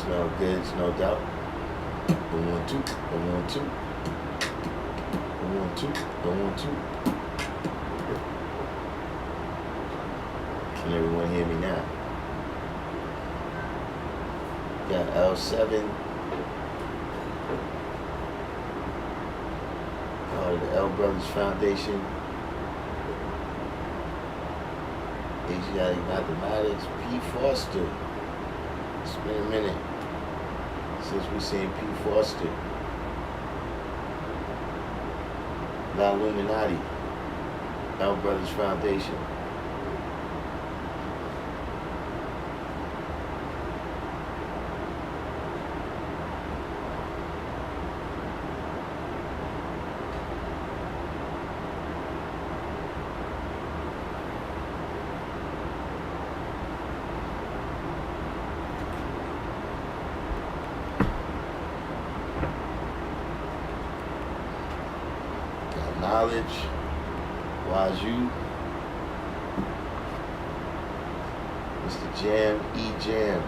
Smell good, no doubt. 1-2, 1-2. 1-2, 1-2. Can everyone hear me now? Got L7. Part of the L Brothers Foundation. Asiatic Mathematics. P. Foster. It's been a minute since we seen P. Foster. La Illuminati. L Brothers Foundation. Knowledge, Wazoo, Mr. Jam, E. Jam.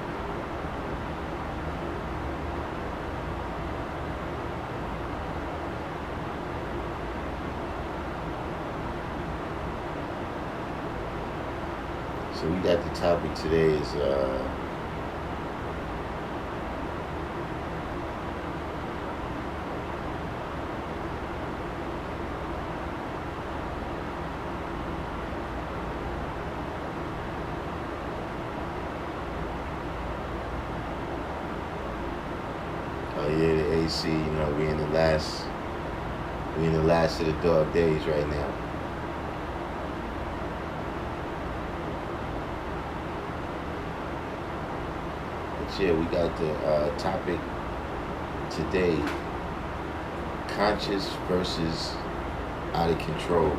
So we got the topic today is the AC, we in the last of the dog days right now. But yeah, we got the topic today, conscious versus out of control.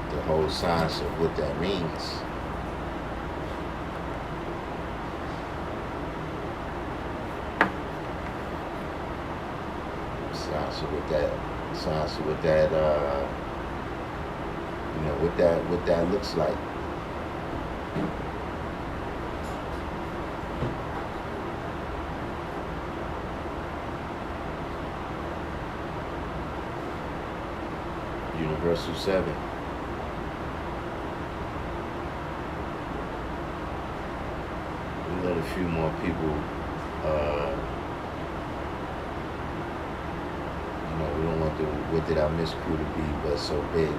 The whole science of what that means. Science of what that looks like. Universal 7. We let a few more people, we don't want the What Did I Miss crew to be but so big.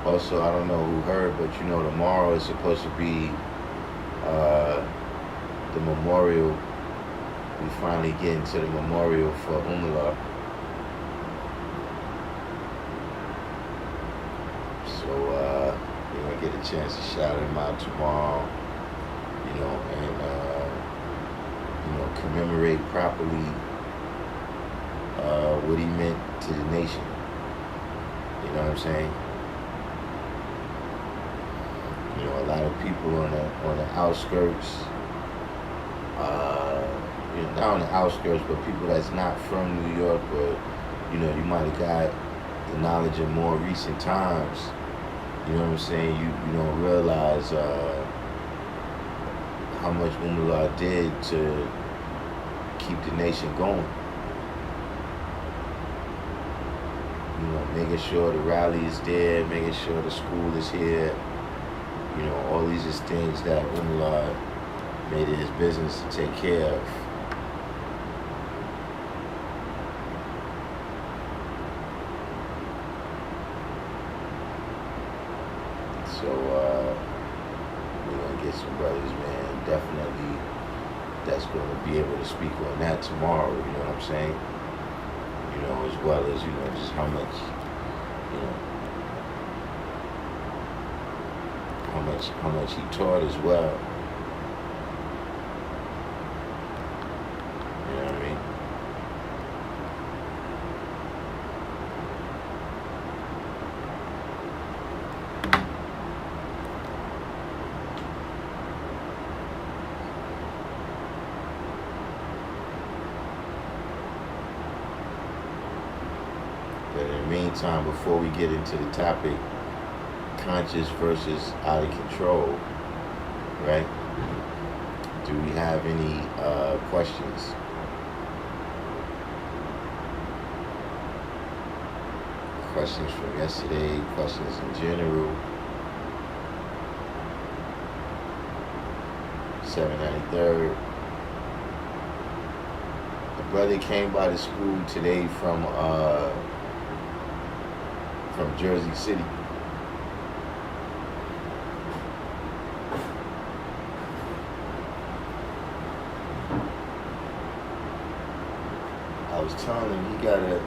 Also, I don't know who heard, but tomorrow is supposed to be the memorial. We finally get into the memorial for Umla. So we're gonna get a chance to shout him out tomorrow, and commemorate properly what he meant to the nation. You know what I'm saying? A lot of people on the outskirts, not on the outskirts, but people that's not from New York, but you might have got the knowledge in more recent times. You know what I'm saying? You don't realize how much Umullah did to keep the nation going. Making sure the rally is there, making sure the school is here. All these is things that Umullah made it his business to take care of. So we're gonna get some brothers, man. Definitely, that's gonna be able to speak on that tomorrow. You know what I'm saying? As well as just how much, how much he taught as well. You know what I mean? But in the meantime, before we get into the topic, conscious versus out of control, right? Do we have any questions? Questions from yesterday, questions in general. 793rd. A brother came by the school today from Jersey City. I was telling him he gotta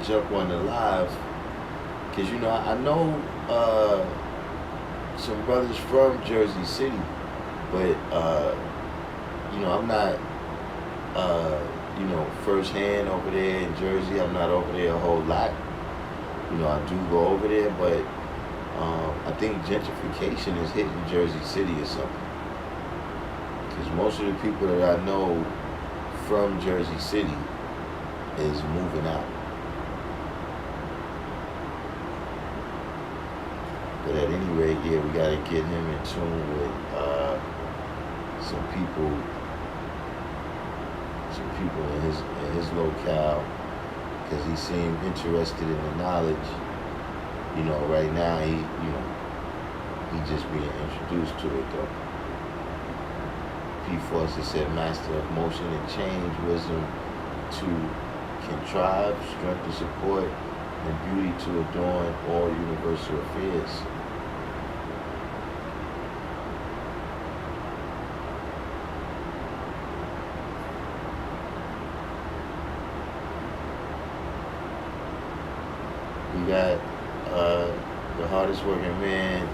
jump on the live, cause you know I know some brothers from Jersey City, but you know I'm not firsthand over there in Jersey. I'm not over there a whole lot. You know, I do go over there, but I think gentrification is hitting Jersey City or something. Because most of the people that I know from Jersey City is moving out. But at any rate, yeah, we got to get him in tune with some people in his locale, because he seemed interested in the knowledge. You know, right now he just being introduced to it though. P. Foster said, master of motion and change, wisdom to contrive, strength to support, and beauty to adorn all universal affairs. We got the hardest working man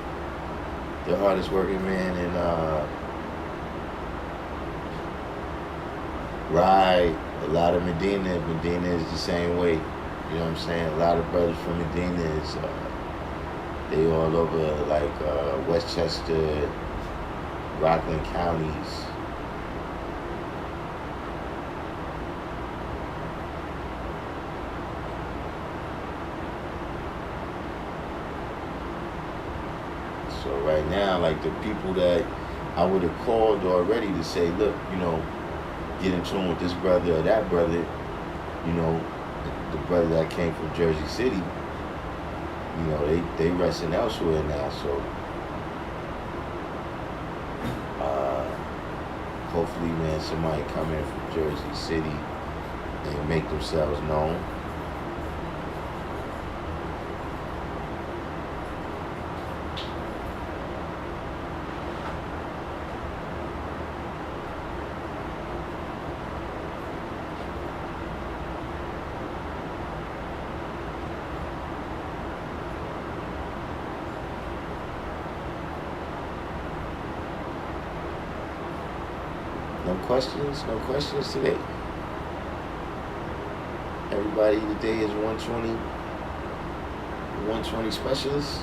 in Right, a lot of Medina is the same way. You know what I'm saying? A lot of brothers from Medina is they all over like Westchester, Rockland counties. So right now, like the people that I would have called already to say, look, you know, get in tune with this brother or that brother, you know, the brother that came from Jersey City, you know, they resting elsewhere now. So hopefully, man, somebody come in from Jersey City and make themselves known. No questions today. Everybody today is 120 specialists.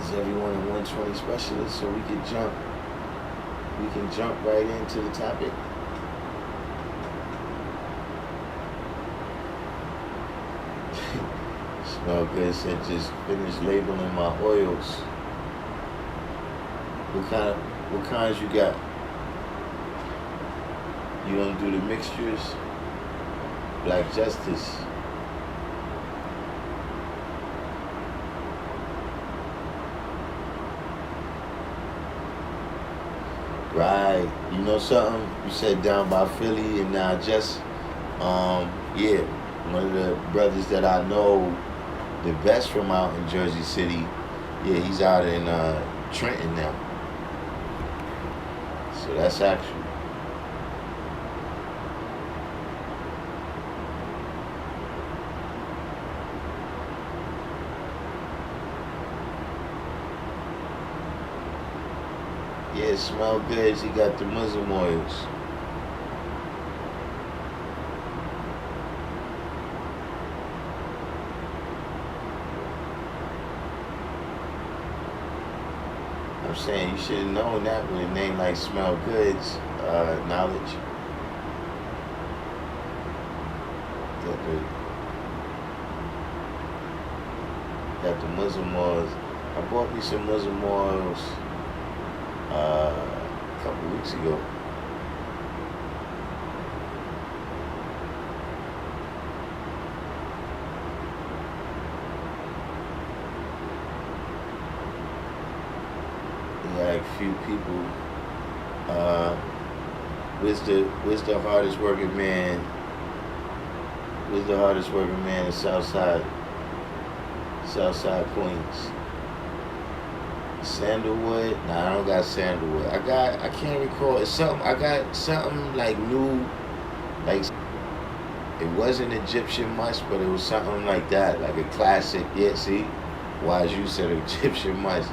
Is everyone a 120 specialist so we can jump right into the topic? Smell good said just finished labeling my oils. What kinds you got? You wanna do the mixtures? Black Justice. Right, you know something? You said down by Philly, and now just, yeah, one of the brothers that I know the best from out in Jersey City, yeah, he's out in Trenton now. So that's actual. Yeah, it smell good. He got the Muslim oils. I'm saying you should have known that with a name like Smell Goods, knowledge. That the Muslim oils. I bought me some Muslim oils a couple weeks ago. Like a few people. Where's the hardest working man? Where's the hardest working man in Southside Queens? Sandalwood? Nah, I don't got sandalwood. I can't recall. It's something. I got something like new, like it wasn't Egyptian musk, but it was something like that, like a classic. Yeah, see, why you said Egyptian musk.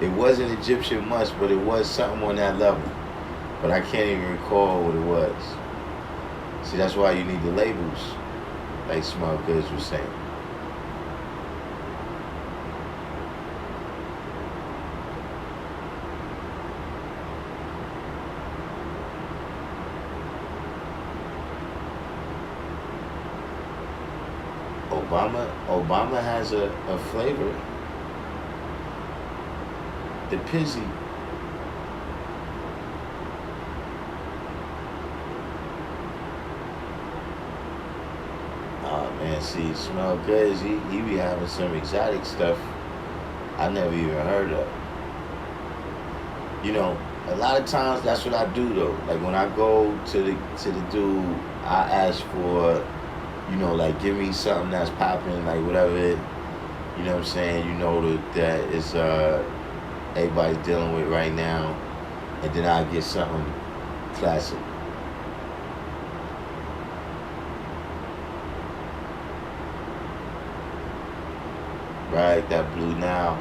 It wasn't Egyptian musk, but it was something on that level. But I can't even recall what it was. See, that's why you need the labels, like Small Goods was saying. Obama has a flavor. The Pizzy. Oh man, see, Smell Goods, he be having some exotic stuff I never even heard of. You know, a lot of times that's what I do though. Like when I go to the dude, I ask for, you know, like give me something that's popping, like whatever it, you know what I'm saying, you know that is everybody's dealing with right now, and then I get something classic. Right, that Blue Now.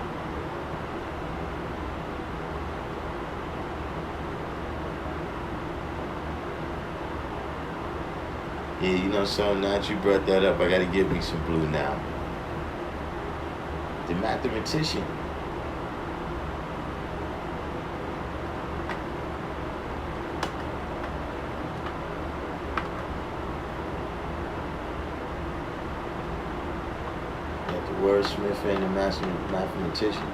Yeah, you know something, now that you brought that up, I gotta give me some Blue Now. The Mathematician. Wordsmith and the Mathematician.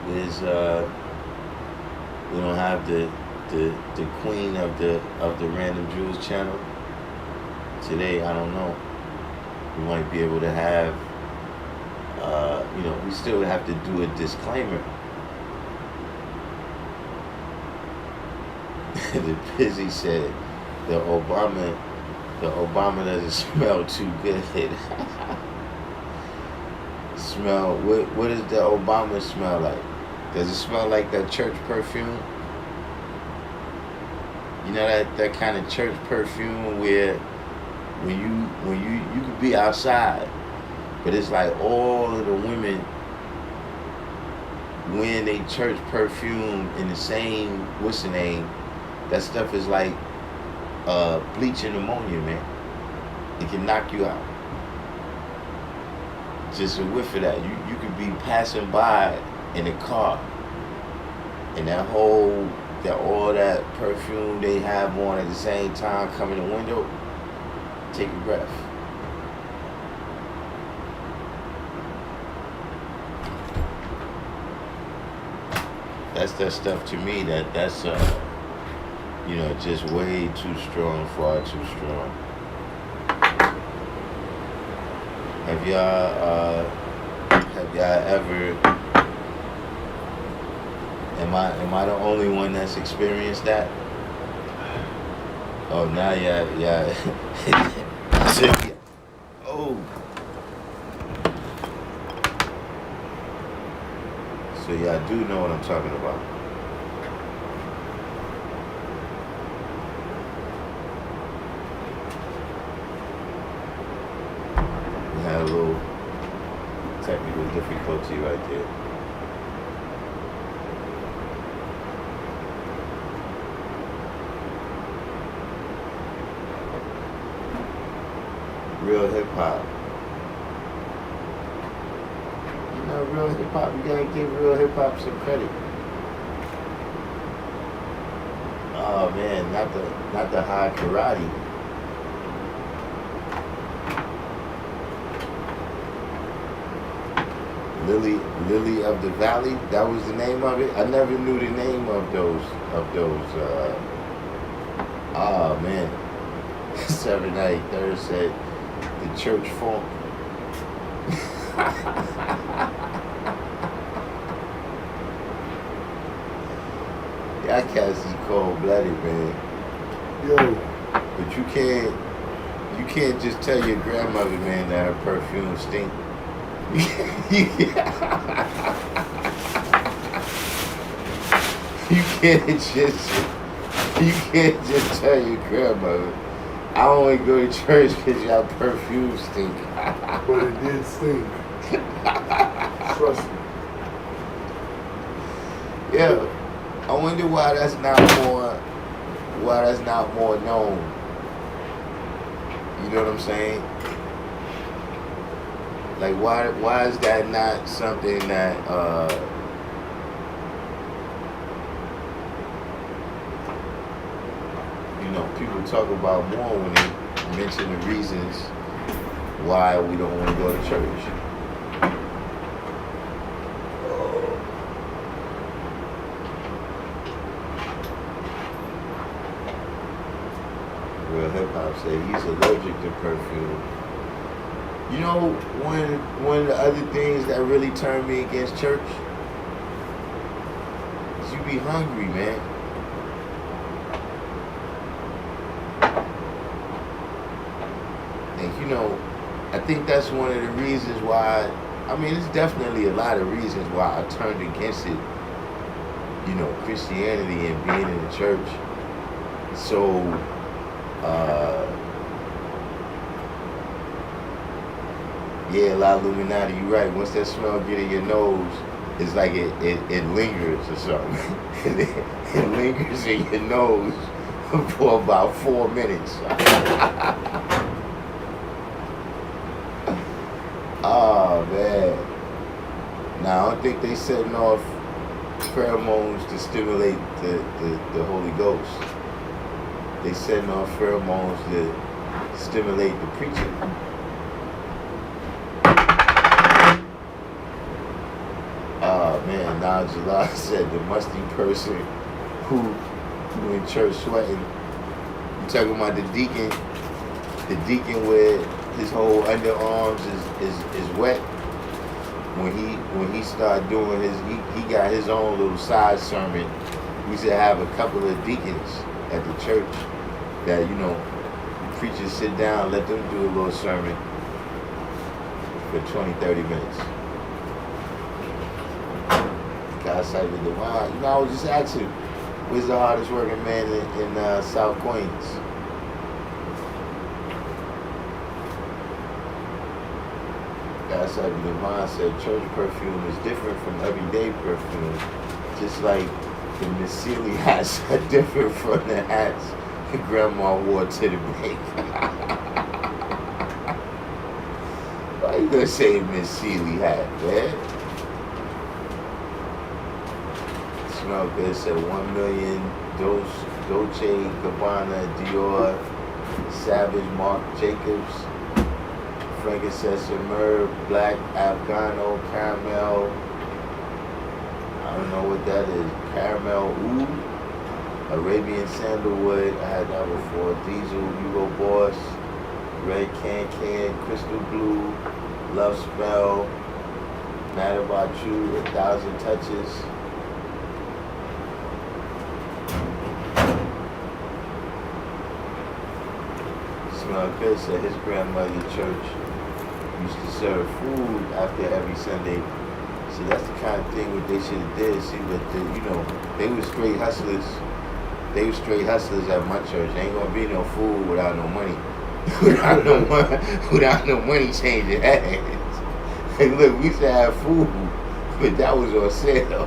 There's we don't have the queen of the Random Jewels channel. Today, I don't know. We might be able to have, you know, we still have to do a disclaimer. The Pizzy said the Obama doesn't smell too good. Smell, what does the Obama smell like? Does it smell like that church perfume? You know that kind of church perfume where when you could be outside, but it's like all of the women wearing they church perfume in the same, what's the name? That stuff is like bleaching pneumonia, man. It can knock you out. Just a whiff of that. You could be passing by in a car, and all that perfume they have on at the same time come in the window. Take a breath. That's that stuff to me. That's you know, just way too strong, far too strong. Have y'all ever? Am I the only one that's experienced that? Oh, now yeah. Oh. So y'all do know what I'm talking about. We had a little technical difficulty right there. Real hip hop. You know, real hip hop, you gotta give real hip hop some credit. Oh man, not the high karate. Lily of the Valley, that was the name of it. I never knew the name of those oh man. 793rd said the church funk. Y'all cats is cold blooded, man. Yo. But you can't just tell your grandmother, man, that her perfume stink. You can't just tell your grandmother, I only go to church because y'all perfume stink. But it did stink. Trust me. Yeah. I wonder why that's not more known. You know what I'm saying? Like why is that not something that you know, people talk about more when they mention the reasons why we don't want to go to church. Real hip hop said he's allergic to perfume. You know, one of the other things that really turned me against church is you be hungry, man. And you know, I think that's one of the reasons why, I mean, there's definitely a lot of reasons why I turned against it, you know, Christianity and being in the church. So, yeah, La Illuminati, you're right. Once that smell get in your nose, it's like it lingers or something. It lingers in your nose for about 4 minutes. Oh, man. Now, I don't think they setting off pheromones to stimulate the Holy Ghost. They setting off pheromones to stimulate the preaching. Oh man, now July said the musty person who in church sweating. You talking about the deacon where his whole underarms is wet. When he started doing he got his own little side sermon. We used to have a couple of deacons at the church that, you know, preachers sit down, let them do a little sermon for 20-30 minutes. God cited the divine. You know, I was just asking, where's the hardest working man in South Queens? God cited the divine said church perfume is different from everyday perfume, just like the Miss Sealy hats are different from the hats your grandma wore to the bank. Why you gonna say Miss Sealy hat, man? Smell good said 1 million Dolce Gabbana, Dior, Savage, Marc Jacobs, frankincense and myrrh, black Afghano, caramel. I don't know what that is. Caramel oud, Arabian sandalwood. I had that before. Diesel, Hugo Boss, red can, crystal blue, love smell, mad about you, 1,000 touches. Smell good said his grandmother church used to serve food after every Sunday. See, that's the kind of thing what they should have did. See, but you know, they were straight hustlers. They were straight hustlers at my church. Ain't gonna be no food without no money. without no money changing hands. Hey, look, we used to have food, but that was on sale.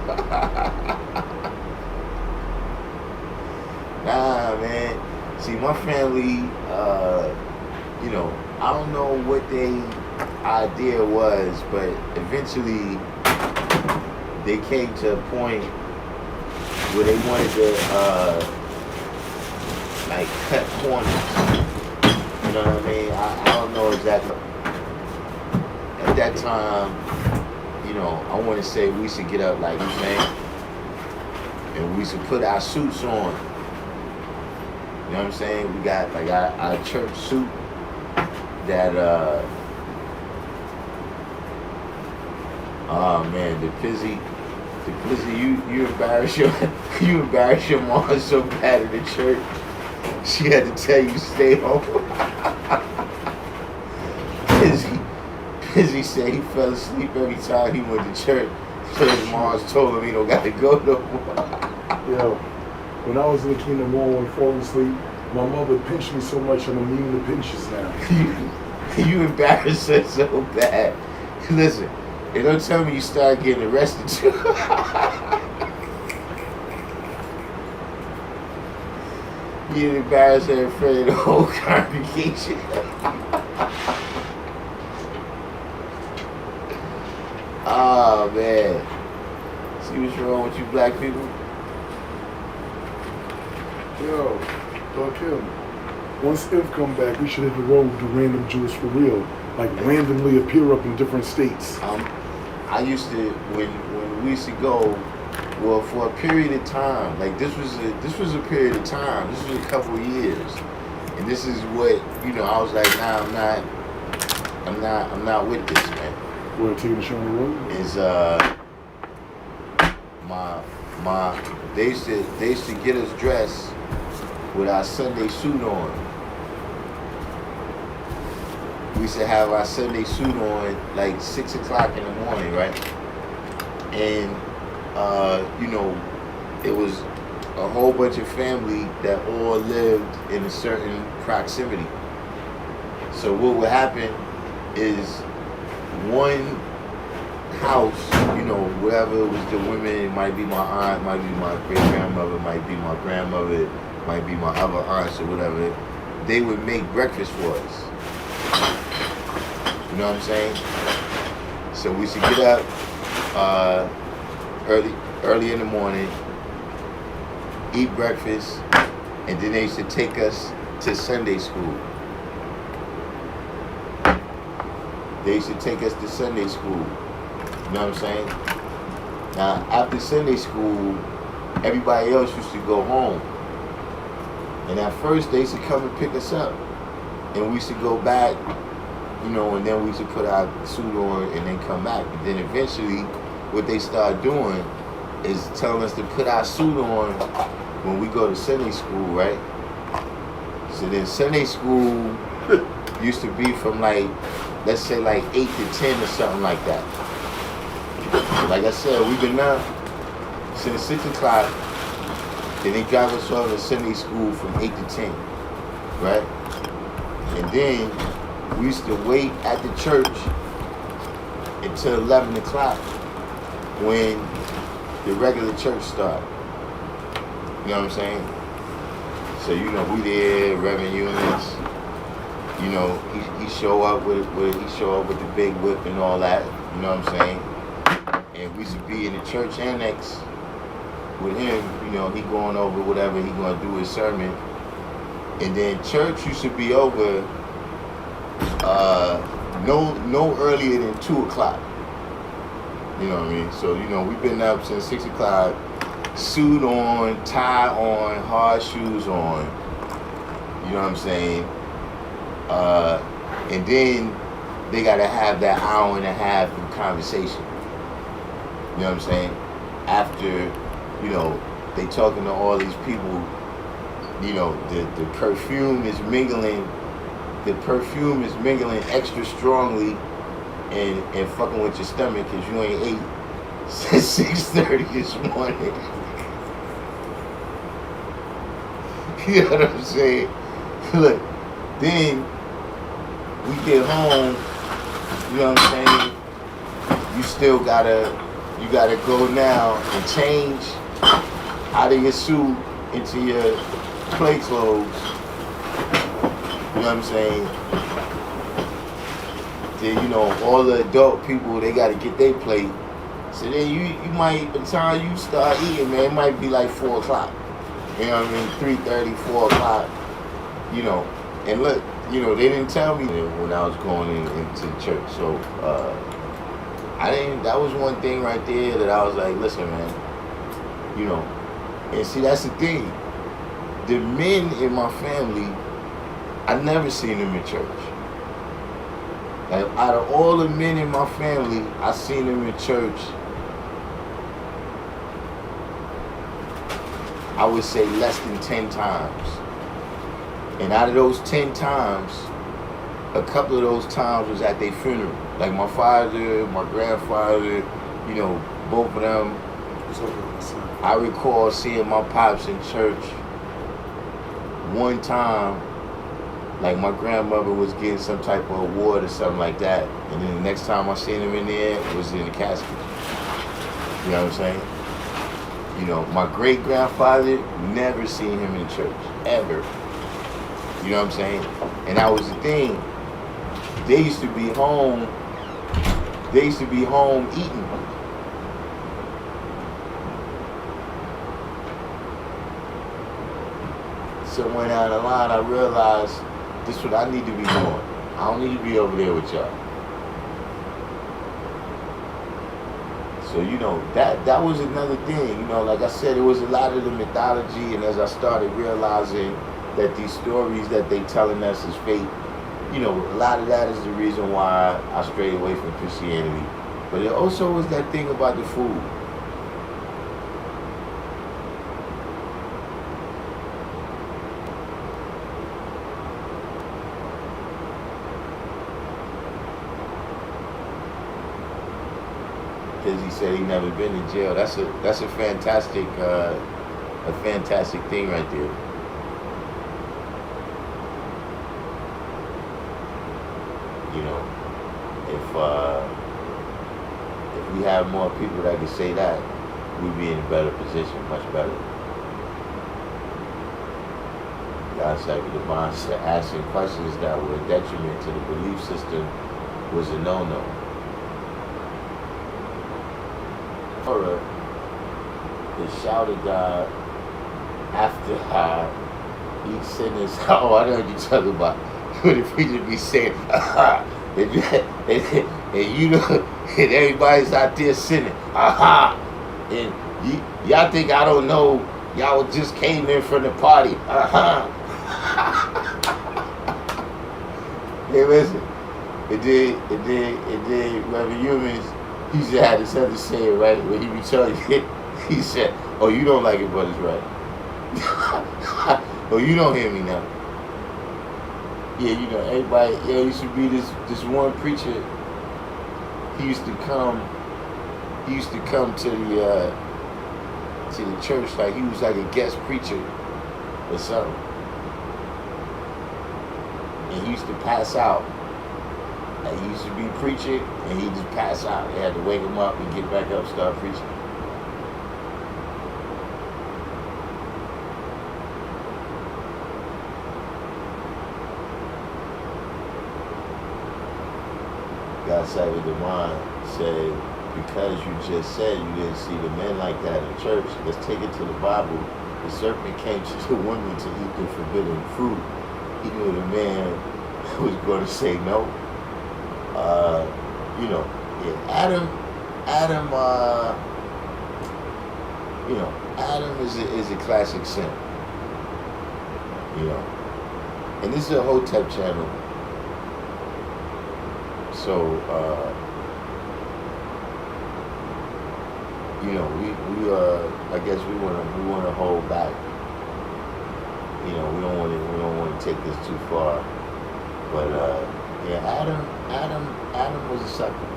Nah, man. See, my family, you know, I don't know what their idea was, but eventually they came to a point where they wanted to, like, cut corners. You know what I mean? I don't know exactly. At that time, you know, I want to say we used to get up, like, you know, and we used to put our suits on. You know what I'm saying? We got like our church suit that oh man, the pizzy, you embarrass your mom so bad in the church. She had to tell you to stay home. Pizzy said he fell asleep every time he went to church. So his mom told him he don't got to go no more. Yo, when I was in the Kingdom War and falling asleep, my mother pinched me so much I'm immune to pinches now. You embarrassed her so bad. Listen, and don't tell me you started getting arrested too. You embarrassed her in front of the whole congregation. Oh man. See what's wrong with you black people? Yo, Darkim, once If come back, we should hit the road to random Jews for real. Like randomly appear up in different states. I used to when we used to go, well, for a period of time, like this was a period of time. This was a couple of years, and this is what I was like, nah, I'm not with this, man. We're taking the show on the road. Is they used to get us dressed with our Sunday suit on. We used to have our Sunday suit on like 6 o'clock in the morning, right? And it was a whole bunch of family that all lived in a certain proximity. So what would happen is one house, whatever it was, the women, it might be my aunt, might be my great grandmother, might be my grandmother, might be my other aunts or whatever, they would make breakfast for us. You know what I'm saying? So we used to get up early in the morning, eat breakfast, and then they used to take us to Sunday school. They used to take us to Sunday school. You know what I'm saying? Now, after Sunday school, everybody else used to go home. And at first, they used to come and pick us up. And we used to go back, and then we used to put our suit on and then come back. But then eventually, what they started doing is telling us to put our suit on when we go to Sunday school, right? So then Sunday school used to be from let's say 8 to 10 or something like that. Like I said, we've been up since 6 o'clock. Then they drive us off to Sunday school from 8 to 10, right? And then we used to wait at the church until 11 o'clock when the regular church started. You know what I'm saying? So, we there, Reverend Eunice, he show up with the big whip and all that, you know what I'm saying? And we used to be in the church annex with him, he going over whatever he gonna do his sermon. And then church used to be over no earlier than 2 o'clock. You know what I mean? So, we've been up since 6 o'clock, suit on, tie on, hard shoes on. You know what I'm saying? And then they gotta have that hour and a half of conversation. You know what I'm saying? After, they talking to all these people, the perfume is mingling. The perfume is mingling extra strongly and fucking with your stomach because you ain't ate since 6:30 this morning. You know what I'm saying? Look, then we get home, you know what I'm saying? you still gotta go now and change out of your suit into your play clothes. You know what I'm saying? Then, you know, all the adult people, they gotta get their plate. So then you might, by the time you start eating, man, it might be like 4 o'clock. You know what I mean? 3:30, 4 o'clock. You know, and look, you know, they didn't tell me when I was going into the church. So that was one thing right there that I was like, listen, man, you know, and see, that's the thing. The men in my family, I never seen them in church. Like, out of all the men in my family, I seen them in church, I would say less than 10 times. And out of those 10 times, a couple of those times was at their funeral. Like my father, my grandfather, you know, both of them. I recall seeing my pops in church one time. Like my grandmother was getting some type of award or something like that. And then the next time I seen him in there, it was in the casket. You know what I'm saying? You know, my great grandfather, never seen him in church, ever. You know what I'm saying? And that was the thing. They used to be home eating. Somewhere down the line, I realized this is what I need to be doing. I don't need to be over there with y'all. So, you know, that was another thing. You know, like I said, it was a lot of the mythology, and as I started realizing that these stories that they telling us is fake, you know, a lot of that is the reason why I strayed away from Christianity. But it also was that thing about the food. Because he said he never been in jail. That's a fantastic thing right there. You know, if we have more people that can say that, we'd be in a better position, much better. God said the Divine said asking questions that were a detriment to the belief system was a no-no. The shout of God after each sentence. Oh, I know what you're talking about. When the preacher be saying, and you know, and everybody's out there sinning, and y'all think I don't know, y'all just came in from the party, Hey, listen, it did, Reverend Humans, he said, had this other saying, right, when he be telling you, he said, oh, you don't like it, but it's right. Oh, you don't hear me now. Yeah, you know, everybody, yeah, used to be this one preacher. He used to come to the church like he was like a guest preacher or something. And he used to pass out. Like he used to be preaching and he'd just pass out. They had to wake him up and get back up, start preaching. God saved the mind said, because you just said you didn't see the men like that in church, let's take it to the Bible. The serpent came to the woman to eat the forbidden fruit. He knew the man was going to say no. You know, yeah, Adam, you know, Adam is a classic sin. You know, and this is a Hotep channel. So, you know, we I guess we want to hold back. You know, we don't want to take this too far. But yeah, Adam was a sucker.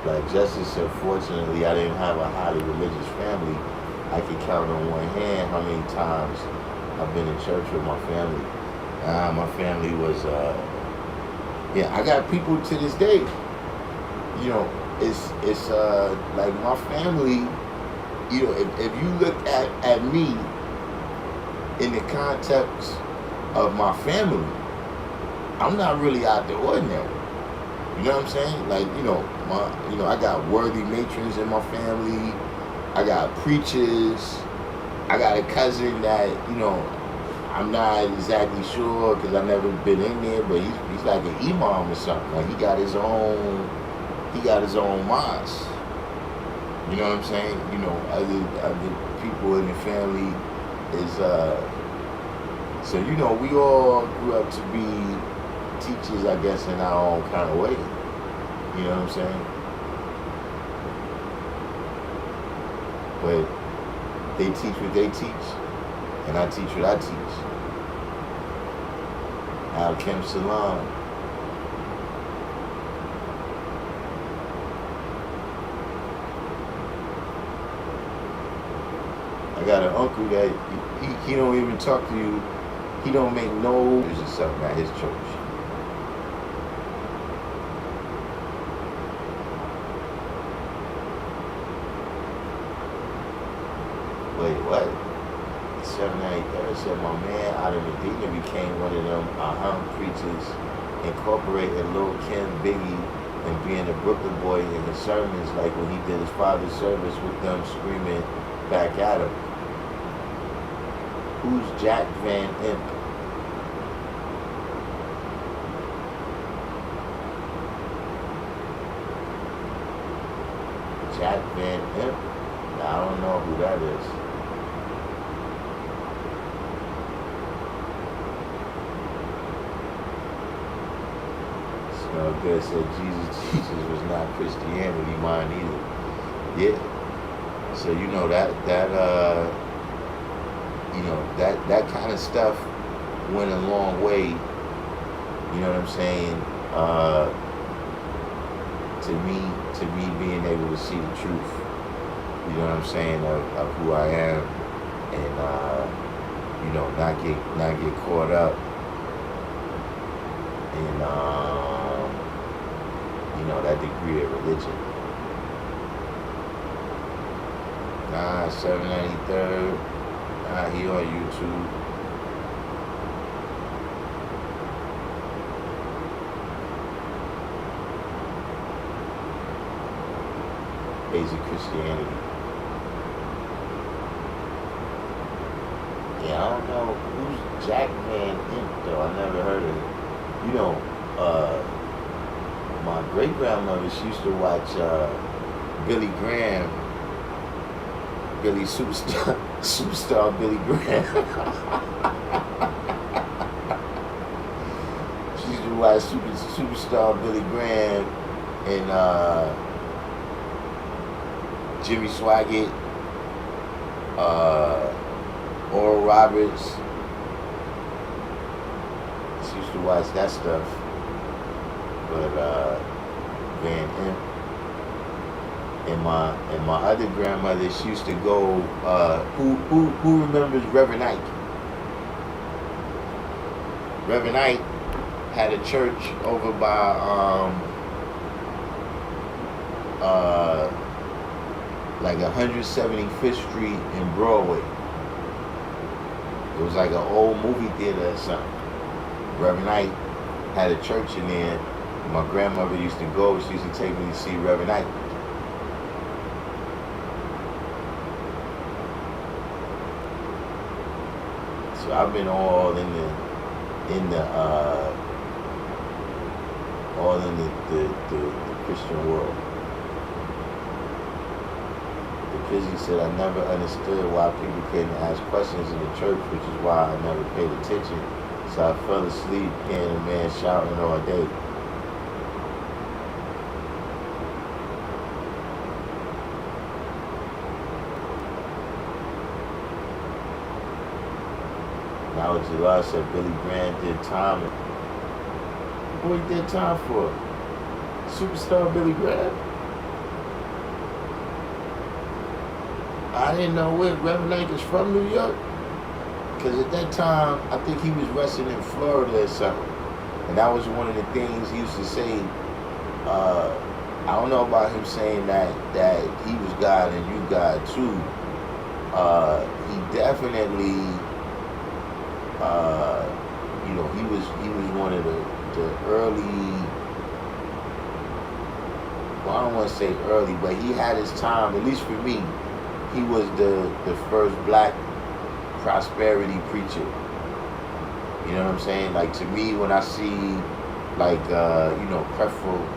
Like Justice said, fortunately, I didn't have a highly religious family. I could count on one hand how many times I've been in church with my family. My family was, yeah, I got people to this day. You know, it's like my family. You know, if you look at me in the context of my family, I'm not really out the ordinary. You know what I'm saying? Like, I got worthy matrons in my family. I got preachers. I got a cousin that, I'm not exactly sure because I've never been in there, but he's like an imam or something. Like he got his own mosque. You know what I'm saying? Other people in the family is so we all grew up to be teachers, I guess, in our own kind of way. You know what I'm saying? But they teach what they teach, and I teach what I teach. Al-Kim Salam. I got an uncle that he don't even talk to you. He don't make no or something at his church. Wait, what? 793 said my man out of Medina became one of them preachers, incorporating Lil Kim, Biggie, and being a Brooklyn boy in his sermons, like when he did his father's service with them screaming back at him. Who's Jack Van Imp? Jack Van Imp? I don't know who that is. Smell Good said Jesus teaches was not Christianity, mine either. Yeah. So that kind of stuff went a long way. You know what I'm saying? To me being able to see the truth. You know what I'm saying, of who I am, and not get caught up in that degree of religion. 793. He on YouTube. Basic Christianity. Yeah, I don't know who's Jack Van Imp though. I never heard of it. My great grandmother, she used to watch Billy Graham, superstar Billy Graham. She used to watch superstar Billy Graham and Jimmy Swaggart, Oral Roberts. She used to watch that stuff. But Van Imp and my other grandmother, she used to go. Who remembers Reverend Ike? Reverend Ike had a church over by like 175th Street in Broadway. It was like an old movie theater or something. Reverend Ike had a church in there. My grandmother used to go. She used to take me to see Reverend Ike. So I've been all in the Christian world. The Kizzy said, I never understood why people couldn't ask questions in the church, which is why I never paid attention. So I fell asleep hearing a man shouting all day. Now Jalal said Billy Graham did time. What he did time for? Superstar Billy Graham? I didn't know where Reverend Ike is from, New York. Because at that time, I think he was resting in Florida or something. And that was one of the things he used to say. I don't know about him saying that he was God and you God too. He definitely, he was one of the early. Well, I don't want to say early, but he had his time. At least for me, he was the first black prosperity preacher. You know what I'm saying? Like, to me, when I see like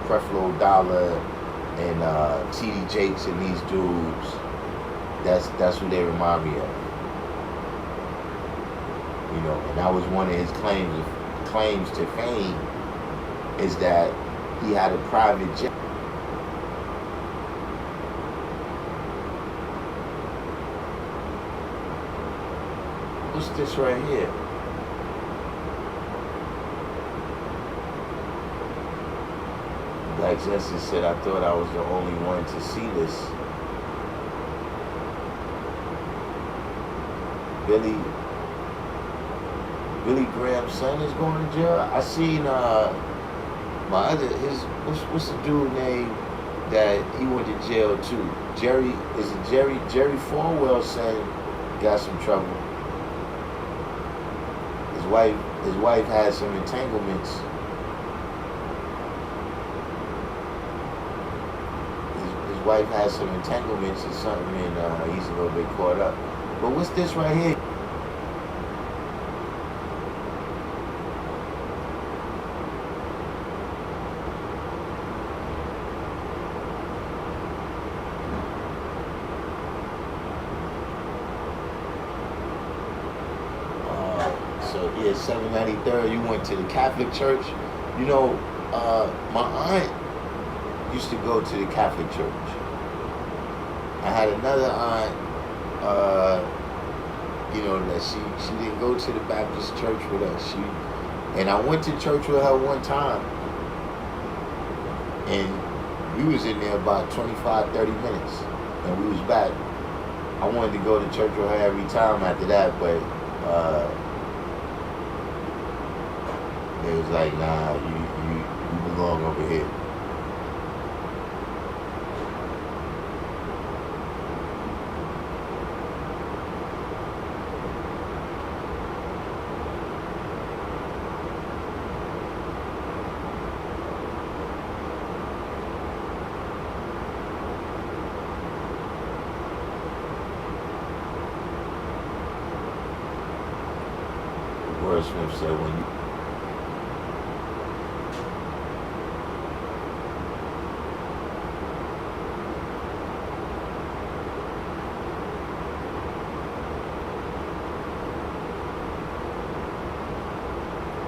Creflo Dollar and T.D. Jakes and these dudes, that's who they remind me of. You know, and that was one of his claims to fame, is that he had a private jet. What's this right here? Black Justice said, I thought I was the only one to see this. Billy Graham's son is going to jail. I seen what's the dude name that he went to jail too? Jerry Falwell's son got some trouble. His wife had some entanglements. His wife had some entanglements or something, and he's a little bit caught up. But what's this right here? So yeah, 793rd, you went to the Catholic Church. You know, my aunt used to go to the Catholic Church. I had another aunt, that she didn't go to the Baptist church with us. And I went to church with her one time, and we was in there about 25, 30 minutes, and we was back. I wanted to go to church with her every time after that, but it was like, nah, you belong over here. Wordsmith said, when you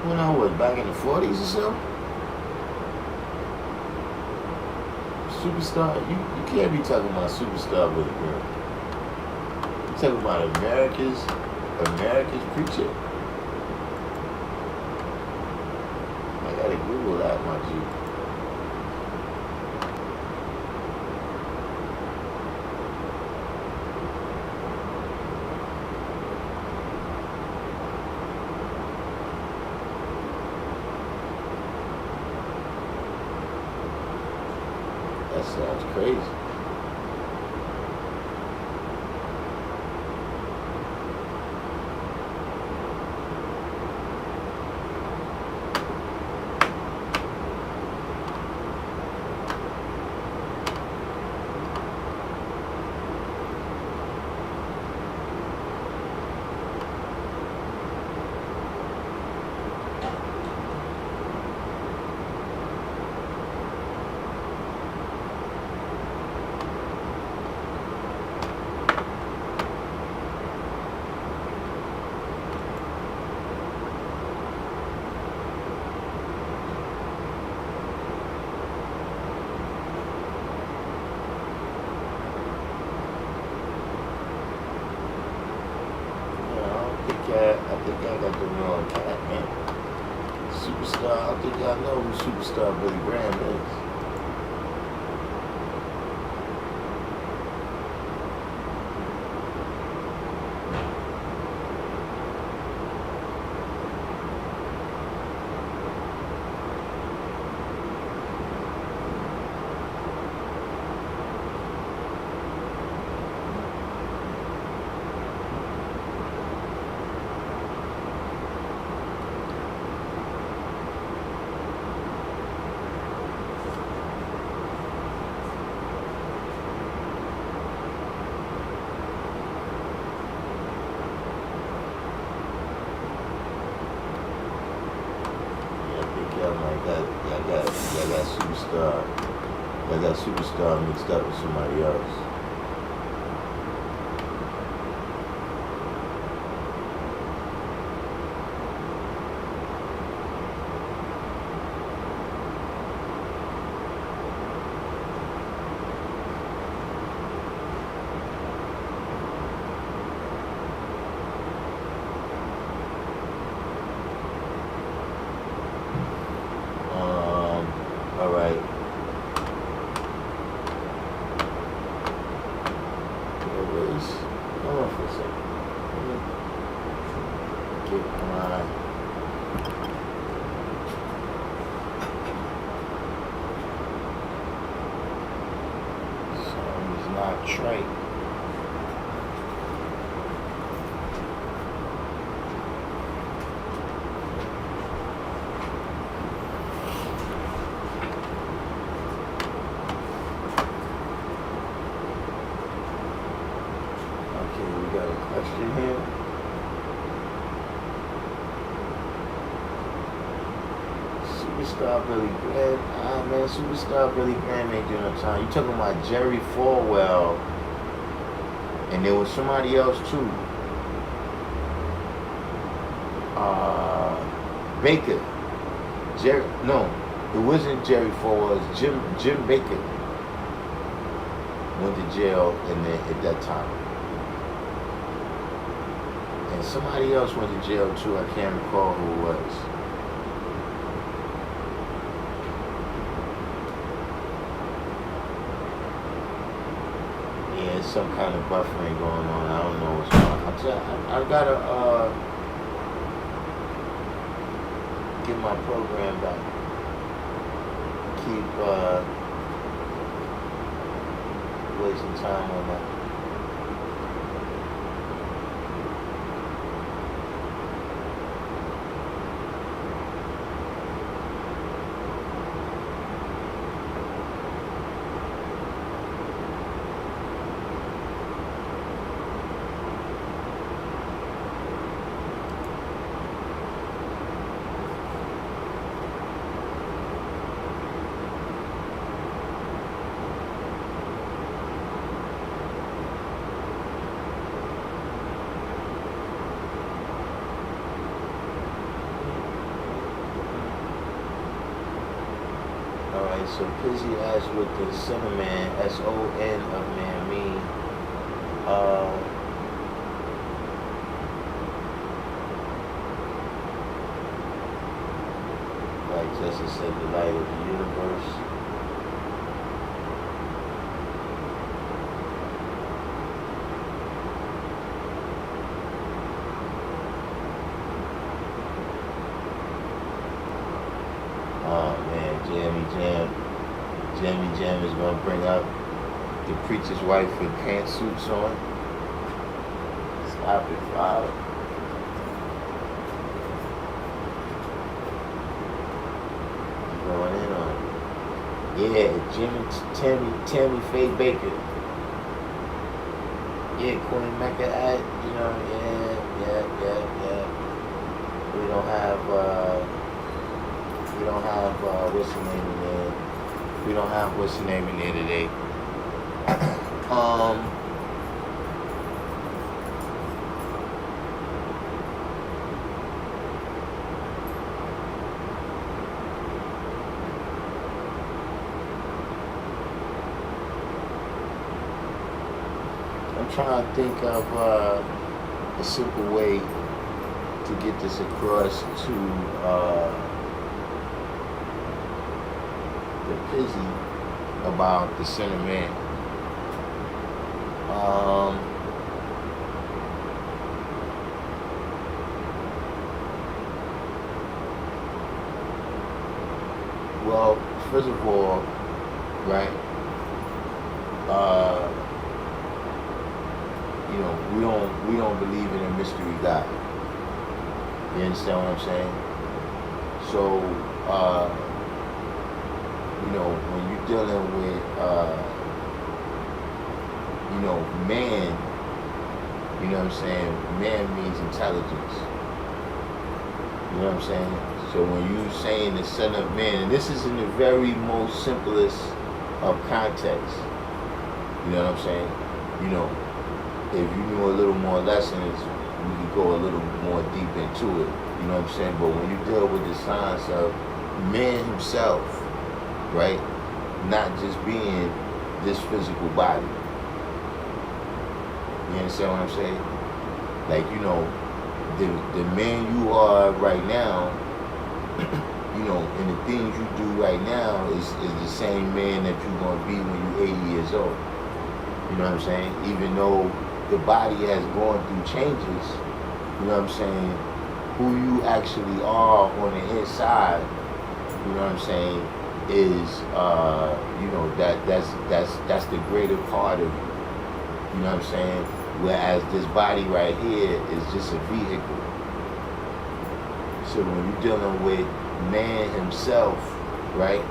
when I was back in the 40s or something? Superstar, you can't be talking about Superstar with a girl. You're talking about America's preacher. I gotta Google that, my G. That sounds crazy. I think y'all got the wrong cat, man. Superstar, I don't think y'all know who Superstar Billy Graham is. I got superstar mixed up with somebody else. All right. Hold on for a second. Let me get my. Something's not trite. Got a question here. Superstar Billy Graham. Man, Superstar Billy Graham ain't doing no time. You talking about Jerry Falwell, and there was somebody else too. Baker. No, it wasn't Jerry Falwell. It was Jim Baker went to jail at that time. And somebody else went to jail too. I can't recall who it was. Yeah, it's some kind of buffering going on. I don't know what's going on. I gotta get my program back. Keep wasting time on that. Alright, so Pizzy asked what the Sinnerman, S-O-N of man mean. Like Justice said, the light of the universe. Oh man, Jammy Jam is gonna bring up the preacher's wife with pantsuits on. Stop it, Father. Going in on it. Yeah, Tammy Faye Baker. Yeah, Queen Mecca at, yeah. We don't have what's the name in there? We don't have what's the name in there today. I'm trying to think of a simple way to get this across to the Pizzy about the Sinnerman. Well, first of all, right, we don't believe in a mystery God. You understand what I'm saying? So, when you're dealing with, man, you know what I'm saying? Man means intelligence. You know what I'm saying? So when you're saying the Son of Man, and this is in the very most simplest of context. You know what I'm saying? You know, if you knew a little more lessons, we could go a little more deep into it. You know what I'm saying? But when you deal with the science of man himself, right? Not just being this physical body. You understand what I'm saying? Like, you know, the man you are right now, you know, and the things you do right now is the same man that you're going to be when you're 80 years old. You know what I'm saying? Even though the body has gone through changes, you know what I'm saying? Who you actually are on the inside, you know what I'm saying, is, you know, that's the greater part of you. You know what I'm saying? Whereas this body right here is just a vehicle. So when you're dealing with man himself, right?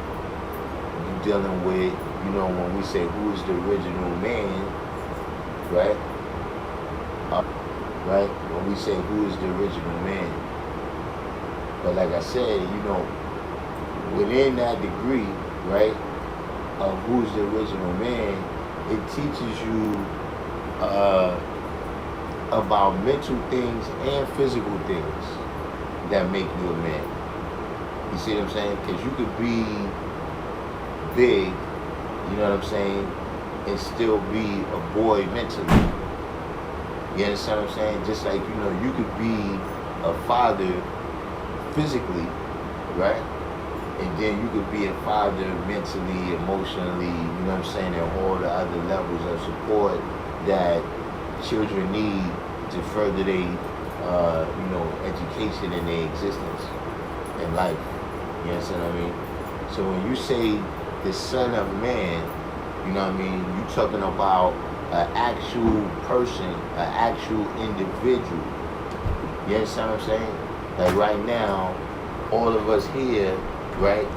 You're dealing with, you know, when we say who is the original man, right? Right? When we say who is the original man. But like I said, you know, within that degree, right, of who's the original man, it teaches you about mental things and physical things that make you a man. You see what I'm saying? Because you could be big, you know what I'm saying, and still be a boy mentally. You understand what I'm saying? Just like, you know, you could be a father physically, right? And then you could be a father mentally, emotionally, you know what I'm saying, and all the other levels of support that children need to further their, you know, education and their existence in life. You understand what I mean? So when you say the Son of Man, you know what I mean, you're talking about an actual person, an actual individual. You understand what I'm saying? Like right now, all of us here, right?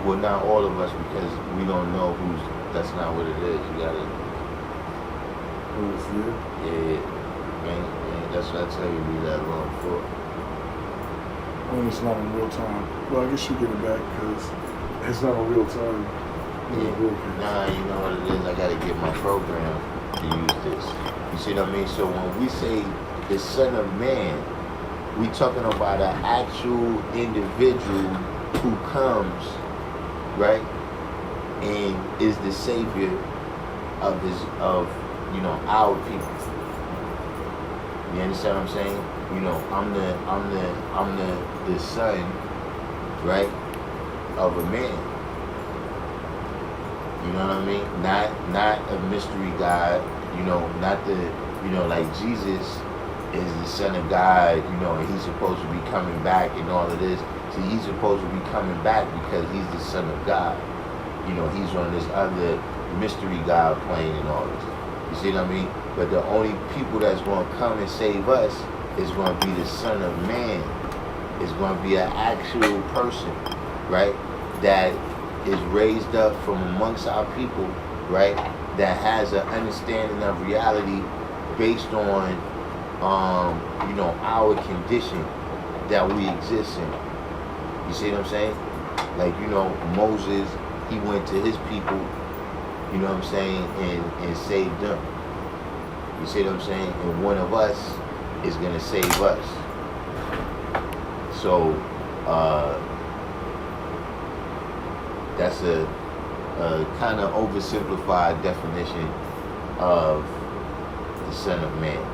Well, not all of us, because we don't know that's not what it is. You gotta. Who's here? Yeah, man, that's what I tell you, leave that alone for. When it's not in real time. Well, I guess you get it back because it's not in real time. Yeah. Nah, you know what it is? I gotta get my program to use this. You see what I mean? So when we say the Son of Man, we talking about an actual individual who comes, right, and is the savior of you know, our people. You understand what I'm saying? You know, I'm the son, right, of a man. You know what I mean? Not a mystery God, you know, not the, you know, like Jesus is the Son of God, you know, and he's supposed to be coming back and all of this. See, he's supposed to be coming back because he's the Son of God. You know, he's on this other mystery God plane and all this. You see what I mean? But the only people that's going to come and save us is going to be the Son of Man. It's going to be an actual person, right, that is raised up from amongst our people, right, that has an understanding of reality based on, you know, our condition that we exist in. You see what I'm saying? Like, you know, Moses, he went to his people, you know what I'm saying, and saved them. You see what I'm saying? And one of us is going to save us. So, that's a kind of oversimplified definition of the Son of Man.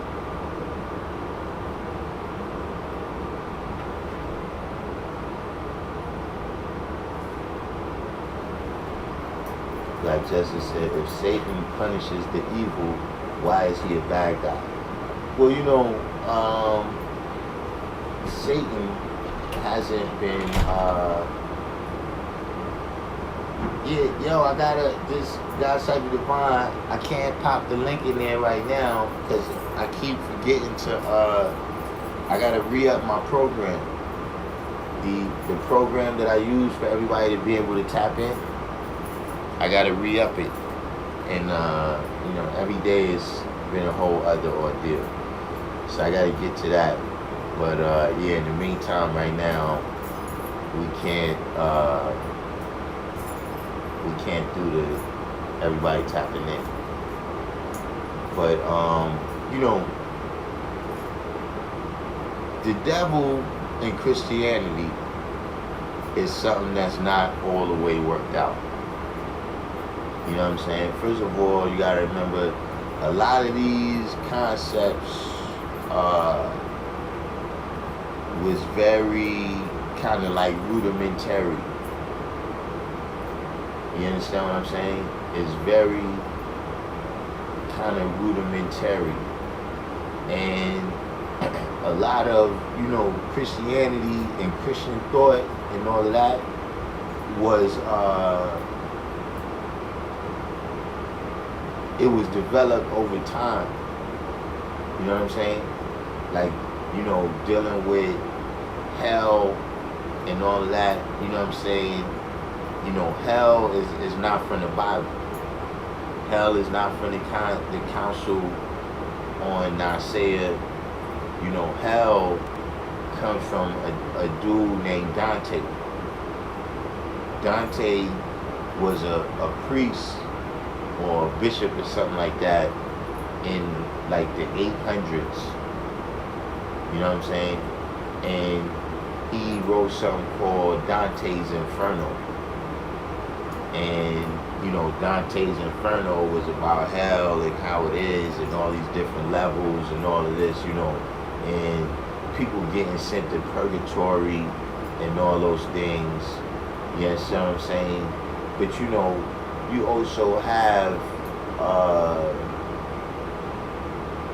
Like Justice said, if Satan punishes the evil, why is he a bad guy? Well, you know, Satan hasn't been, I gotta, this God Cyber Divine, I can't pop the link in there right now because I keep forgetting to, I gotta re-up my program. The program that I use for everybody to be able to tap in, I gotta re-up it. And, you know, every day has been a whole other ordeal. So I gotta get to that. But, yeah, in the meantime, right now, we can't, we can't do to everybody tapping in. But you know, the devil in Christianity is something that's not all the way worked out. You know what I'm saying? First of all, you gotta remember a lot of these concepts was very kind of like rudimentary. You understand what I'm saying? It's very kind of rudimentary. And a lot of, you know, Christianity and Christian thought and all of that was it was developed over time. You know what I'm saying? Like, you know, dealing with hell and all of that, you know what I'm saying? You know, hell is not from the Bible. Hell is not from the council on Nicaea. You know, hell comes from a dude named Dante. Dante was a priest or a bishop or something like that in like the 800s. You know what I'm saying? And he wrote something called Dante's Inferno. And, you know, Dante's Inferno was about hell and how it is and all these different levels and all of this, you know, and people getting sent to purgatory and all those things. You understand what I'm saying? But, you know, you also have,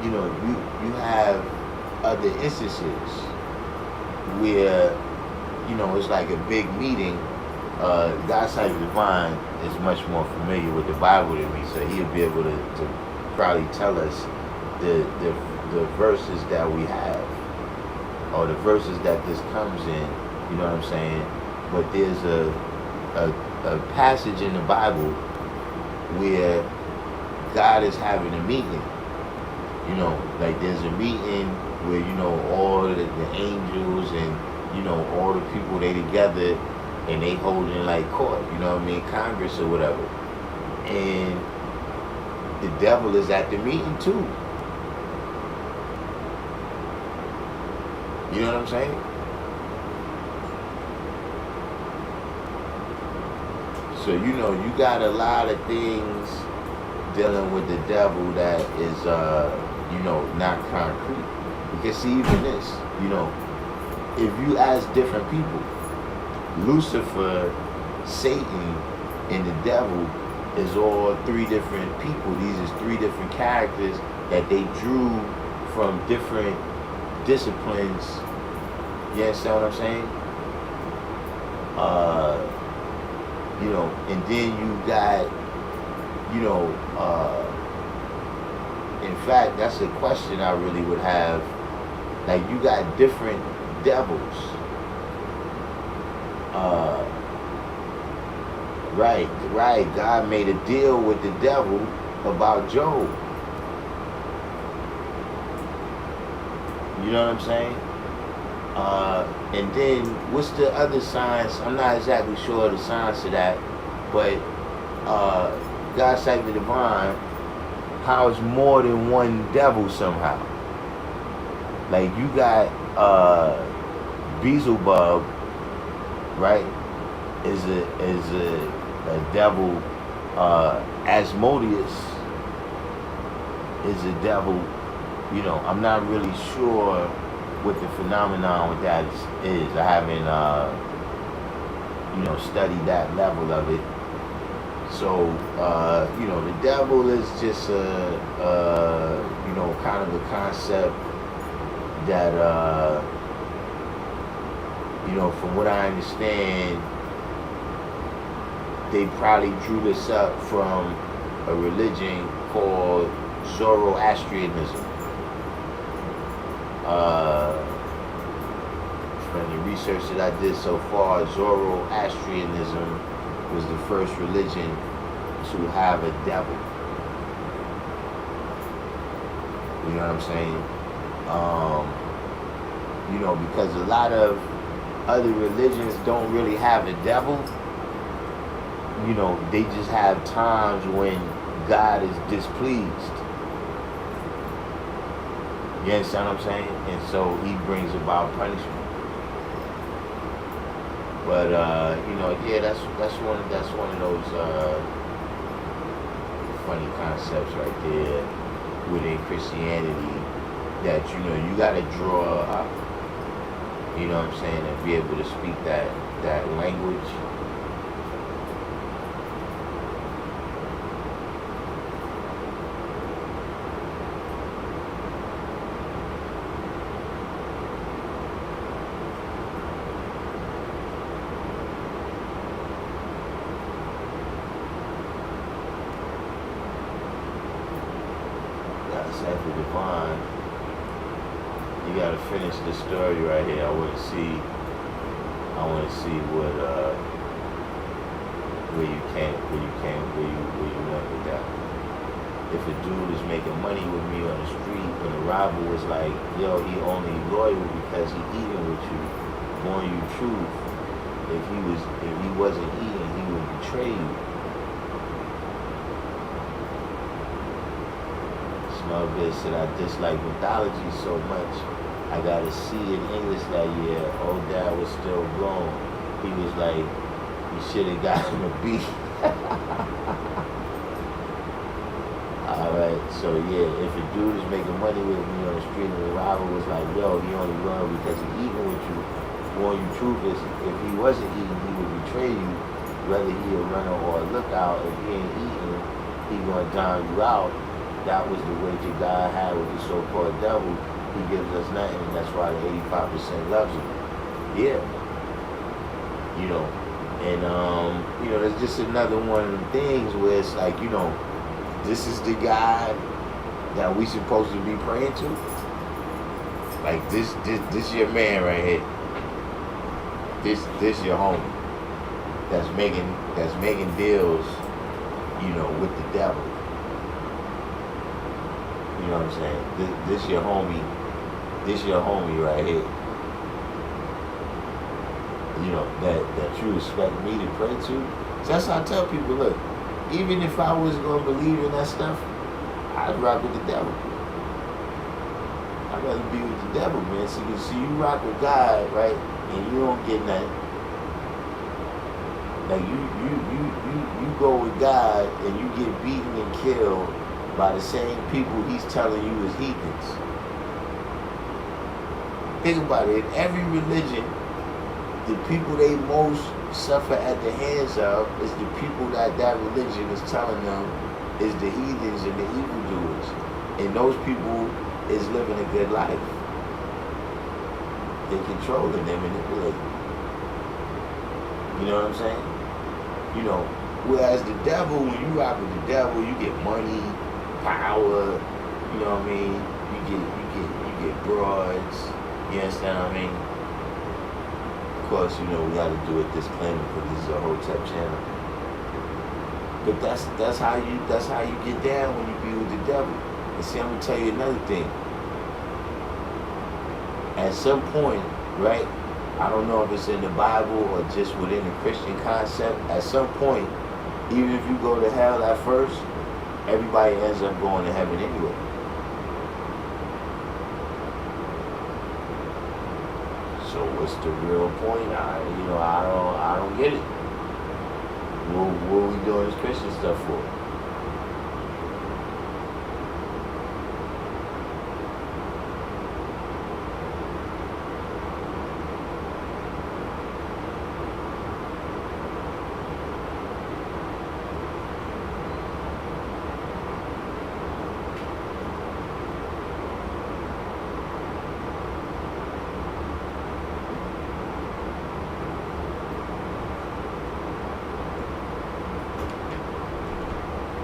you know, you have other instances where, you know, it's like a big meeting. God's Side Divine is much more familiar with the Bible than me, so he'll be able to probably tell us the verses that we have, or the verses that this comes in, you know what I'm saying? But there's a passage in the Bible where God is having a meeting. You know, like there's a meeting where, you know, all the angels and, you know, all the people, they together and they holding like court, you know what I mean, Congress or whatever. And the devil is at the meeting too. You know what I'm saying? So, you know, you got a lot of things dealing with the devil that is, you know, not concrete. Because see, even this, you know, if you ask different people, Lucifer, Satan, and the devil is all three different people. These is three different characters that they drew from different disciplines. You understand what I'm saying? You know, and then you got, you know, in fact, that's a question I really would have. Like, you got different devils. Right. God made a deal with the devil about Job. You know what I'm saying? And then, what's the other science? I'm not exactly sure of the science of that, but God Side the Divine, how it's more than one devil somehow. Like, you got Beelzebub, right? Is a devil. Asmodeus is a devil. You know, I'm not really sure what the phenomenon with that is. I haven't, you know, studied that level of it. So, you know, the devil is just you know, kind of a concept that, you know, from what I understand, they probably drew this up from a religion called Zoroastrianism. From the research that I did so far, Zoroastrianism was the first religion to have a devil. You know what I'm saying? You know, because a lot of other religions don't really have a devil. you know, they just have times when God is displeased. You understand what I'm saying? And so he brings about punishment. But you know, yeah, that's one of those funny concepts right there within Christianity that, you know, you gotta draw up, you know what I'm saying, and be able to speak that language. After Divine, you gotta finish the story right here. I wanna see what where you went with that. If a dude is making money with me on the street, when the rival was like, yo, he only loyal because he eating with you, knowing you truth. If he wasn't eating, he would betray you. This that I dislike mythology so much. I got to see in English that year. Old dad was still blown. He was like, you should have got him a B. Alright, so yeah, if a dude is making money with me on the street and the rival was like, yo, he only loyal because he eating with you. More you truth is, if he wasn't eating, he would betray you. Whether he a runner or a lookout, if he ain't eating, he gonna down you out. That was the wager God had with the so-called devil. He gives us nothing, and that's why the 85% loves him. Yeah. You know, and you know, there's just another one of the things where it's like, you know, this is the God that we supposed to be praying to. Like this your man right here. This your homie. That's making deals, you know, with the devil. You know what I'm saying? This your homie right here. You know, that you expect me to pray to. So that's how I tell people, look, even if I was gonna believe in that stuff, I'd rock with the devil. I'd rather be with the devil, man. So you rock with God, right? And you don't get nothing. Like you go with God and you get beaten and killed by the same people he's telling you is heathens. Think about it. In every religion, the people they most suffer at the hands of is the people that religion is telling them is the heathens and the evildoers. And those people is living a good life. They're controlling them, manipulating. You know what I'm saying? You know, whereas the devil, when you rock with the devil, you get money, power, you know what I mean? You get broads, you understand what I mean? Of course, you know, we gotta do a disclaimer because this is a Hotep channel. But that's how you get down when you be with the devil. And see, I'm gonna tell you another thing. At some point, right? I don't know if it's in the Bible or just within the Christian concept. At some point, even if you go to hell at first, everybody ends up going to heaven anyway. So what's the real point? I don't get it. What are we doing this Christian stuff for?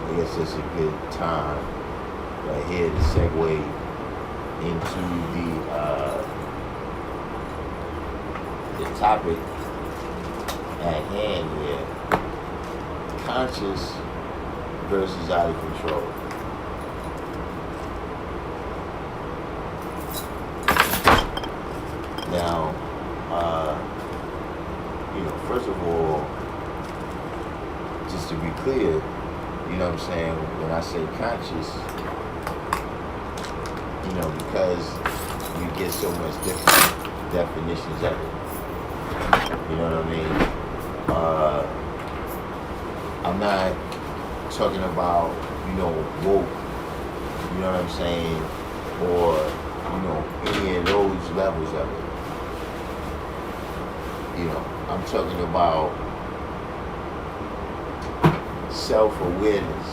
I guess it's a good time right here to segue into the topic at hand here: conscious versus out of control. Now, first of all, just to be clear, you know what I'm saying, when I say conscious, you know, because you get so much different definitions of it. You know what I mean? I'm not talking about, you know, woke, you know what I'm saying, or, you know, any of those levels of it. You know, I'm talking about self-awareness.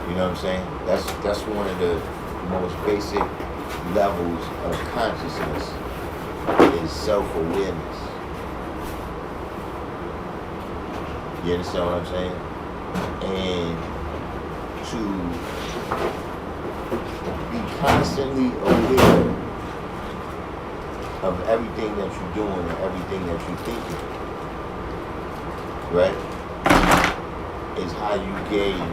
You know what I'm saying? That's one of the most basic levels of consciousness is self-awareness. You understand what I'm saying? And to be constantly aware of everything that you're doing and everything that you're thinking, right? Is how you gain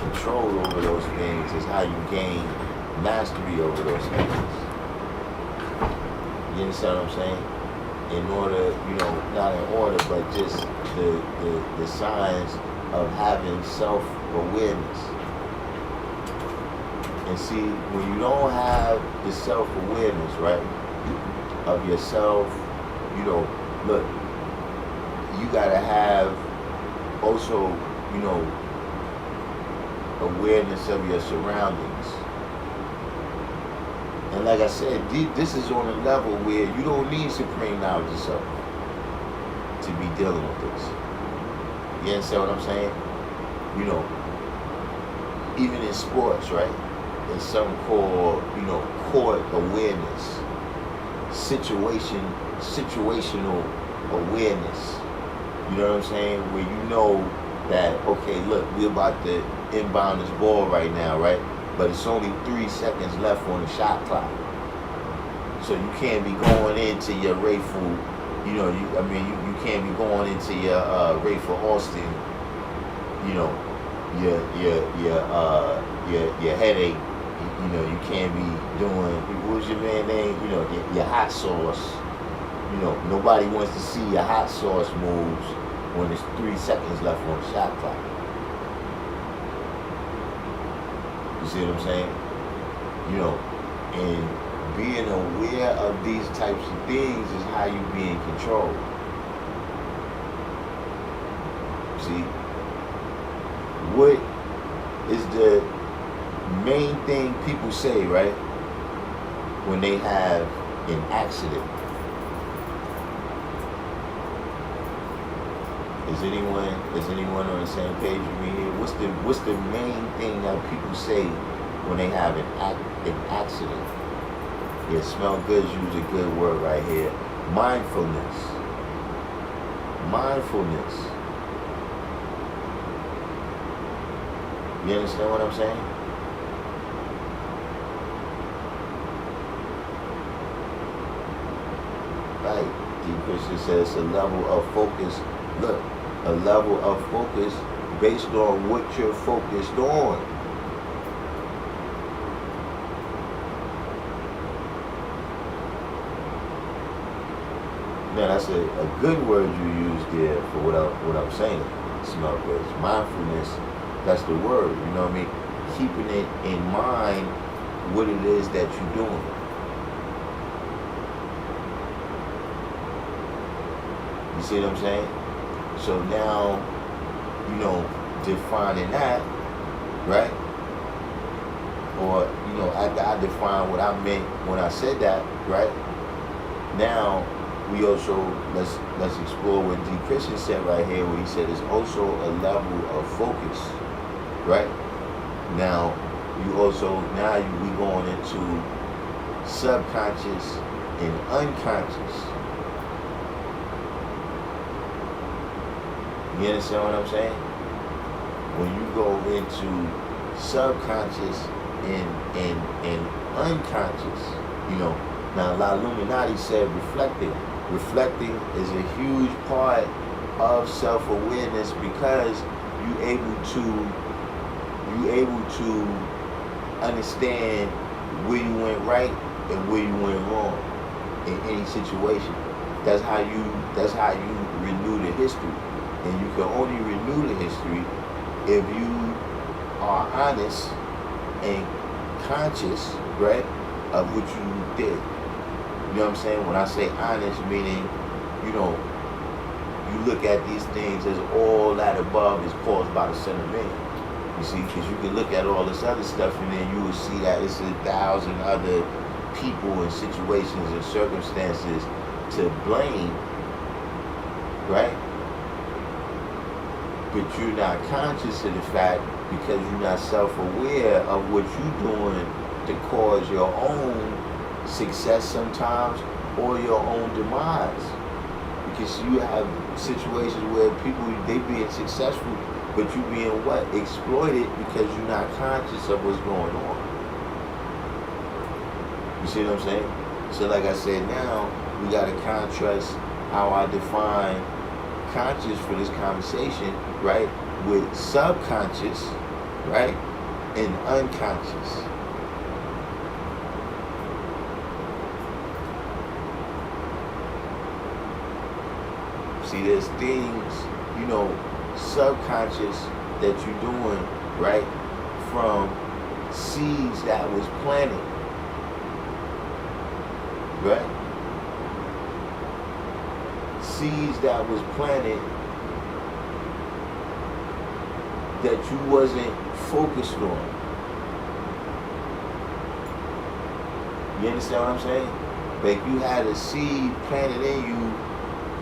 control over those things, is how you gain mastery over those things. You understand what I'm saying? In order, you know, not in order, but just the signs of having self-awareness. And see, when you don't have the self-awareness, right, of yourself, you know, look, you gotta have also, you know, awareness of your surroundings. And like I said, this is on a level where you don't need supreme knowledge of self to be dealing with this. You understand what I'm saying? You know, even in sports, right? There's something called, you know, court awareness, situational awareness. You know what I'm saying? Where you know that, okay, look, we're about to inbound this ball right now, right? But it's only 3 seconds left on the shot clock. So you can't be going into your Rayful, you know, you can't be going into your Rayful Austin, you know, your headache. You know, you can't be doing, what was your man name? You know, your hot sauce. You know, nobody wants to see your hot sauce moves when there's 3 seconds left on the shot clock. You see what I'm saying? You know, and being aware of these types of things is how you be in control. See, what is the main thing people say, right, when they have an accident? Is anyone on the same page with me here? What's the main thing that people say when they have an accident? Yeah, smell good is usually a good word right here. Mindfulness. You understand what I'm saying? Right. D. Christian says it's a level of focus. Look, a level of focus based on what you're focused on. Now that's a good word you used there for what I'm saying. Smell good. Mindfulness, that's the word. You know what I mean? Keeping it in mind what it is that you're doing. You see what I'm saying? So now, you know, defining that, right? Or, you know, after I define what I meant when I said that, right? Now, we also, let's explore what D. Christian said right here, where he said there's also a level of focus, right? Now, we going into subconscious and unconscious. You understand what I'm saying? When you go into subconscious and unconscious, you know. Now, La Illuminati said reflecting. Reflecting is a huge part of self-awareness because you able to understand where you went right and where you went wrong in any situation. That's how you renew the history. And you can only renew the history if you are honest and conscious, right, of what you did. You know what I'm saying? When I say honest, meaning, you know, you look at these things as all that above is caused by the Son of Man. You see, because you can look at all this other stuff and then you will see that it's 1,000 other people and situations and circumstances to blame, right? But you're not conscious of the fact because you're not self-aware of what you're doing to cause your own success sometimes or your own demise. Because you have situations where people, they being successful, but you being what? Exploited because you're not conscious of what's going on. You see what I'm saying? So like I said, now we got to contrast how I define conscious for this conversation, right, with subconscious, right, and unconscious. See, there's things, you know, subconscious that you're doing, right, from seeds that was planted, right? Seeds that was planted that you wasn't focused on. You understand what I'm saying? Like you had a seed planted in you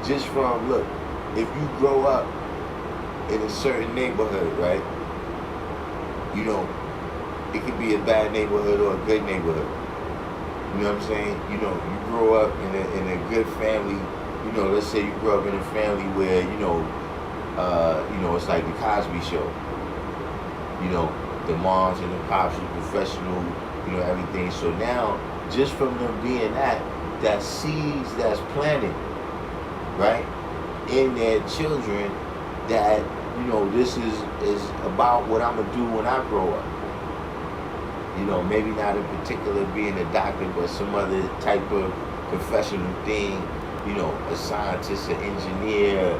just from, look, if you grow up in a certain neighborhood, right? You know, it could be a bad neighborhood or a good neighborhood. You know what I'm saying? You know, you grow up in a good family. You know, let's say you grew up in a family where, you know, it's like the Cosby Show. You know, the moms and the pops are professional, you know, everything. So now, just from them being that seeds that's planted, right, in their children, that, you know, this is about what I'm going to do when I grow up. You know, maybe not in particular being a doctor, but some other type of professional thing, you know, a scientist, an engineer,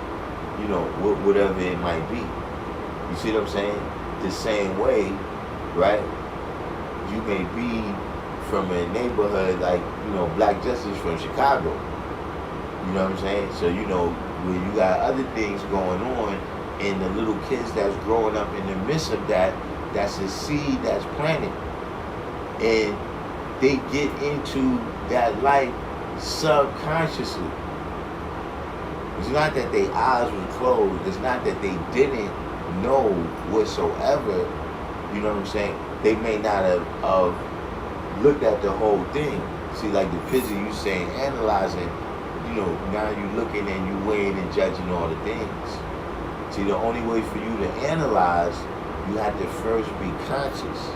you know, whatever it might be. You see what I'm saying? The same way, right, you may be from a neighborhood like, you know, Black Justice from Chicago. You know what I'm saying? So, you know, where you got other things going on, and the little kids that's growing up in the midst of that, that's a seed that's planted. And they get into that life subconsciously. It's not that their eyes were closed. It's not that they didn't know whatsoever. You know what I'm saying? They may not have looked at the whole thing. See, like the picture you saying, analyzing, you know, now you looking and you weighing and judging all the things. See, the only way for you to analyze, you have to first be conscious.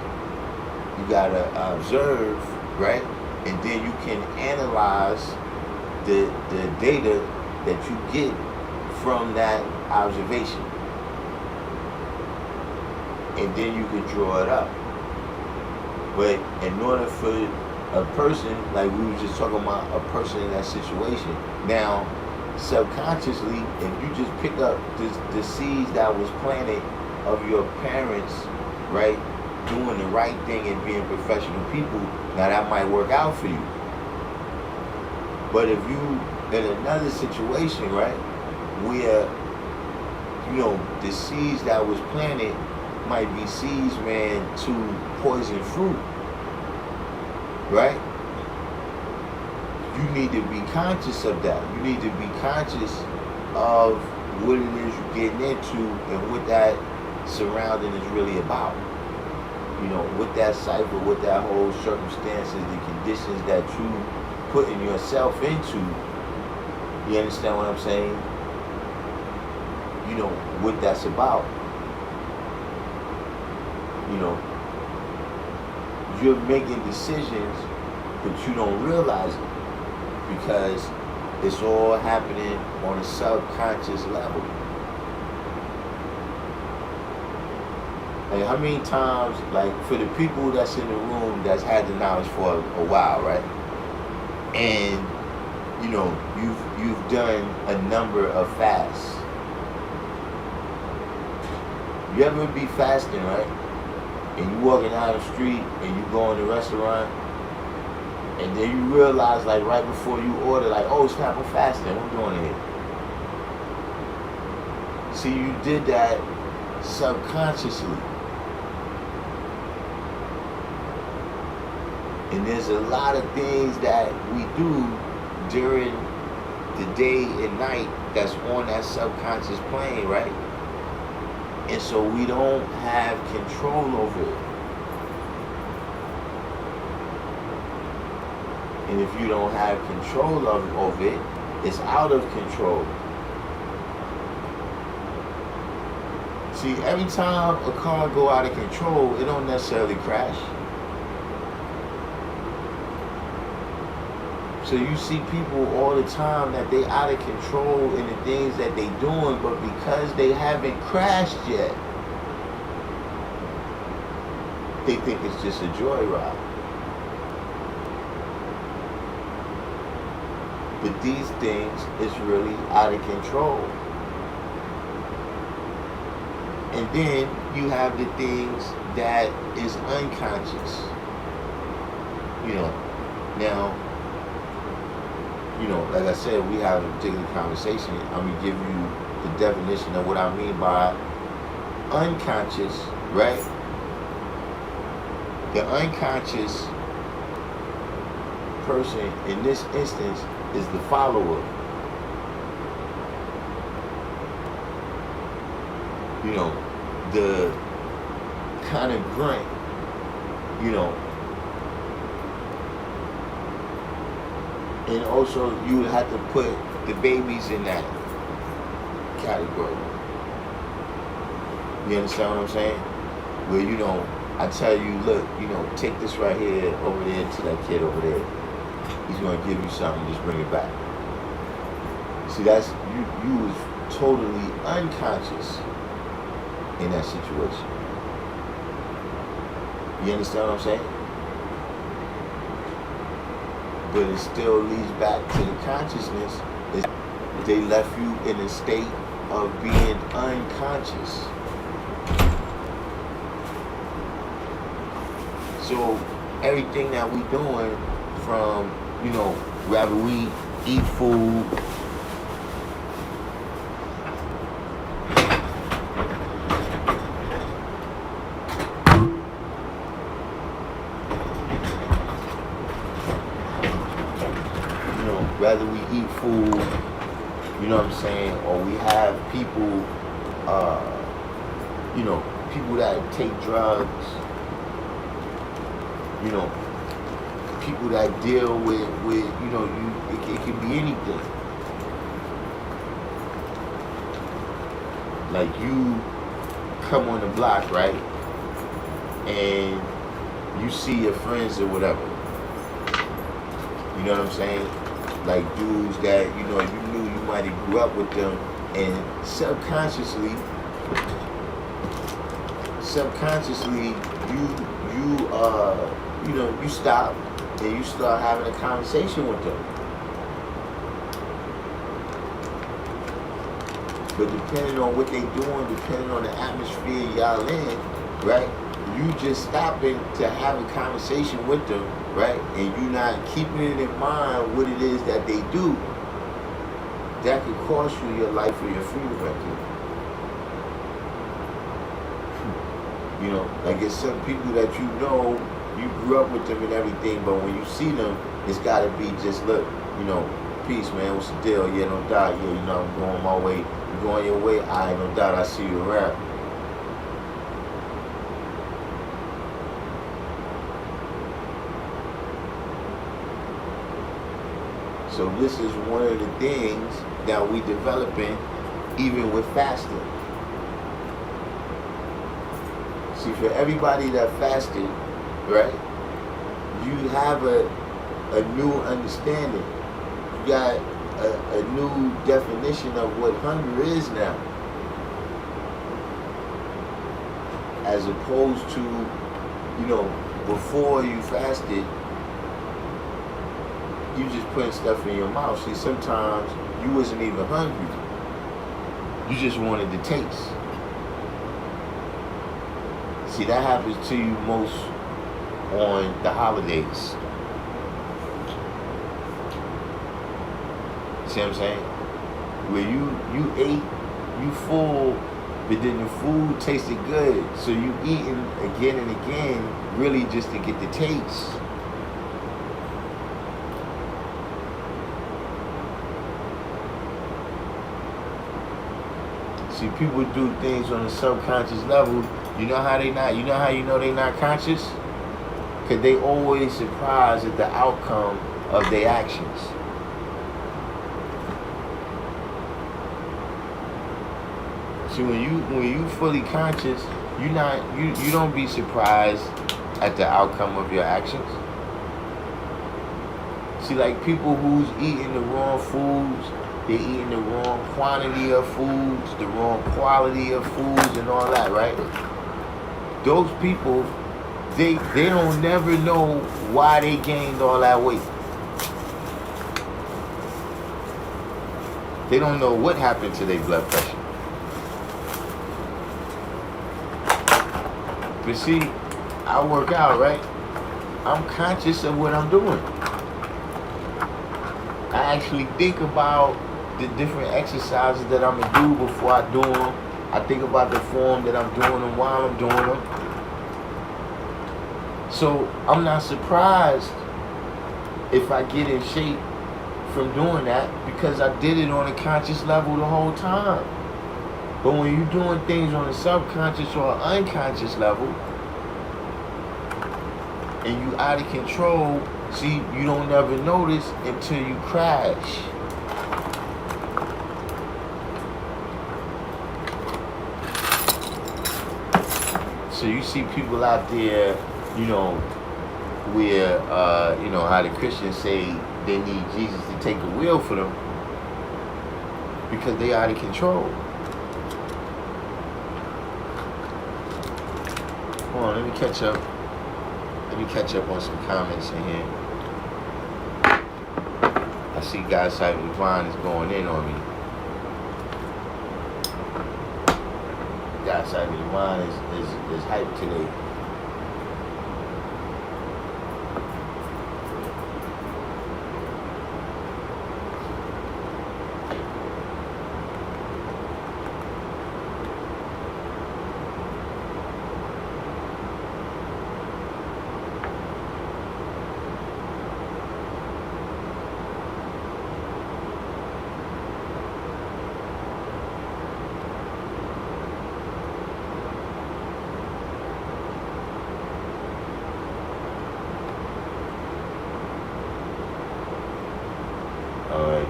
You gotta observe, right? And then you can analyze the data that you get from that observation. And then you can draw it up. But in order for a person, like we were just talking about a person in that situation, now subconsciously, if you just pick up the seeds that was planted of your parents, right, doing the right thing and being professional people, now that might work out for you. But if you in another situation, right, where, you know, the seeds that was planted might be seeds, man, to poison fruit, right? You need to be conscious of that. You need to be conscious of what it is you're getting into and what that surrounding is really about. You know, with that cipher, with that whole circumstances, the conditions that you putting yourself into. You understand what I'm saying? You know, what that's about. You know, you're making decisions, but you don't realize it because it's all happening on a subconscious level. Like how many times, like for the people that's in the room that's had the knowledge for a while, right? And you know, you've done a number of fasts. You ever be fasting, right? And you walking down the street and you go in the restaurant and then you realize, like, right before you order, like, oh snap, I'm fasting, what am I doing here? See, you did that subconsciously. And there's a lot of things that we do during the day and night that's on that subconscious plane, right? And so we don't have control over it. And if you don't have control of it, it's out of control. See, every time a car go out of control, it don't necessarily crash. So you see people all the time that they out of control in the things that they doing, but because they haven't crashed yet, they think it's just a joyride. But these things is really out of control. And then you have the things that is unconscious. You know, now, you know, like I said, we have a particular conversation. I'm going to give you the definition of what I mean by unconscious, right? The unconscious person in this instance is the follower. You know, the kind of grunt, you know. And also, you would have to put the babies in that category. You understand what I'm saying? Where, you know, I tell you, look, you know, take this right here, over there to that kid over there. He's going to give you something, just bring it back. See, that's, you was totally unconscious in that situation. You understand what I'm saying? But it still leads back to the consciousness. They left you in a state of being unconscious. So everything that we doing, from, you know, whether we eat food, whether we eat food, you know what I'm saying, or we have people, you know, people that take drugs, you know, people that deal with you know, it can be anything. Like, you come on the block, right, and you see your friends or whatever, you know what I'm saying? Like dudes that, you know, you knew you might have grew up with them, and subconsciously, you know, you stop and you start having a conversation with them. But depending on what they doing, depending on the atmosphere y'all in, right? You just stopping to have a conversation with them, right? And you not keeping it in mind what it is that they do, that could cost you your life or your freedom right there. You know, like, it's some people that you know, you grew up with them and everything, but when you see them, it's gotta be just, look, you know, peace, man, what's the deal? Yeah, no doubt, yeah, you know, I'm going my way, you going your way, I no doubt, I see you around. So this is one of the things that we developing even with fasting. See, for everybody that fasted, right, you have a new understanding. You got a new definition of what hunger is now. As opposed to, you know, before you fasted, you just putting stuff in your mouth. See, sometimes you wasn't even hungry. You just wanted the taste. See, that happens to you most on the holidays. See what I'm saying? Where you ate, you full, but then the food tasted good, so you eating again and again, really just to get the taste. See, people do things on a subconscious level. You know how they not? You know how you know they not conscious? Cause they always surprised at the outcome of their actions. See, when you fully conscious, you don't be surprised at the outcome of your actions. See, like people who's eating the wrong foods, they're eating the wrong quantity of foods, the wrong quality of foods, and all that, right? Those people, they don't never know why they gained all that weight. They don't know what happened to their blood pressure. But see, I work out, right? I'm conscious of what I'm doing. I actually think about the different exercises that I'm going to do before I do them. I think about the form that I'm doing them while I'm doing them. So I'm not surprised if I get in shape from doing that, because I did it on a conscious level the whole time. But when you're doing things on a subconscious or unconscious level, and you out of control, see, you don't never notice until you crash. So you see people out there, you know, where, you know, how the Christians say they need Jesus to take the wheel for them because they out of control. Hold on, let me catch up. Let me catch up on some comments in here. I see God's side of the vine is going in on me. God's side of the vine is hyped today.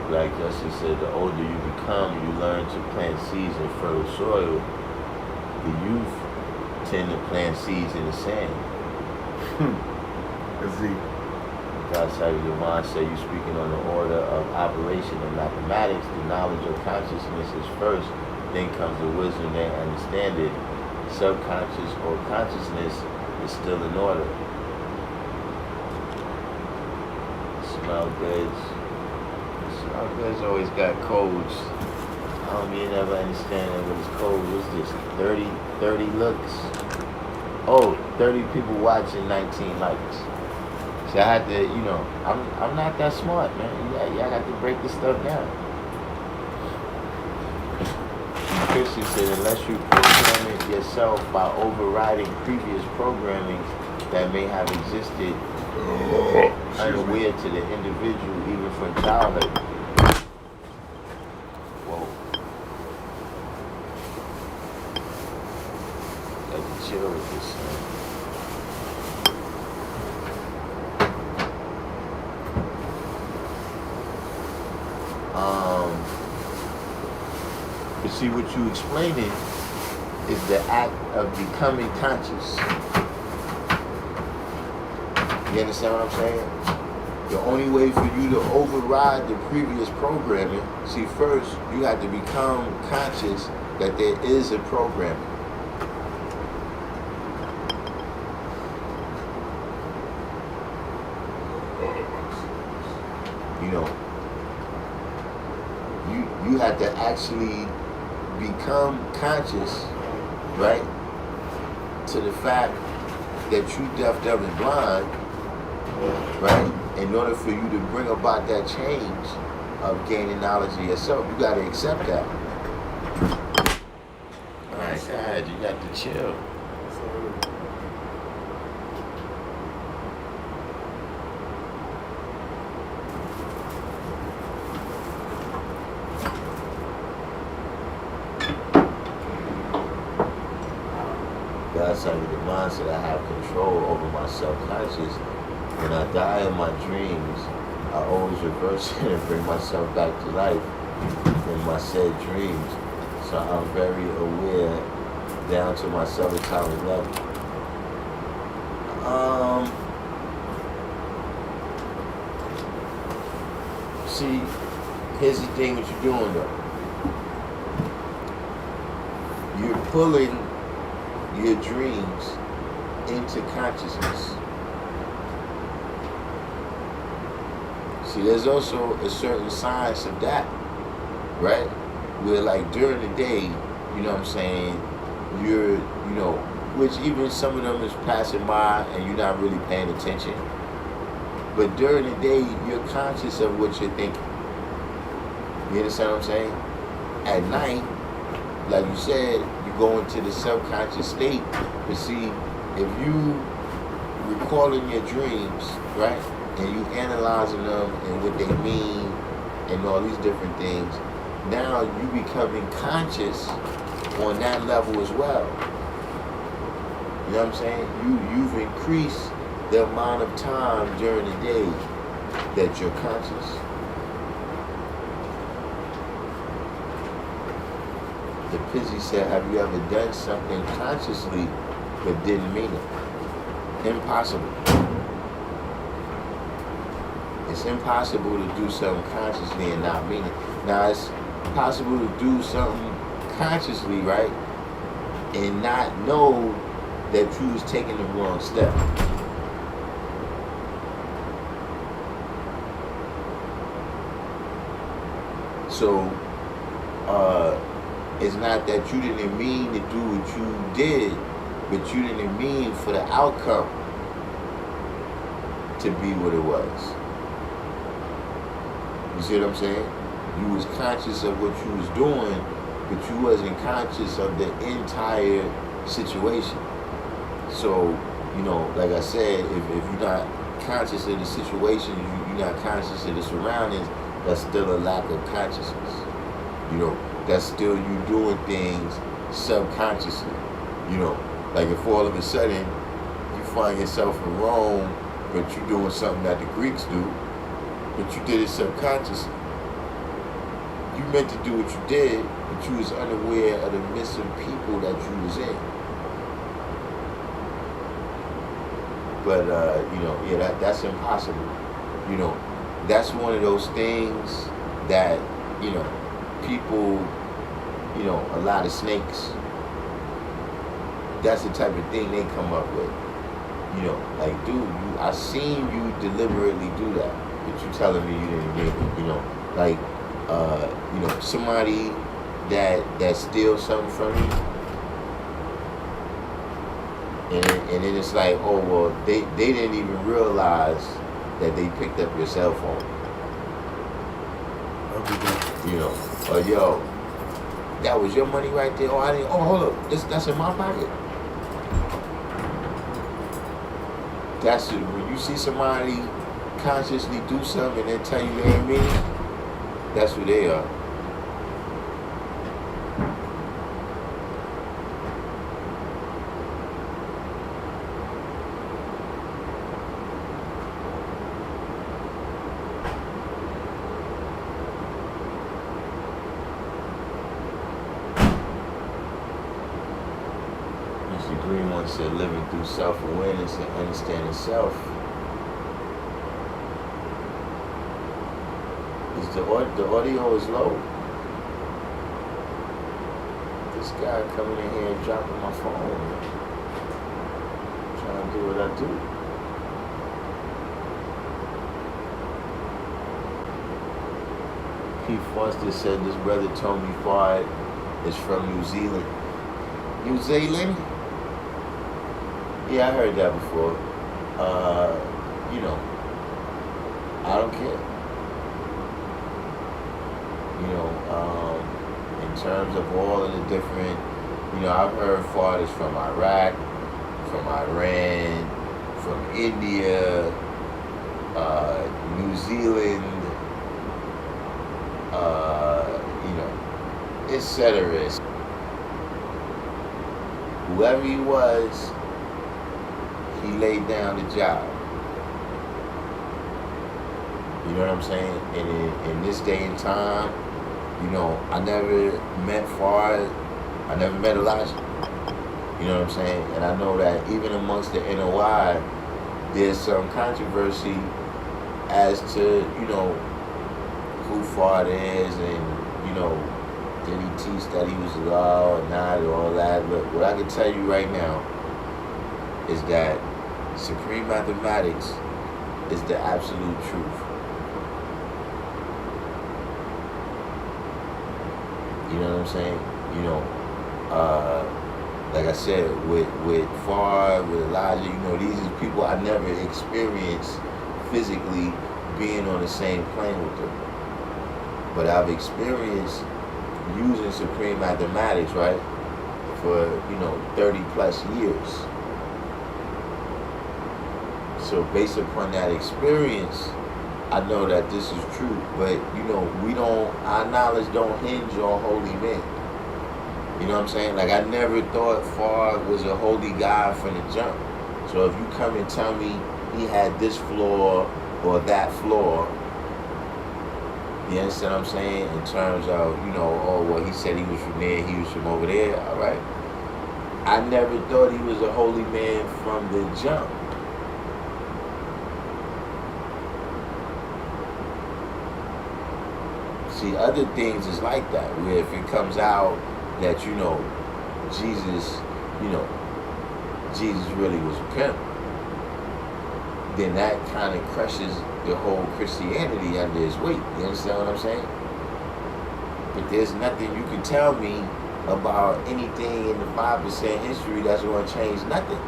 Black Justice said, the older you become, you learn to plant seeds in fertile soil. The youth tend to plant seeds in the sand. Let's see. God's side of the mind said, you speaking on the order of operation of mathematics. The knowledge of consciousness is first, then comes the wisdom and understanding. Subconscious or consciousness is still in order. Smell goods. Smell goods always got codes. You never understand what it's code. What's this? 30 looks. Oh, 30 people watching, 19 likes. So I had to, you know, I'm not that smart, man. Yeah, I got to break this stuff down. Christian said, unless you program it yourself by overriding previous programming that may have existed unaware to the individual even from childhood. Whoa. Got to chill with this, man. You see, what you explaining is the act of becoming conscious. You understand what I'm saying? The only way for you to override the previous programming, see, first you have to become conscious that there is a programming. You know, have to actually become conscious, right, to the fact that you deaf, dumb, and blind, right? In order for you to bring about that change of gaining knowledge of yourself, you got to accept that. All right, God, you got to chill. God's under the mindset I have control over my subconscious. When I die in my dreams, I always reverse it and bring myself back to life in my said dreams. So I'm very aware down to my subatomic level. See, here's the thing what you're doing though. You're pulling your dreams into consciousness. See, there's also a certain science of that, right? Where like during the day, you know what I'm saying, you're, you know, which even some of them is passing by and you're not really paying attention. But during the day, you're conscious of what you're thinking. You understand what I'm saying? At night, like you said, you go into the subconscious state. But see, if you recalling your dreams, right, and you analyzing them and what they mean and all these different things, now you becoming conscious on that level as well. You know what I'm saying? You've increased the amount of time during the day that you're conscious. The Pizzy said, have you ever done something consciously but didn't mean it? Impossible. It's impossible to do something consciously and not mean it. Now, it's possible to do something consciously, right, and not know that you was taking the wrong step. So, it's not that you didn't mean to do what you did, but you didn't mean for the outcome to be what it was. You see what I'm saying? You was conscious of what you was doing, but you wasn't conscious of the entire situation. So, you know, like I said, if you're not conscious of the situation, you're not conscious of the surroundings, that's still a lack of consciousness. You know, that's still you doing things subconsciously. You know, like if all of a sudden you find yourself in Rome, but you're doing something that the Greeks do, but you did it subconsciously. You meant to do what you did, but you was unaware of the missing people that you was in. But, you know, yeah, that's impossible. You know, that's one of those things that, you know, people, you know, a lot of snakes, that's the type of thing they come up with. You know, like, dude, I seen you deliberately do that, but you telling me you didn't mean it. You know, like, you know, somebody that steals something from you, and then it's like, oh, well, they didn't even realize that they picked up your cell phone. You know, yo, that was your money right there. Oh, I didn't. Oh, hold up, that's in my pocket. That's it. When you see somebody consciously do something and then tell you they ain't mean it, that's who they are. Mr. Green once said living through self-awareness and understanding self. The audio is low. This guy coming in here and dropping my phone. Trying to do what I do. Keith Foster said this brother told me Fard is from New Zealand. New Zealand? Yeah, I heard that before. You know, I don't care. You know, in terms of all of the different, you know, I've heard Fard is from Iraq, from Iran, from India, New Zealand, you know, etc. Whoever he was, he laid down the job. You know what I'm saying? And in this day and time, you know, I never met Fard, I never met Elijah. You know what I'm saying? And I know that even amongst the NOI, there's some controversy as to, you know, who Fard is and, you know, did he teach that he was law or not or all that. But what I can tell you right now is that supreme mathematics is the absolute truth. You know what I'm saying? You know, like I said, with Fard, with Elijah, you know, these are people I never experienced physically being on the same plane with them. But I've experienced using supreme mathematics, right, for, you know, 30 plus years. So based upon that experience, I know that this is true. But, you know, our knowledge don't hinge on holy men. You know what I'm saying? Like, I never thought Fard was a holy guy from the jump. So if you come and tell me he had this flaw or that flaw, you understand what I'm saying? In terms of, you know, oh, well, he said he was from there, he was from over there, all right? I never thought he was a holy man from the jump. See, other things is like that, where if it comes out that, you know, Jesus really was a pimp, then that kind of crushes the whole Christianity under his weight. You understand what I'm saying? But there's nothing you can tell me about anything in the 5% history that's going to change nothing.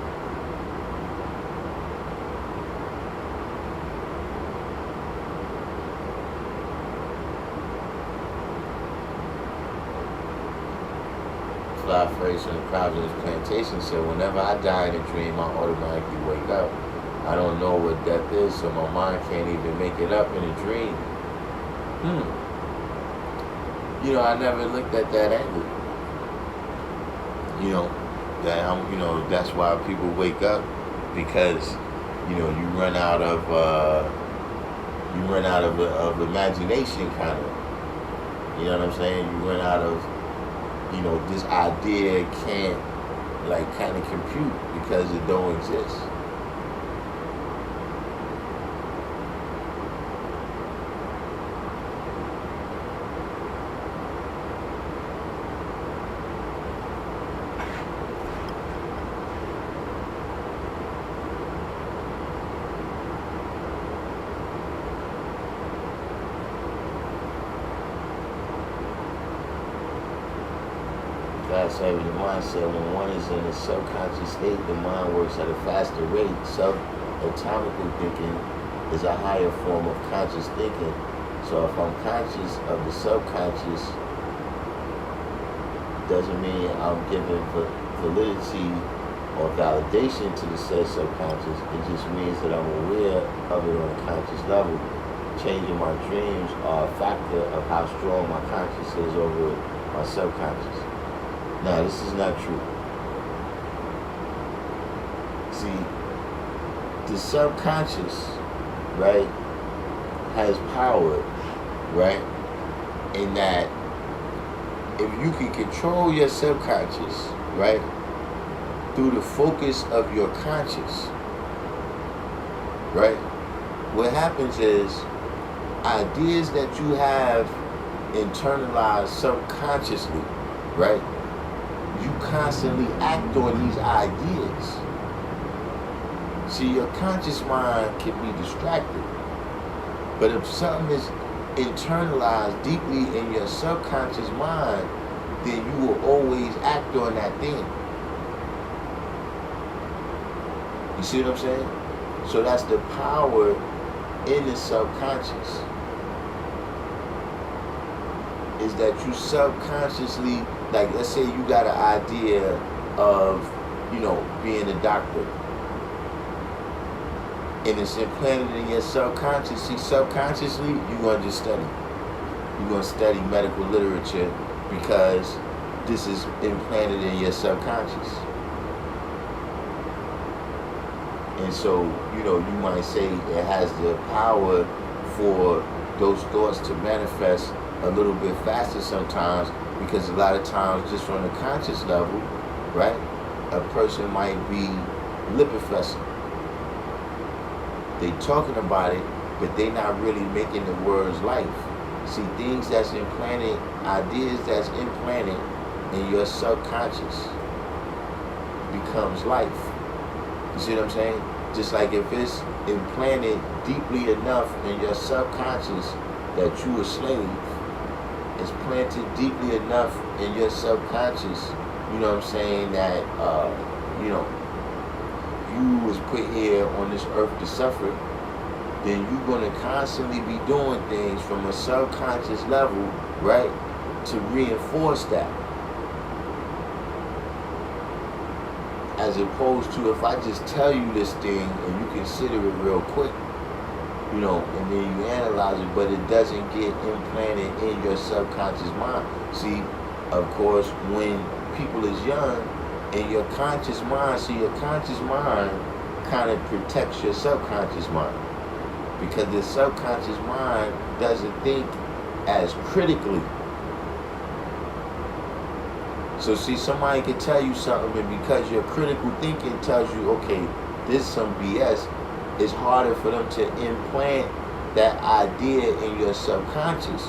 Fly phrase from the Providence Plantation said, whenever I die in a dream, I automatically wake up. I don't know what death is, so my mind can't even make it up in a dream. You know, I never looked at that angle. You know, that you know, that's why people wake up, because, you know, you run out of imagination, kind of. You know what I'm saying? You run out of, you know, this idea can't, like, kind of compute because it don't exist. God saving the mindset. When one is in a subconscious state, the mind works at a faster rate. Subatomical thinking is a higher form of conscious thinking. So if I'm conscious of the subconscious, doesn't mean I'm giving validity or validation to the said subconscious. It just means that I'm aware of it on a conscious level. Changing my dreams are a factor of how strong my conscious is over my subconscious. No, this is not true. See, the subconscious, right, has power, right, in that if you can control your subconscious, right, through the focus of your conscious, right, what happens is ideas that you have internalized subconsciously, right, you constantly act on these ideas. See, your conscious mind can be distracted. But if something is internalized deeply in your subconscious mind, then you will always act on that thing. You see what I'm saying? So that's the power in the subconscious. Is that you subconsciously, like, let's say you got an idea of, being a doctor. And it's implanted in your subconscious. See, subconsciously, you're going to just study. You're going to study medical literature because this is implanted in your subconscious. And so, you might say it has the power for those thoughts to manifest a little bit faster sometimes, because a lot of times, just on a conscious level, right, a person might be lip professing. They talking about it, but they not really making the words life. See, things that's implanted, ideas that's implanted in your subconscious becomes life. You see what I'm saying? Just like if it's implanted deeply enough in your subconscious that you a slave, it's planted deeply enough in your subconscious, you know what I'm saying, that, you was put here on this earth to suffer, then you're going to constantly be doing things from a subconscious level, right, to reinforce that. As opposed to if I just tell you this thing and you consider it real quick, and then you analyze it, but it doesn't get implanted in your subconscious mind. See, of course, when people is young, in your conscious mind, so your conscious mind kind of protects your subconscious mind, because the subconscious mind doesn't think as critically. So see, somebody can tell you something, and because your critical thinking tells you, okay, this is some BS, it's harder for them to implant that idea in your subconscious.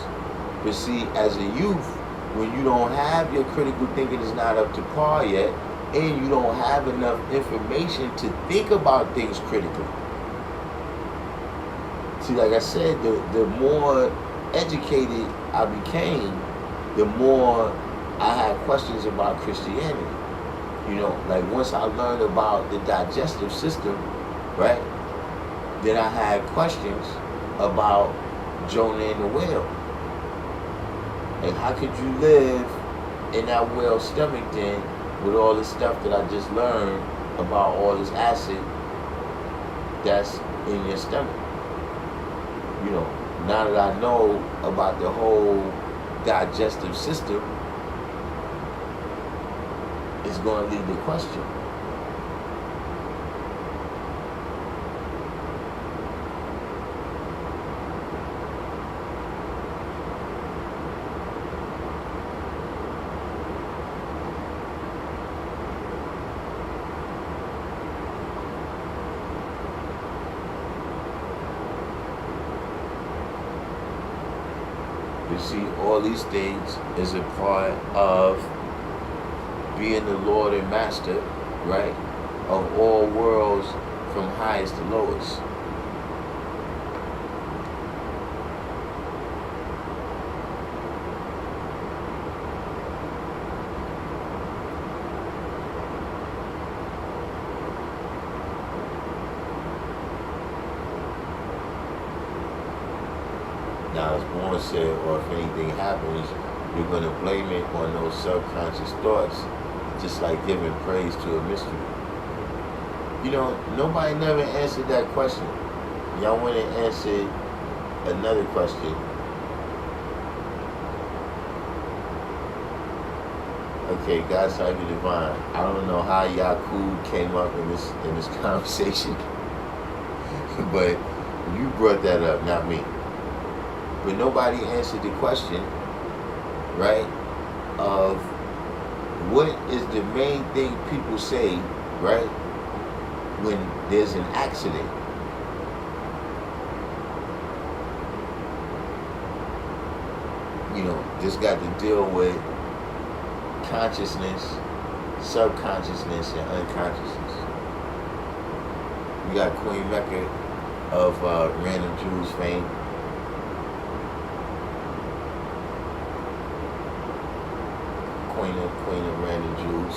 But see, as a youth, when you don't have your critical thinking is not up to par yet, and you don't have enough information to think about things critically. See, like I said, the more educated I became, the more I had questions about Christianity. Like once I learned about the digestive system, right, then I had questions about Jonah and the whale. And how could you live in that whale's stomach then with all this stuff that I just learned about all this acid that's in your stomach? Now that I know about the whole digestive system, it's going to lead to question. You see, all these things is a part of being the Lord and Master, right, of all worlds from highest to lowest. Now, as Born said, or if anything happens, you're going to blame it on those subconscious thoughts, just like giving praise to a mystery. Nobody never answered that question. Y'all went and answered another question. Okay, God's Cyber Divine. I don't know how Yakub came up in this conversation, but you brought that up, not me. But nobody answered the question, right, of what is the main thing people say, right, when there's an accident. This got to deal with consciousness, subconsciousness, and unconsciousness. We got Queen Mecca of Random Jews fame. Queen of Random Jews.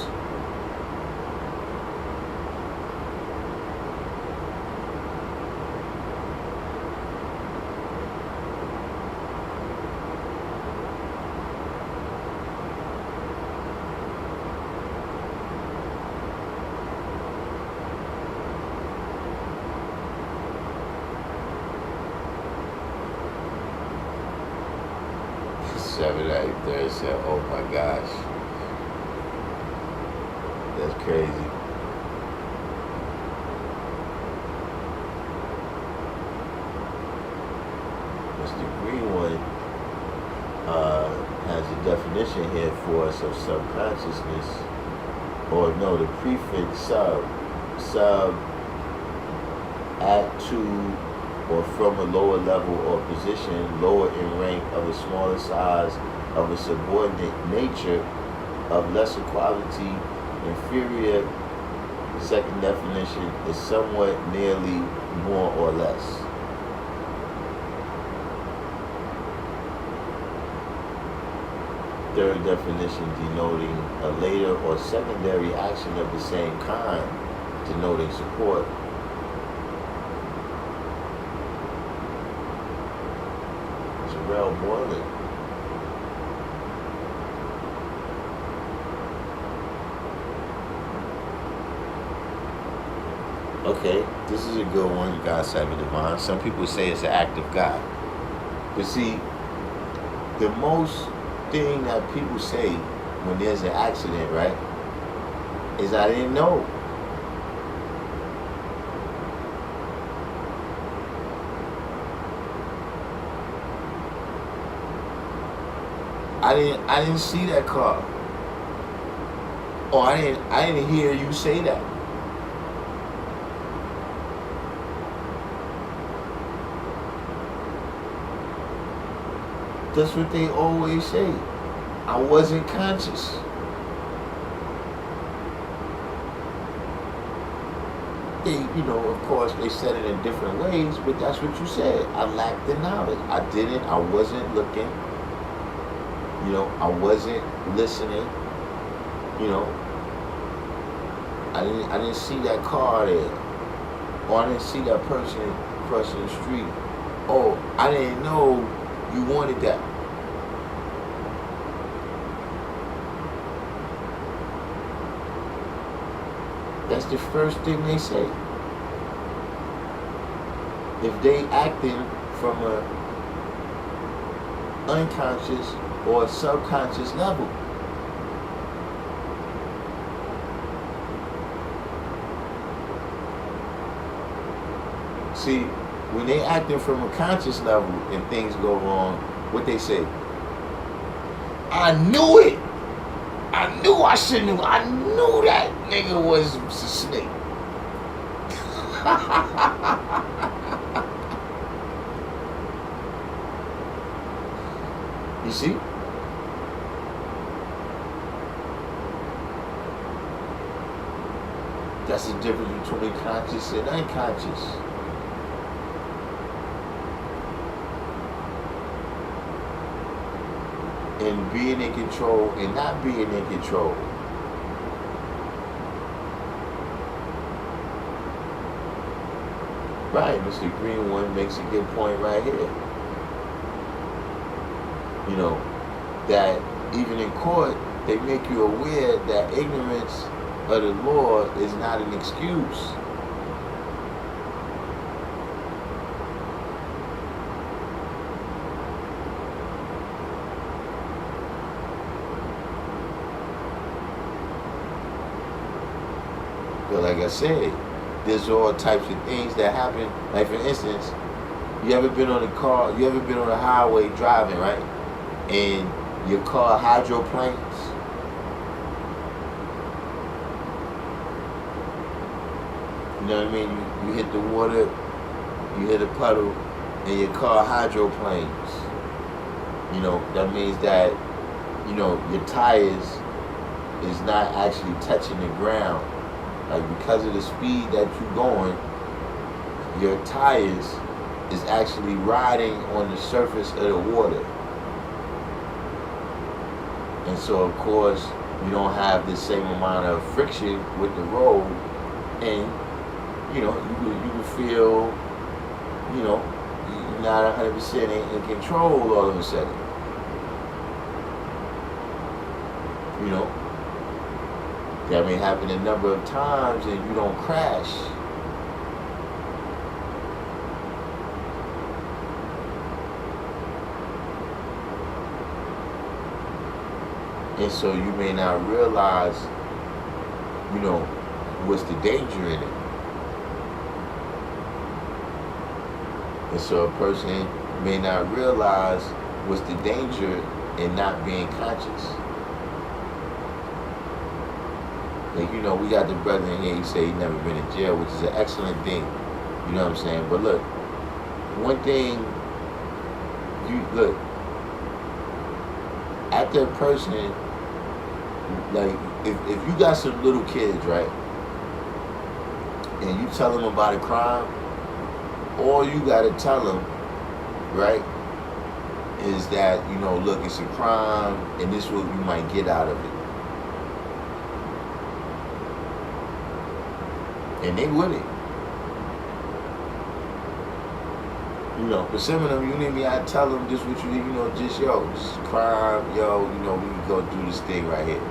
Seven out of 30 said, oh my gosh. That's crazy. Mr. Green one has a definition here for us of subconsciousness. Or no, the prefix sub add to or from a lower level or position, lower in rank, of a smaller size, of a subordinate nature, of lesser quality, inferior. The second definition is somewhat nearly more or less. Third definition denoting a later or secondary action of the same kind, denoting support. Real boiling. Okay, this is a good one. You guys have it in mind. Some people say it's an act of God. But see, the most thing that people say when there's an accident, right, is I didn't know. I didn't see that car. Or I didn't hear you say that. That's what they always say. I wasn't conscious. They, of course, they said it in different ways, but that's what you said. I lacked the knowledge. I wasn't looking. I wasn't listening. I didn't see that car there. Or I didn't see that person crossing the street. Oh, I didn't know you wanted that. That's the first thing they say. If they acting from a unconscious or a subconscious level. See, when they acting from a conscious level and things go wrong, what they say? I knew it. I knew I shouldn't have. I knew that nigga was a snake. You see? That's the difference between conscious and unconscious. And being in control and not being in control. Right, Mr. Green one makes a good point right here. That even in court, they make you aware that ignorance of the law is not an excuse. But like I said, there's all types of things that happen. Like for instance, you ever been on a highway driving, right? And your car hydroplanes. You know what I mean? You hit the water, you hit a puddle, and your car hydroplanes. That means that, your tires is not actually touching the ground. Like because of the speed that you're going, your tires is actually riding on the surface of the water. And so, of course, you don't have the same amount of friction with the road, and you can feel, you're not 100% in control all of a sudden. That may happen a number of times, and you don't crash. And so you may not realize, what's the danger in it. And so a person may not realize what's the danger in not being conscious. Like, we got the brother in here, he say he never been in jail, which is an excellent thing. You know what I'm saying? But look, one thing, after a person, like, if you got some little kids, right, and you tell them about a crime, all you gotta tell them, right, is that, look, it's a crime, and this is what you might get out of it. And they with it. But some of them, you need me, I tell them this what you, just, this is crime, we can go do this thing right here.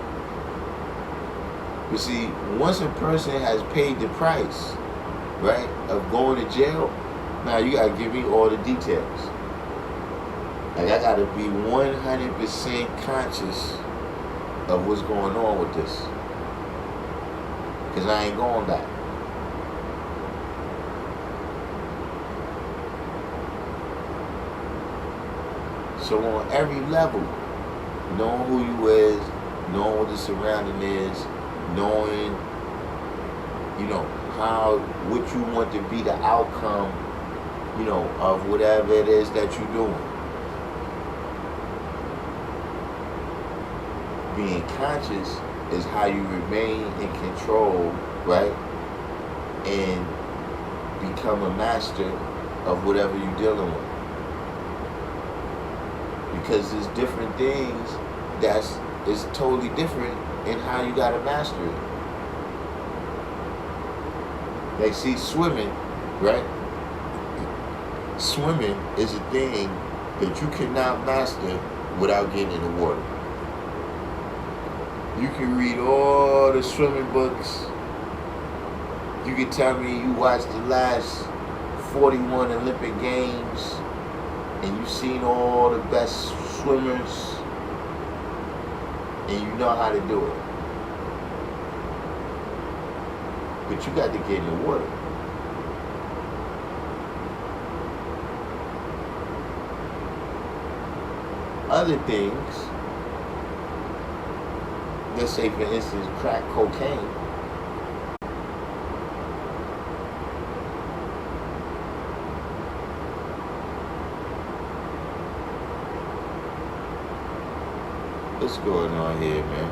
But see, once a person has paid the price, right, of going to jail, now you gotta give me all the details. Like, I gotta be 100% conscious of what's going on with this. Because I ain't going back. So on every level, knowing who you is, knowing what the surrounding is, knowing, what you want to be the outcome, of whatever it is that you're doing. Being conscious is how you remain in control, right? And become a master of whatever you're dealing with. Because there's different things it's totally different in how you gotta master it. Like, see, swimming, right? Swimming is a thing that you cannot master without getting in the water. You can read all the swimming books. You can tell me you watched the last 41 Olympic Games and you've seen all the best swimmers and you know how to do it. But you got to get in the water. Other things, let's say for instance crack cocaine, what's going on here, man?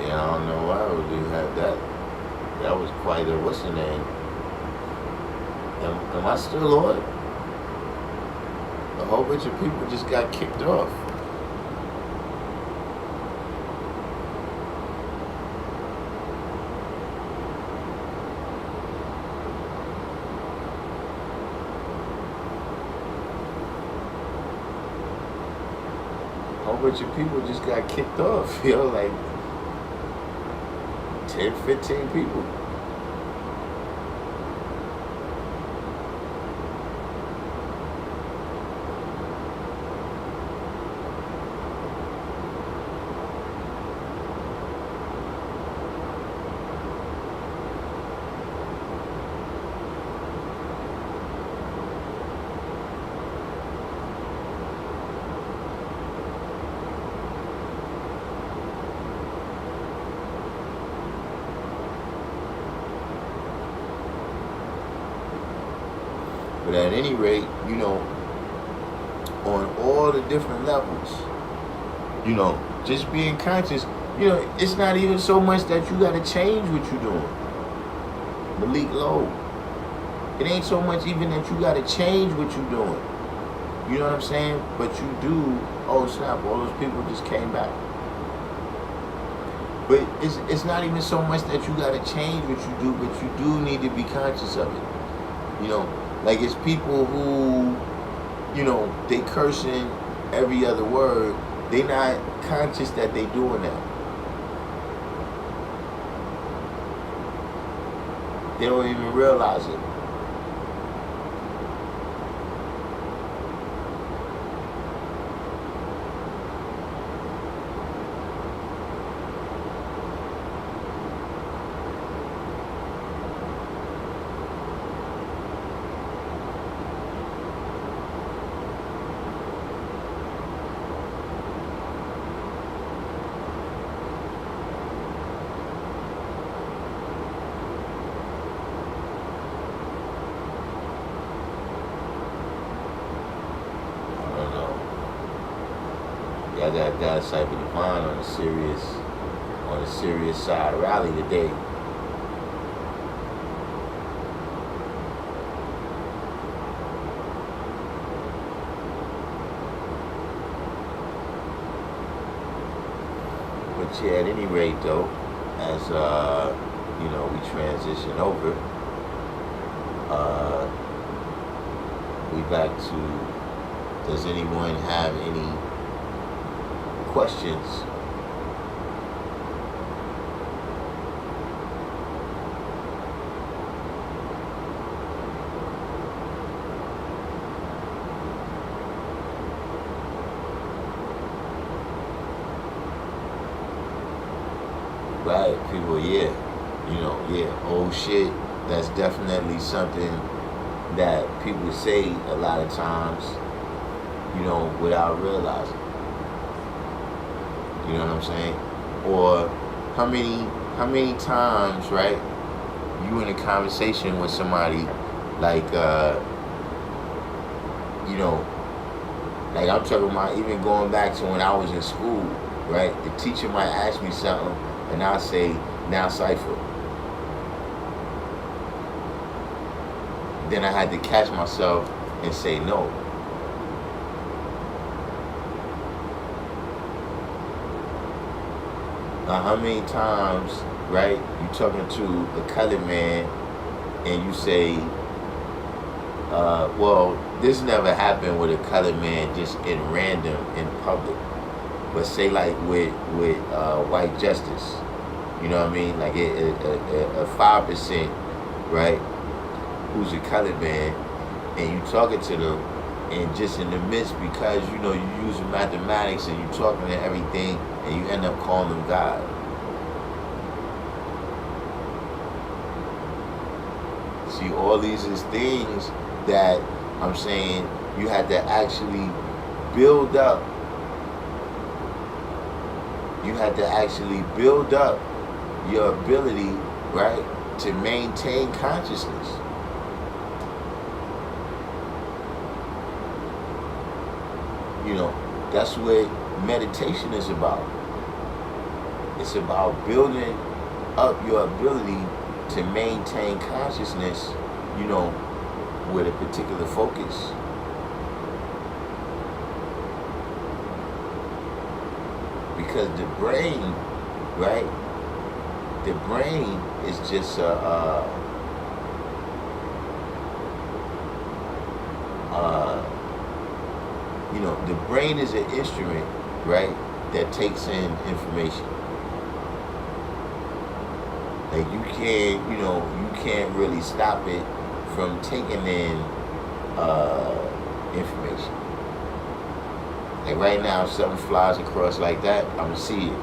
Yeah, I don't know why would you have that. That was quite a, what's the name? Am I still on? A whole bunch of people just got kicked off. A whole bunch of people just got kicked off, like 10, 15 people. But at any rate, on all the different levels, just being conscious, You know, it's not even so much that you gotta change what you're doing. Malik Lowe. It ain't so much even that you gotta change what you're doing. You know what I'm saying? But you do. Oh snap! All those people just came back. But it's not even so much that you gotta change what you do, but you do need to be conscious of it. You know, like it's people who, you know, they cursing every other word. They not conscious that they doing that. They don't even realize it. I got God Cypher Divine on a serious side rally today. But yeah, at any rate though, as you know, we transition over, we back to, does anyone have any questions? Right, people, yeah, you know, yeah, oh shit, that's definitely something that people say a lot of times, you know, without realizing. You know what I'm saying? Or how many times, right, you in a conversation with somebody like, you know, like I'm talking about even going back to when I was in school, right? The teacher might ask me something and I'll say, now cipher. Then I had to catch myself and say no. Now, how many times, right, you talking to a colored man and you say, well, this never happened with a colored man just in random in public, but say like with white justice, you know what I mean? Like a 5%, right, who's a colored man, and you talking to them, and just in the midst, because you know you using mathematics and you talking to everything, and you end up calling them God. See, all these is things that I'm saying you had to actually build up. You had to actually build up your ability, right, to maintain consciousness. You know, that's what meditation is about. It's about building up your ability to maintain consciousness, you know, with a particular focus. Because the brain, right, the brain is just you know, the brain is an instrument, right, that takes in information. Like you can't, you know, you can't really stop it from taking in information. Like right now, if something flies across like that, I'm gonna see it,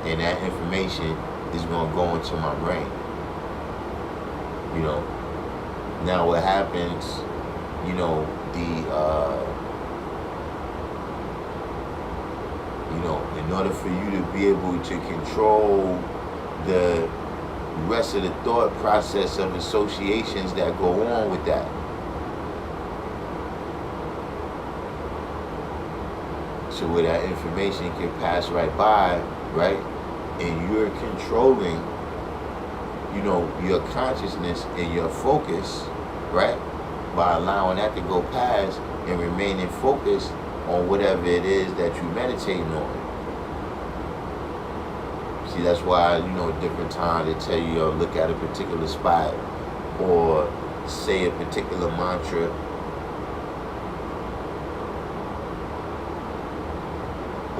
and that information is gonna go into my brain. You know. Now what happens? You know, you know, in order for you to be able to control the rest of the thought process of associations that go on with that. So where that information can pass right by, right? And you're controlling, your consciousness and your focus, right? By allowing that to go past and remaining focused on whatever it is that you're meditating on. See, that's why, different times they tell you, look at a particular spot or say a particular mantra.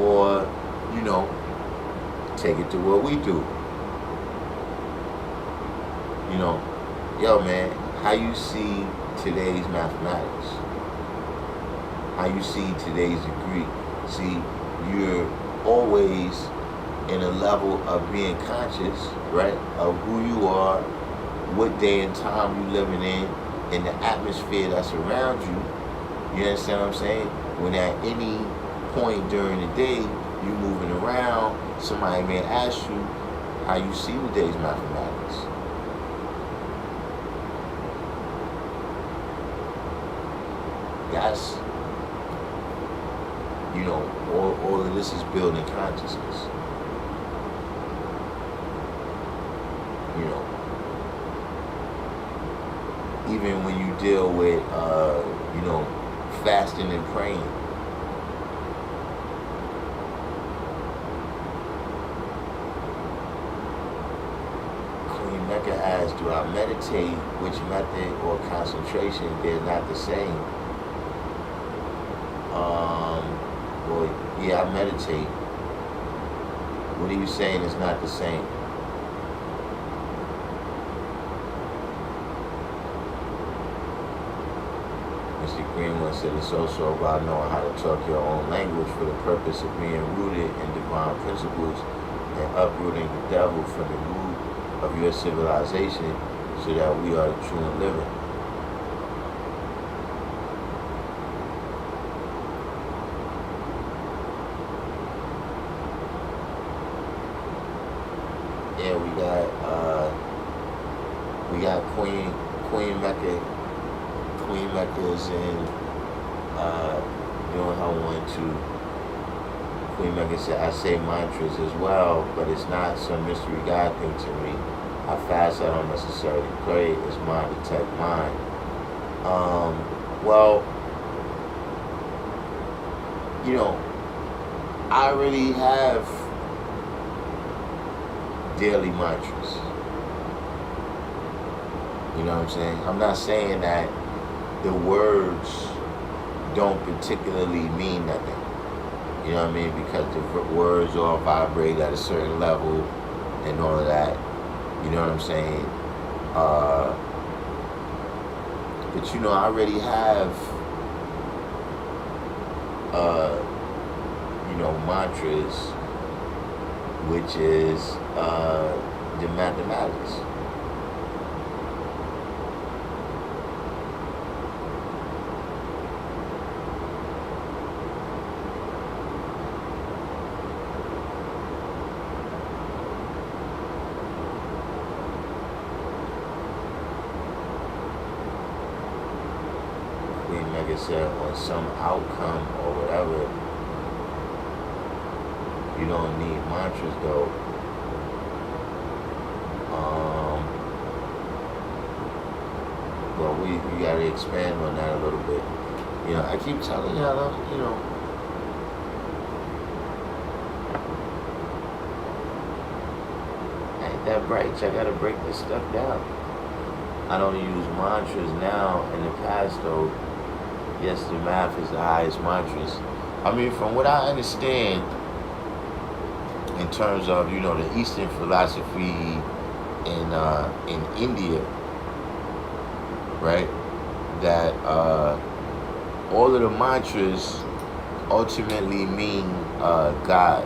Or, take it to what we do. Yo, man, how you see today's mathematics? How you see today's degree? See, you're always in a level of being conscious, right, of who you are, what day and time you living in, and the atmosphere that's around you. You understand what I'm saying? When at any point during the day you moving around, somebody may ask you how you see the day's mathematics. That's, all of this is building consciousness. Even when you deal with, fasting and praying. Queen Mecca asks, do I meditate? Which method or concentration? They're not the same. Well, yeah, I meditate. What are you saying is not the same? Mr. Greenwood said it's also about knowing how to talk your own language for the purpose of being rooted in divine principles and uprooting the devil from the root of your civilization so that we are the true and living. Yeah, we got Queen Mecca. Queen Mecca is in doing her one too. Queen Mecca said, I say mantras as well, but it's not some mystery God thing to me. I fast, I don't necessarily pray. It's mind detect mind. Well, I already have daily mantras. You know what I'm saying? I'm not saying that the words don't particularly mean nothing. You know what I mean? Because the words all vibrate at a certain level and all of that. You know what I'm saying? But I already have mantras, which is the mathematics. Like I said, on some outcome or whatever, you don't need mantras though. Well, we gotta expand on that a little bit. I keep telling y'all, ain't that bright. I gotta break this stuff down. I don't use mantras now. In the past though, yes, the math is the highest mantras. I mean, from what I understand, in terms of the Eastern philosophy in India, right? That all of the mantras ultimately mean God.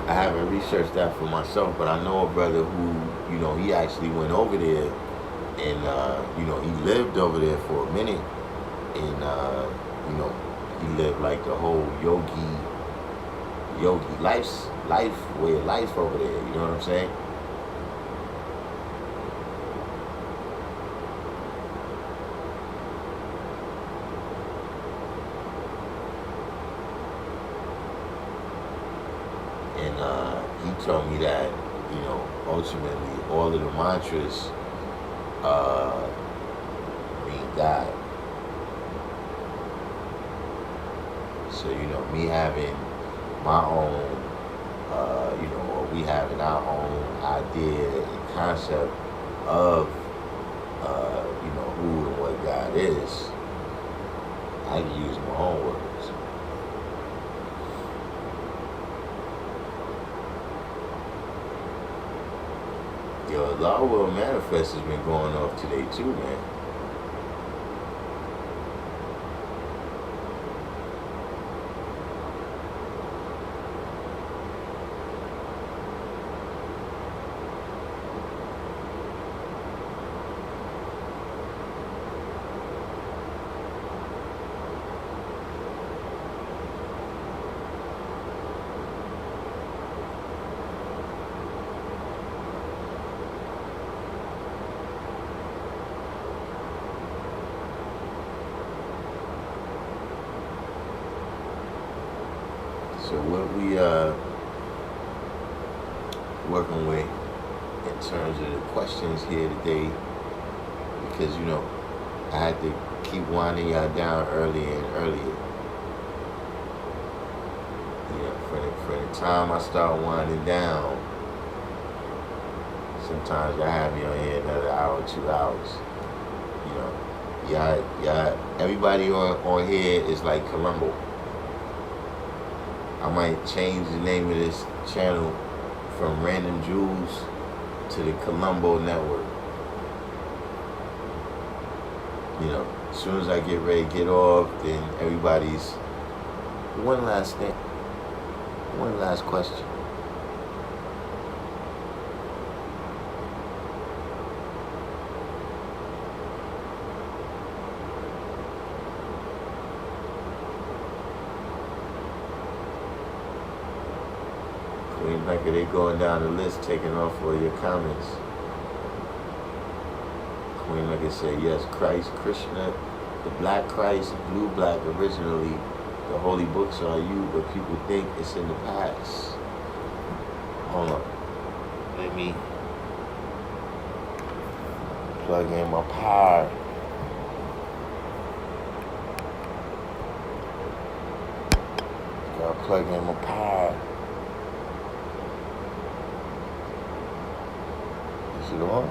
I haven't researched that for myself, but I know a brother who, he actually went over there and, he lived over there for a minute and, he lived like the whole yogi way of life over there, you know what I'm saying? And he told me that, ultimately all of the mantras mean God. So, me having my own, or we having our own idea and concept of, who and what God is, I can use my own words. Yo, Law Will Manifest has been going off today too, man. So what we working with in terms of the questions here today, because I had to keep winding y'all down earlier and earlier. For the time I start winding down, sometimes y'all have me on here another hour, 2 hours. Y'all, everybody on here is like Columbo. I might change the name of this channel from Random Jewels to the Columbo Network. As soon as I get ready to get off, then everybody's... One last thing. One last question. Queen Becca, they going down the list, taking off all your comments. Queen Becca said, yes, Christ, Krishna, the black Christ, blue black originally. The holy books are you, but people think it's in the past. Hold on. Let me plug in my power. Gotta plug in my power. Is it on?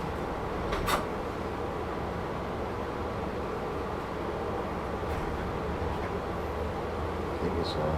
I think it's on.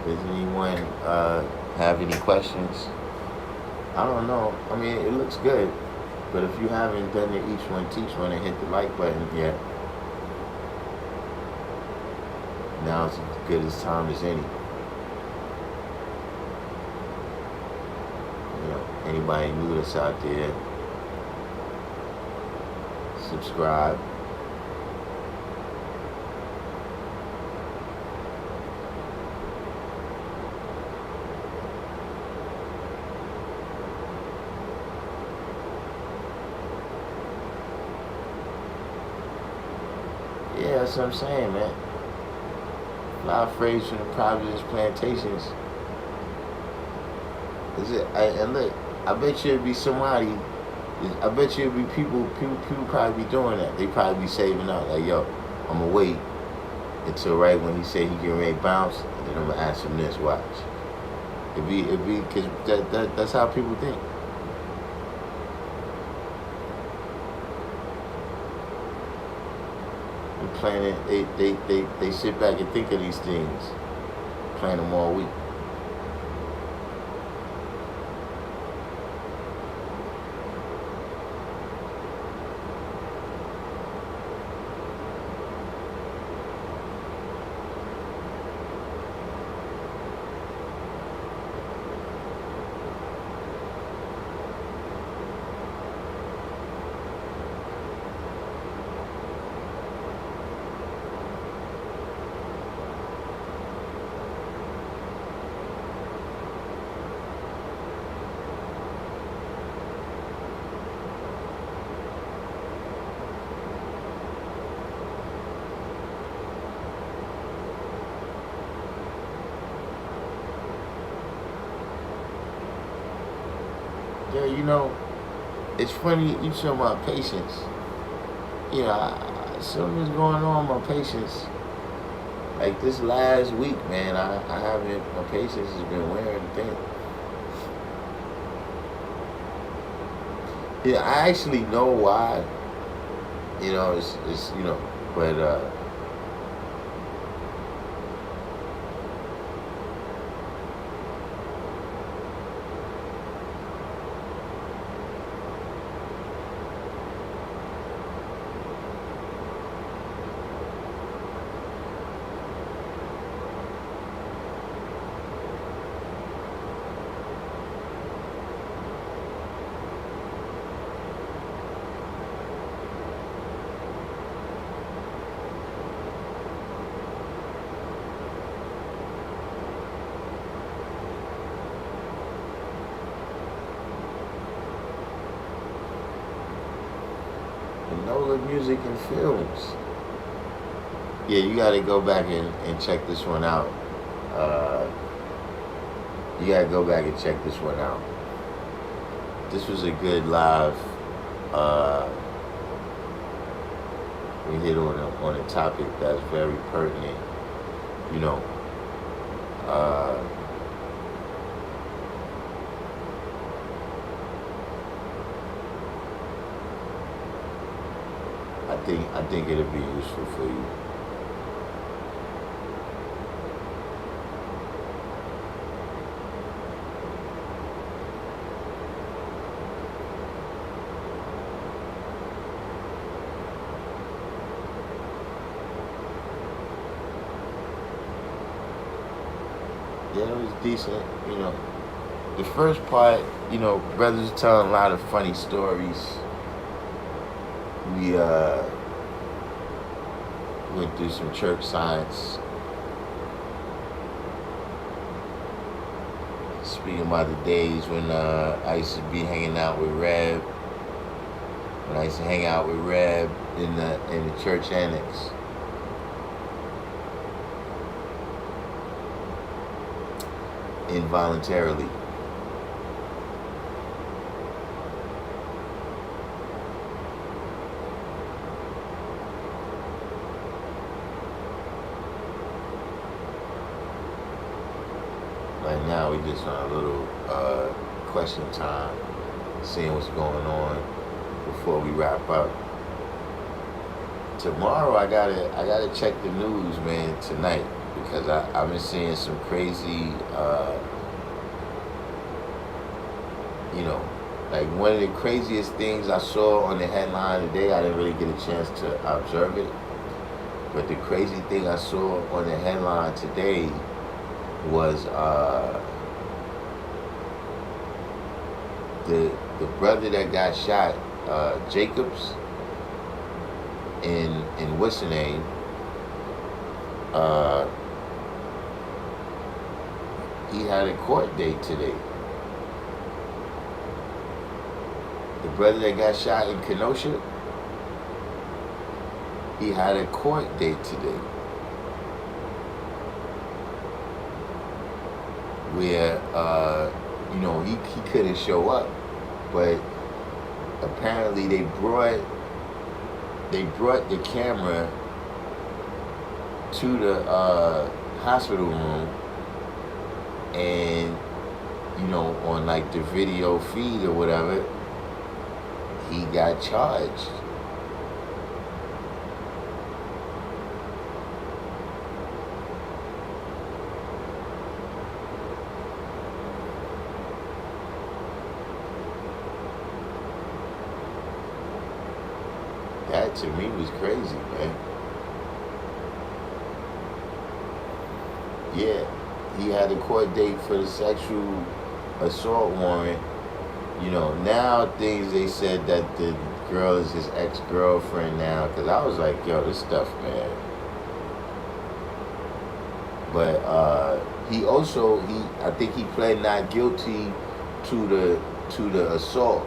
Does anyone have any questions? I don't know. I mean, it looks good. But if you haven't done the each one, teach one and hit the like button yet, now's as good as time as any. Anybody new that's out there, subscribe. Yeah, that's what I'm saying, man. A lot of phrase from the Providence plantations. Is it? And look, I bet you it'd be somebody. I bet you it'd be people probably be doing that. They probably be saving up. Like, yo, I'm gonna wait until right when he said he getting ready to bounce, and then I'm gonna ask him this. Watch. It'd be, cause that's how people think. Planning, they sit back and think of these things, plan them all week. Yeah, it's funny you talking about patience. Something is going on with my patience. Like this last week, man, I haven't. My patience has been wearing thin. Yeah, I actually know why. It's but Nola Music and Films. Yeah, you got to go back and check this one out. You got to go back and check this one out. This was a good live. We hit on a topic that's very pertinent. I think it'll be useful for you. Yeah, it was decent. The first part, brothers telling a lot of funny stories. We went through some church science, speaking about the days when I used to be hanging out with Reb. When I used to hang out with Reb in the church annex. Involuntarily. Right now we just on a little question time, seeing what's going on before we wrap up. Tomorrow I gotta check the news, man, tonight, because I've been seeing some crazy like one of the craziest things I saw on the headline today. I didn't really get a chance to observe it, but the crazy thing I saw on the headline today was the brother that got shot, Jacobs, in what's the name? He had a court date today. The brother that got shot in Kenosha, he had a court date today, where he couldn't show up, but apparently they brought the camera to the hospital room, and on like the video feed or whatever, he got charged. That to me was crazy, man. Yeah, he had a court date for the sexual assault warrant. Nowadays they said that the girl is his ex-girlfriend now, because I was like, yo, this stuff, man. But I think he pled not guilty to the assault.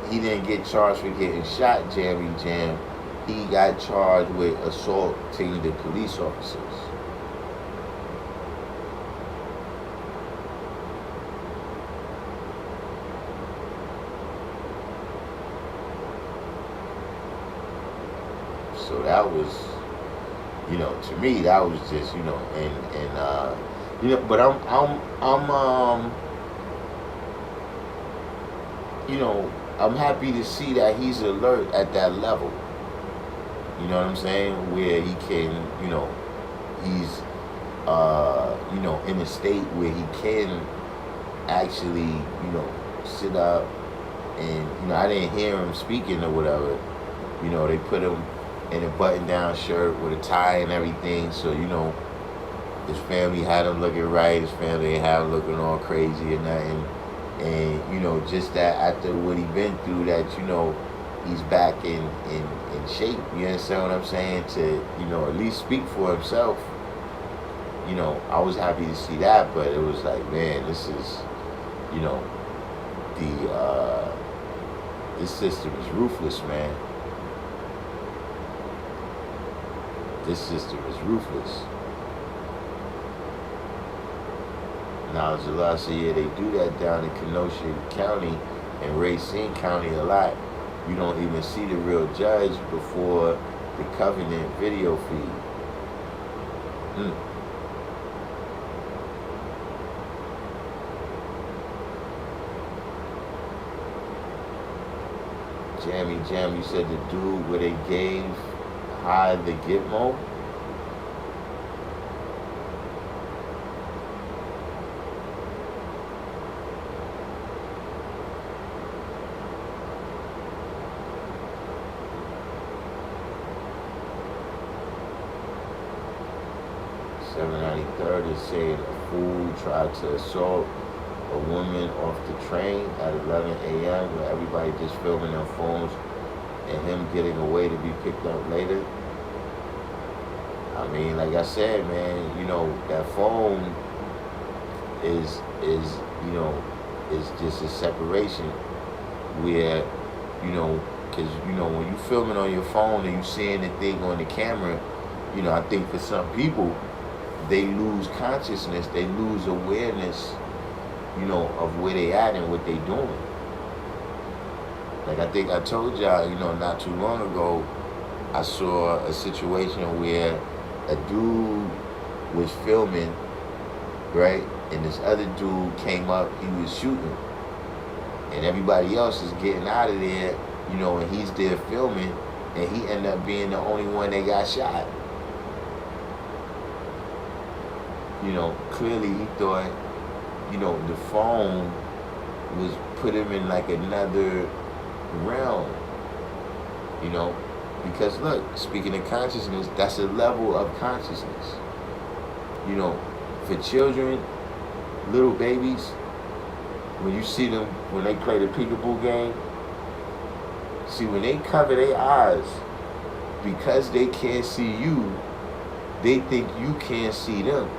He didn't get charged for getting shot, Jammy Jam. He got charged with assaulting the police officers. that was, to me, that was just, but I'm happy to see that he's alert at that level. You know what I'm saying? Where he can, he's, in a state where he can actually, sit up and, I didn't hear him speaking or whatever. They put him in a button-down shirt with a tie and everything, so, his family had him looking right, his family ain't had him looking all crazy or nothing. And, just that after what he been through, that, he's back in shape, you understand what I'm saying, to, at least speak for himself. I was happy to see that, but it was like, man, this is, this system is ruthless, man. This system is ruthless. Now, as Allah said, yeah, they do that down in Kenosha County and Racine County a lot. You don't even see the real judge before the Covenant video feed. Jammy Jam, you said the dude where they gave High the Gitmo? $793 is saying a fool tried to assault a woman off the train at 11 a.m. where everybody just filming their phones and him getting away to be picked up later. I mean, like I said, man, that phone is just a separation where, because, when you filming on your phone and you seeing the thing on the camera, I think for some people, they lose consciousness, they lose awareness, of where they at and what they doing. Like I think I told y'all, not too long ago, I saw a situation where a dude was filming, right? And this other dude came up, he was shooting. And everybody else is getting out of there, and he's there filming, and he ended up being the only one that got shot. Clearly he thought, the phone was put him in like another realm, because look, speaking of consciousness, that's a level of consciousness. For children, little babies, when you see them, when they play the peekaboo game, see, when they cover their eyes, because they can't see you, they think you can't see them.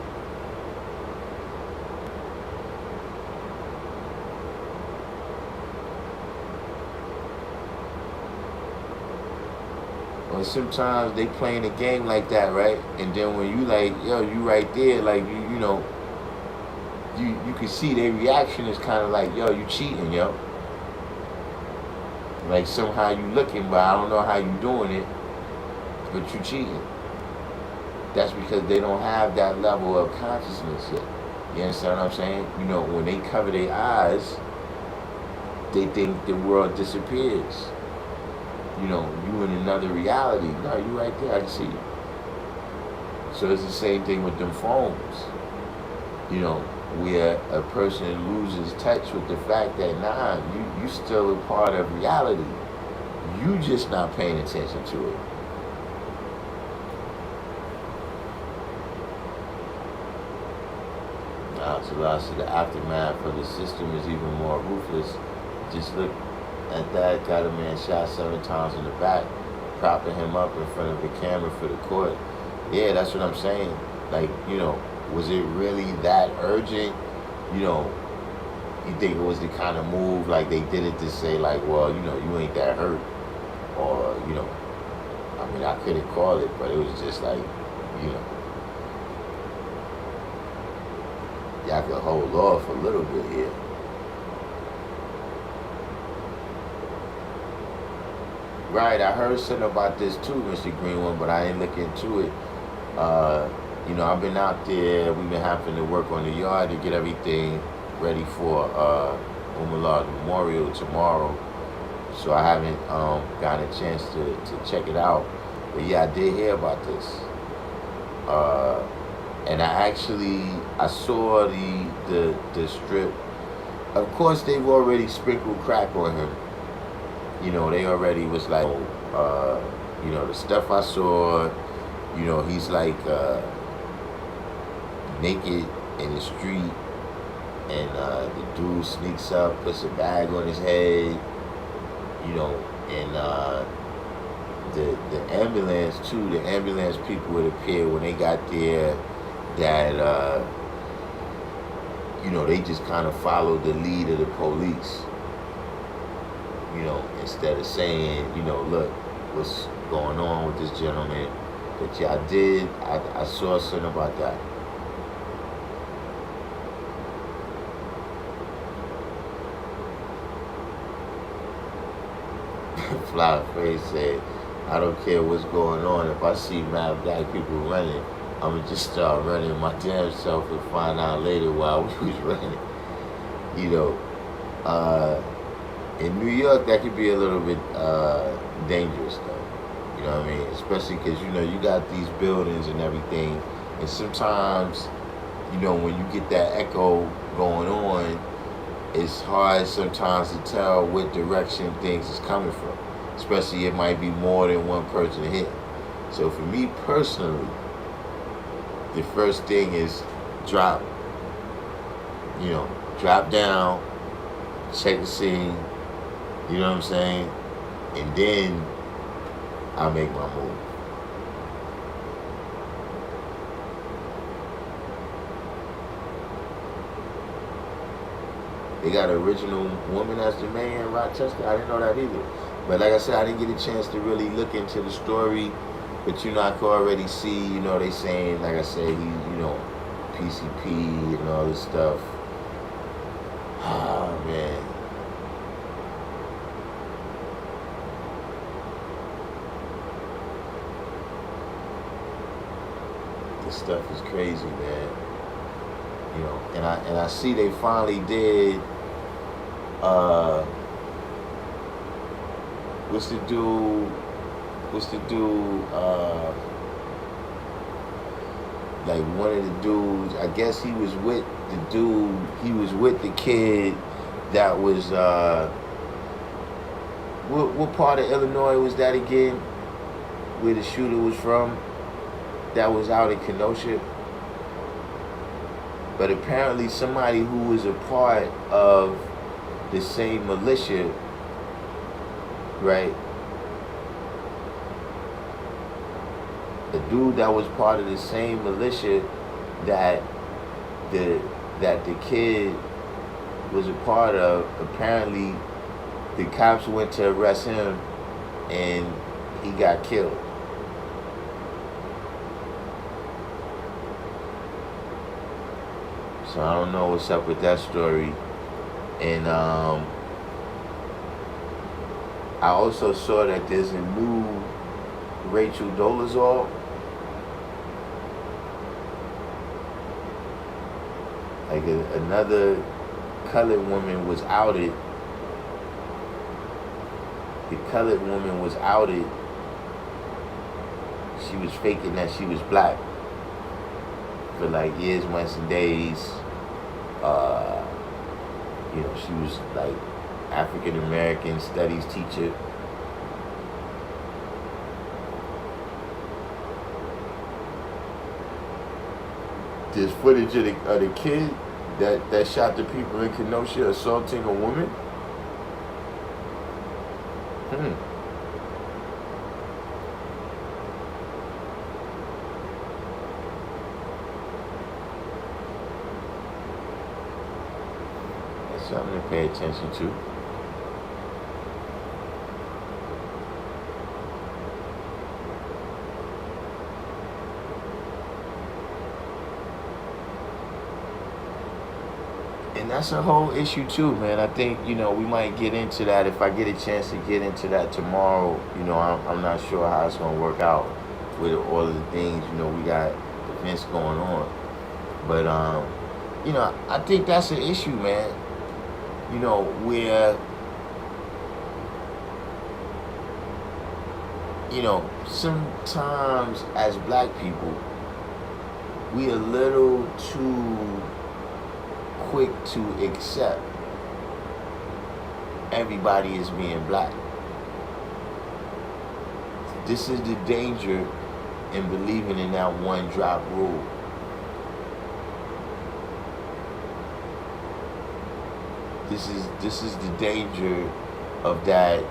Or sometimes they playing a game like that, right? And then when you like, yo, you right there, like, you can see their reaction is kind of like, yo, you cheating, yo. Like somehow you looking, but I don't know how you doing it, but you cheating. That's because they don't have that level of consciousness yet. You understand what I'm saying? When they cover their eyes, they think the world disappears. You in another reality. No, you right there, I can see you. So it's the same thing with them phones. Where a person loses touch with the fact that, nah, you still a part of reality. You just not paying attention to it. Now, so the aftermath of the system is even more ruthless. Just look at that, got a man shot 7 times in the back, propping him up in front of the camera for the court. Yeah, that's what I'm saying. Like, was it really that urgent? You think it was the kind of move, like they did it to say, like, well, you ain't that hurt. Or, I mean, I couldn't call it, but it was just like, y'all could hold off a little bit here. Right, I heard something about this too, Mr. Greenwood, but I didn't look into it. I've been out there. We've been having to work on the yard to get everything ready for Umalaw's memorial tomorrow. So I haven't gotten a chance to check it out. But yeah, I did hear about this. And I saw the strip. Of course, they've already sprinkled crack on him. They already was like, the stuff I saw. He's like naked in the street, and the dude sneaks up, puts a bag on his head, and the ambulance too. The ambulance people, it appeared when they got there that they just kind of followed the lead of the police. Instead of saying, look, what's going on with this gentleman. But yeah, I saw something about that. Fly Face said, I don't care what's going on. If I see mad black people running, I'm going to just start running my damn self and find out later while we was running. In New York, that could be a little bit dangerous, though. You know what I mean? Especially because, you got these buildings and everything. And sometimes, when you get that echo going on, it's hard sometimes to tell what direction things is coming from. Especially it might be more than one person hit. So for me personally, the first thing is drop down, check the scene, you know what I'm saying? And then I'll make my move. They got an original woman as the mayor in Rochester. I didn't know that either. But like I said, I didn't get a chance to really look into the story. But I could already see, they saying, like I said, he, PCP and all this stuff. Oh, man. This stuff is crazy, man. And I see they finally did. What's the dude? Like one of the dudes. I guess he was with the dude. He was with the kid that was. What part of Illinois was that again? Where the shooter was from? That was out in Kenosha. But apparently somebody who was a part of the same militia, right? The dude that was part of the same militia that the kid was a part of, apparently the cops went to arrest him and he got killed. So I don't know what's up with that story. And I also saw that there's a new Rachel Dolezal. Like another colored woman was outed. The colored woman was outed. She was faking that she was black for like years, months, and days. She was like African American studies teacher. There's footage of the kid that shot the people in Kenosha assaulting a woman. Something to pay attention to. And that's a whole issue too, man. I think, we might get into that if I get a chance to get into that tomorrow. I'm not sure how it's gonna work out with all of the things. We got events going on, but I think that's an issue, man. Where sometimes as black people, we a little too quick to accept everybody as being black. This is the danger in believing in that one drop rule. This is the danger of that,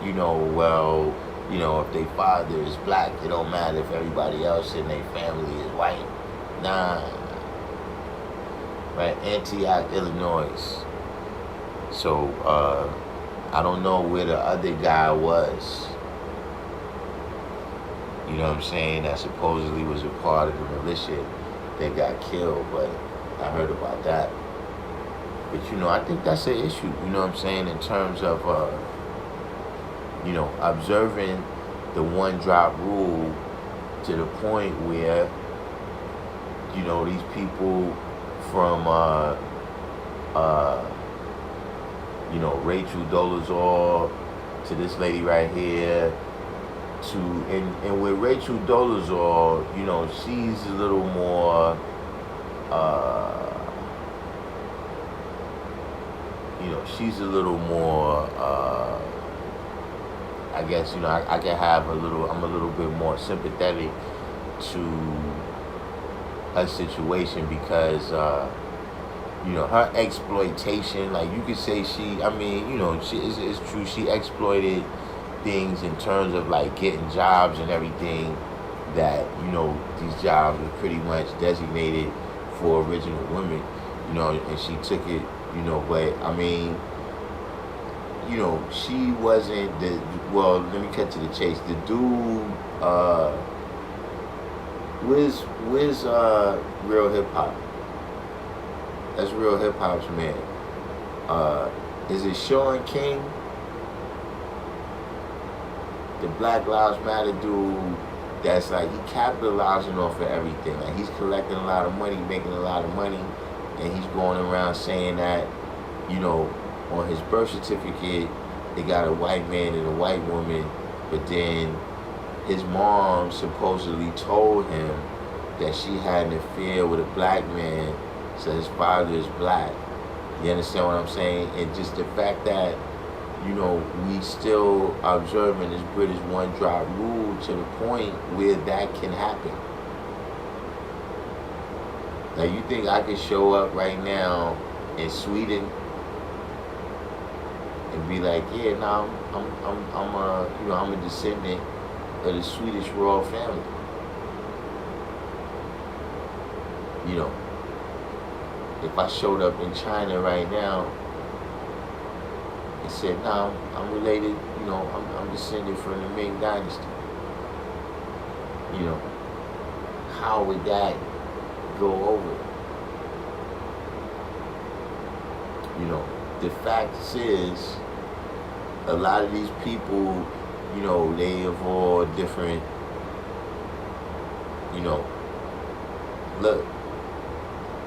if their father is black, it don't matter if everybody else in their family is white. Nah. Right? Antioch, Illinois. So, I don't know where the other guy was. You know what I'm saying? That supposedly was a part of the militia that got killed, but I heard about that. But, I think that's an issue, you know what I'm saying, in terms of, observing the one drop rule to the point where, these people from, Rachel Dolezal to this lady right here and with Rachel Dolezal, she's a little more, I guess, I can have I'm a little bit more sympathetic to her situation because, her exploitation, like you could say it's true, she exploited things in terms of like getting jobs and everything that, these jobs were pretty much designated for original women, and she took it, but she wasn't let me cut to the chase. The dude, where's Real Hip Hop? That's Real Hip Hop's man. Is it Sean King? The Black Lives Matter dude that's like, he capitalizing off of everything. Like, he's collecting a lot of money, making a lot of money, and he's going around saying that, on his birth certificate, they got a white man and a white woman, but then his mom supposedly told him that she had an affair with a black man, so his father is black. You understand what I'm saying? And just the fact that, we still observing this British one drop rule to the point where that can happen. Now, you think I could show up right now in Sweden and be like, yeah, no, I'm a descendant of the Swedish royal family. If I showed up in China right now and said, no, I'm related, I'm descended from the Ming Dynasty, how would that go over? The fact is, a lot of these people, they have all different, look,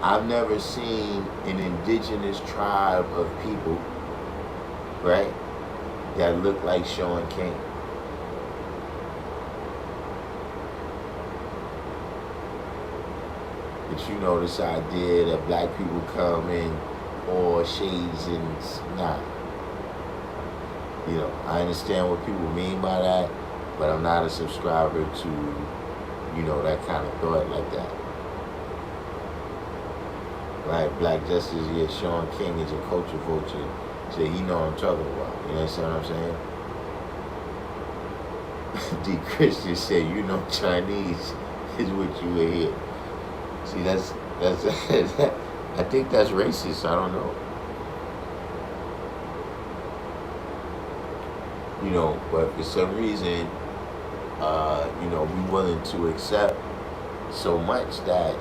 I've never seen an indigenous tribe of people, right, that look like Sean King. But this idea that black people come in all shades and nah. I understand what people mean by that, but I'm not a subscriber to, that kind of thought like that. Right? Black Justice, yeah, Sean King is a culture vulture. So he know what I'm talking about. You understand what I'm saying? D. Christian said, Chinese is what you were here. See, that's I think that's racist. I don't know. But for some reason, we willing to accept so much that,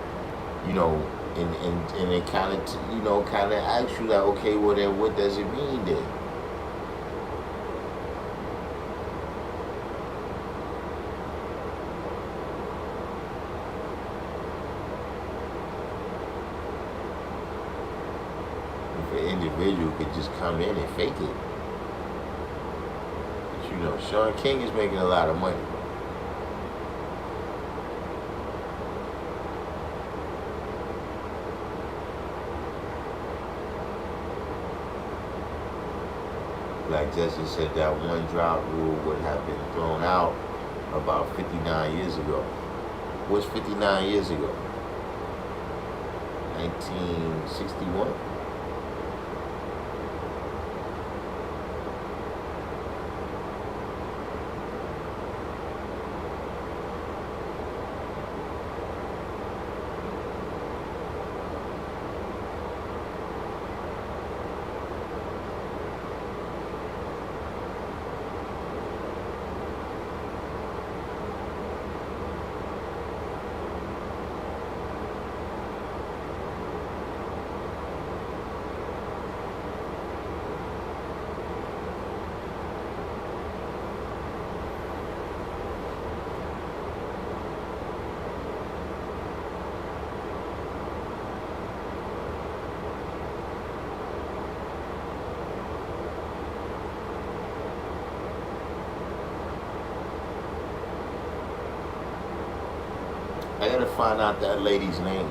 and it kind of, you know, kind of asks you like, okay, well then what does it mean then? If an individual could just come in and fake it. But you know, Sean King is making a lot of money. Like Jesse said, that one drop rule would have been thrown out about 59 years ago. What's 59 years ago? 1961? I gotta find out that lady's name.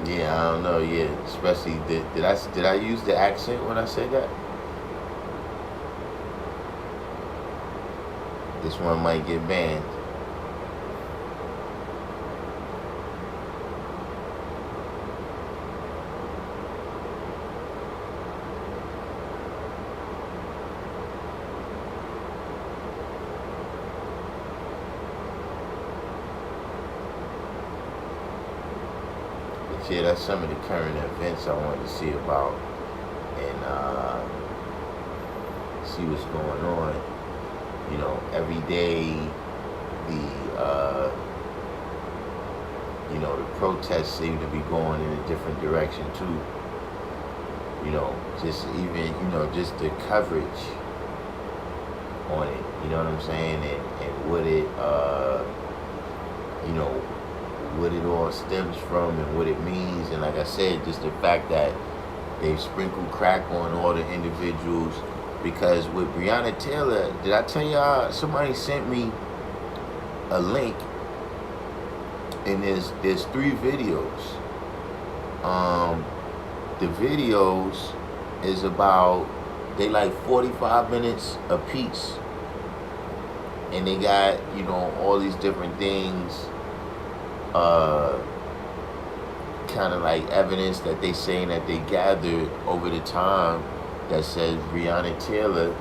Yeah, I don't know. Yeah, especially did I use the accent when I said that? This one might get banned. Yeah, that's some of the current events I wanted to see about and see what's going on. You know, every day the protests seem to be going in a different direction too. You know, just even, just the coverage on it, you know what I'm saying? And what it, what it all stems from and what it means. And like I said, just the fact that they've sprinkled crack on all the individuals. Because with Breonna Taylor, did I tell y'all, somebody sent me a link, and there's 3 videos. The videos is about, they like 45 minutes a piece. And they got, all these different things, kind of like evidence that they saying that they gathered over the time that says Breonna Taylor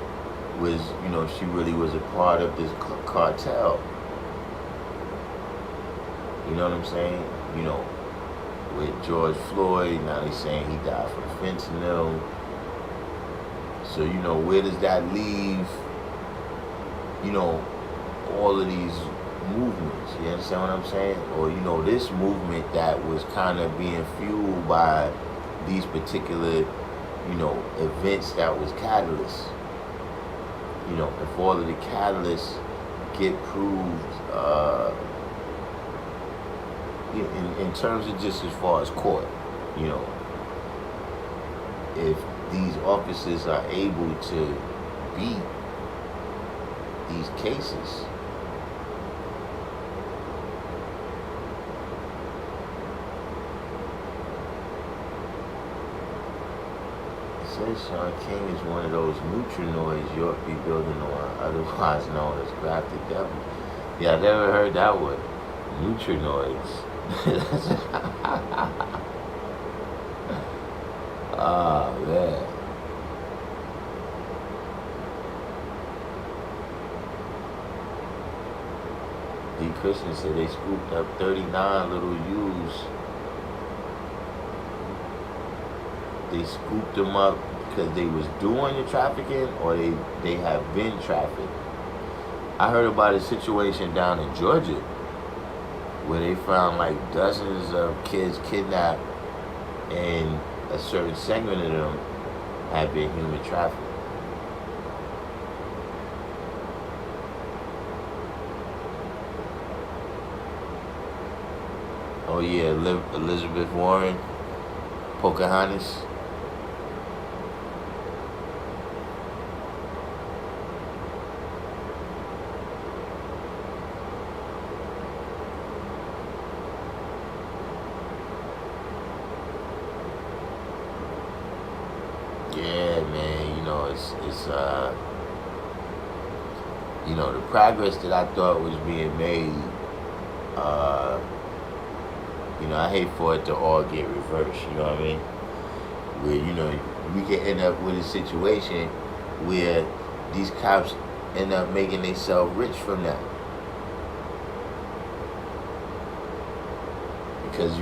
was, she really was a part of this cartel. You know what I'm saying? With George Floyd, now they saying he died from fentanyl. So, where does that leave, all of these movements? You understand what I'm saying? Or, this movement that was kind of being fueled by these particular, events that was catalysts. If all of the catalysts get proved, in terms of just as far as court, if these officers are able to beat these cases, says Sean King is one of those neutrinoids York be building on, otherwise known as grafted devils. Yeah, I never heard that one. Neutrinoids. Oh, man. D. Christian said they scooped up 39 little U's. They scooped them up because they was doing the trafficking, or they have been trafficked. I heard about a situation down in Georgia where they found like dozens of kids kidnapped, and a certain segment of them had been human trafficked. Oh yeah, Elizabeth Warren, Pocahontas. Yeah, man. The progress that I thought was being made. Uh, I hate for it to all get reversed. You know what I mean? Where we can end up with a situation where these cops end up making themselves rich from that. Because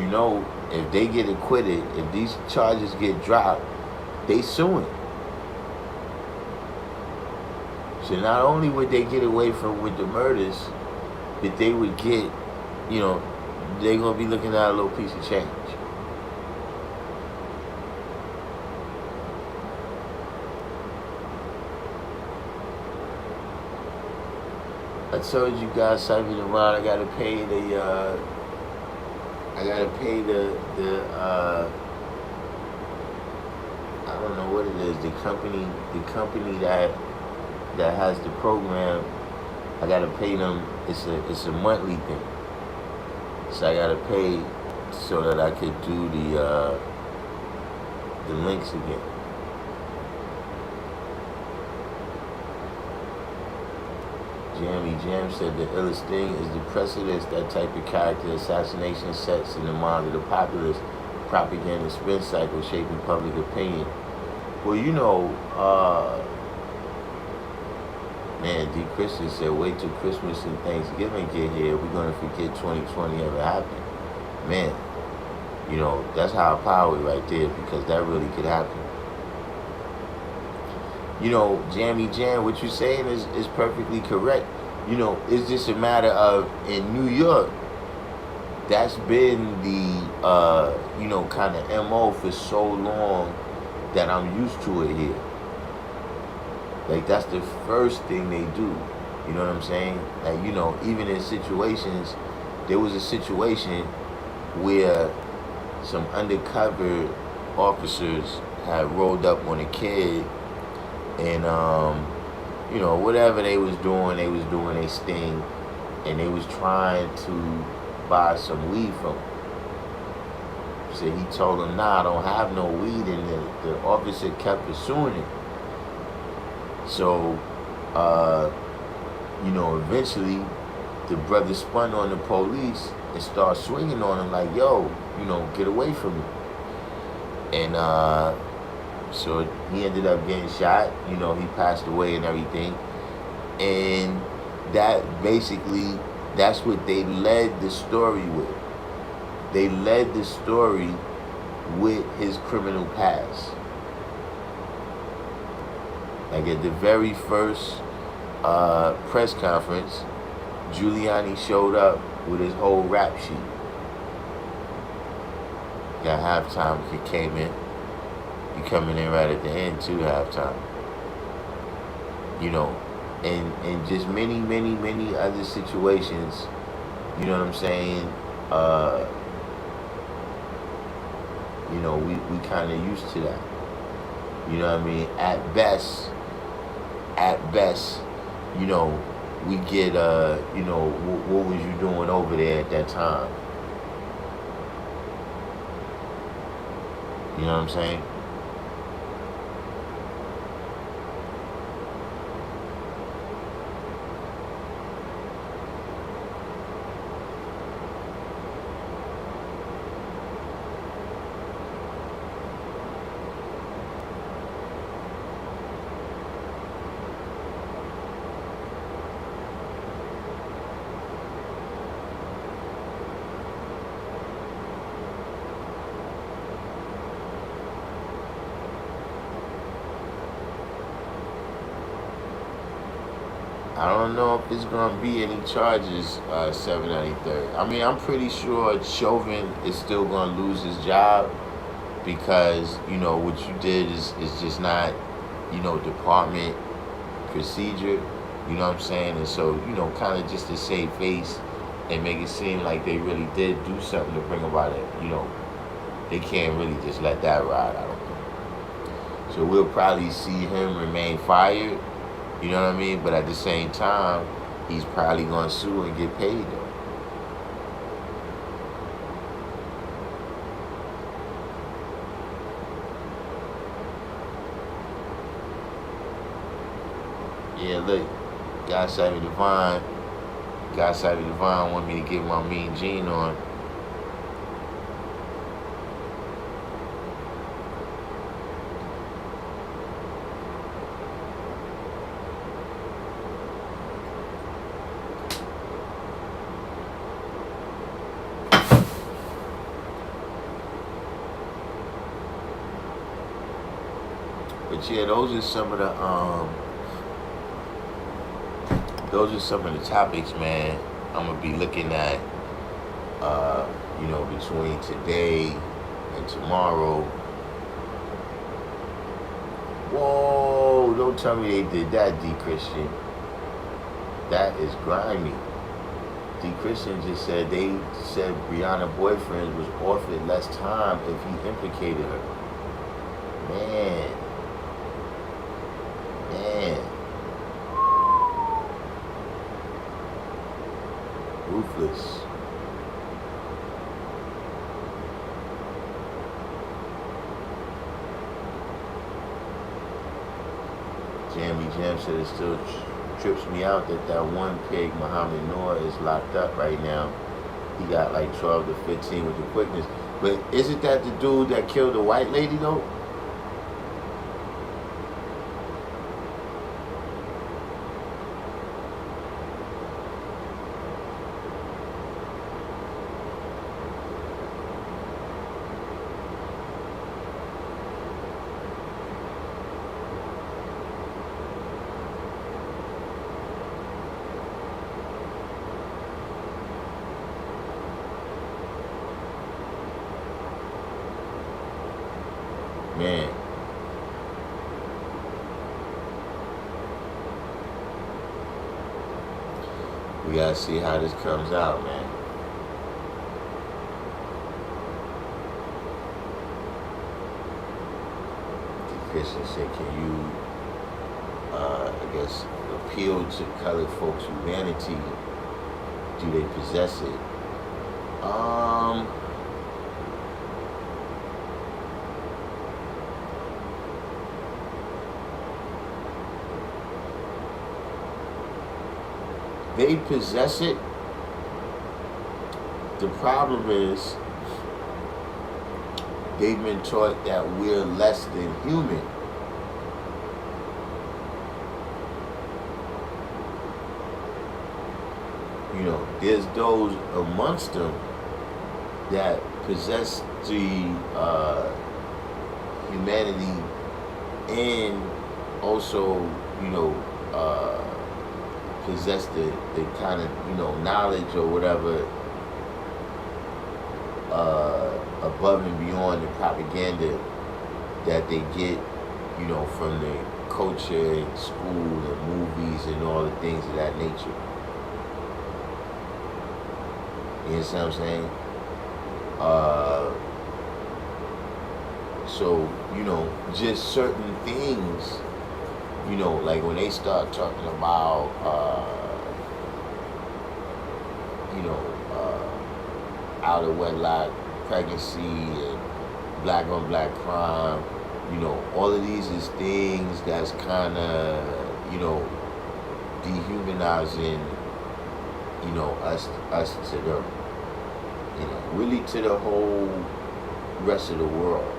if they get acquitted, if these charges get dropped, they suing. So not only would they get away from with the murders, but they would get, they're gonna be looking at a little piece of change. I told you guys something around. I gotta pay the I don't know what it is. The company that has the program. I gotta pay them. It's a monthly thing. So I gotta pay so that I could do the links again. Jamie Jam said the illest thing is the precedence that type of character assassination sets in the mind of the populace. Propaganda spin cycle shaping public opinion. Well, man, D. Christian said, wait till Christmas and Thanksgiving get here. We're going to forget 2020 ever happened. Man, that's high power right there, because that really could happen. Jammy Jam, what you're saying is perfectly correct. It's just a matter of, in New York, that's been the, kind of MO for so long that I'm used to it here. Like, that's the first thing they do. You know what I'm saying? Like, even in situations, there was a situation where some undercover officers had rolled up on a kid, and, whatever they was doing their sting, and they was trying to buy some weed from him. So he told them, nah, I don't have no weed, and the officer kept pursuing it. So, eventually, the brother spun on the police and started swinging on him like, yo, get away from me. And so he ended up getting shot. He passed away and everything. And that's what they led the story with. They led the story with his criminal past. Like, at the very first press conference, Giuliani showed up with his whole rap sheet. Got halftime, he came in. He coming in right at the end too, halftime. And just many, many, many other situations, you know what I'm saying? We kind of used to that. You know what I mean? At best, we get, what was you doing over there at that time? You know what I'm saying? I don't know if there's gonna be any charges 793rd. I mean, I'm pretty sure Chauvin is still gonna lose his job because what you did is just not department procedure. You know what I'm saying? And so kind of just to save face and make it seem like they really did do something to bring about it. They can't really just let that ride. I don't think. So we'll probably see him remain fired. You know what I mean? But at the same time, he's probably gonna sue and get paid though. Yeah, look, God Savvy Divine. God Savvy Divine want me to get my Mean Gene on. But yeah, those are some of the topics, man. I'm gonna be looking at between today and tomorrow. Whoa, don't tell me they did that, D Christian. That is grimy. D Christian just said they said Brianna's boyfriend was offered less time if he implicated her. Man. Ruthless. Jammy Jam said it still trips me out that one pig, Muhammad Noor, is locked up right now. He got like 12 to 15 with the quickness. But isn't that the dude that killed the white lady though? Man. We gotta see how this comes out, man. The Christian said, can you, appeal to colored folks' humanity? Do they possess it? They possess it. The problem is they've been taught that we're less than human. There's those amongst them that possess the humanity and also, possess the kind of, knowledge or whatever above and beyond the propaganda that they get, from the culture and school and movies and all the things of that nature. You know what I'm saying? So, just certain things, like when they start talking about, out of wedlock pregnancy and black on black crime, all of these is things that's kind of, dehumanizing, us to them, really to the whole rest of the world.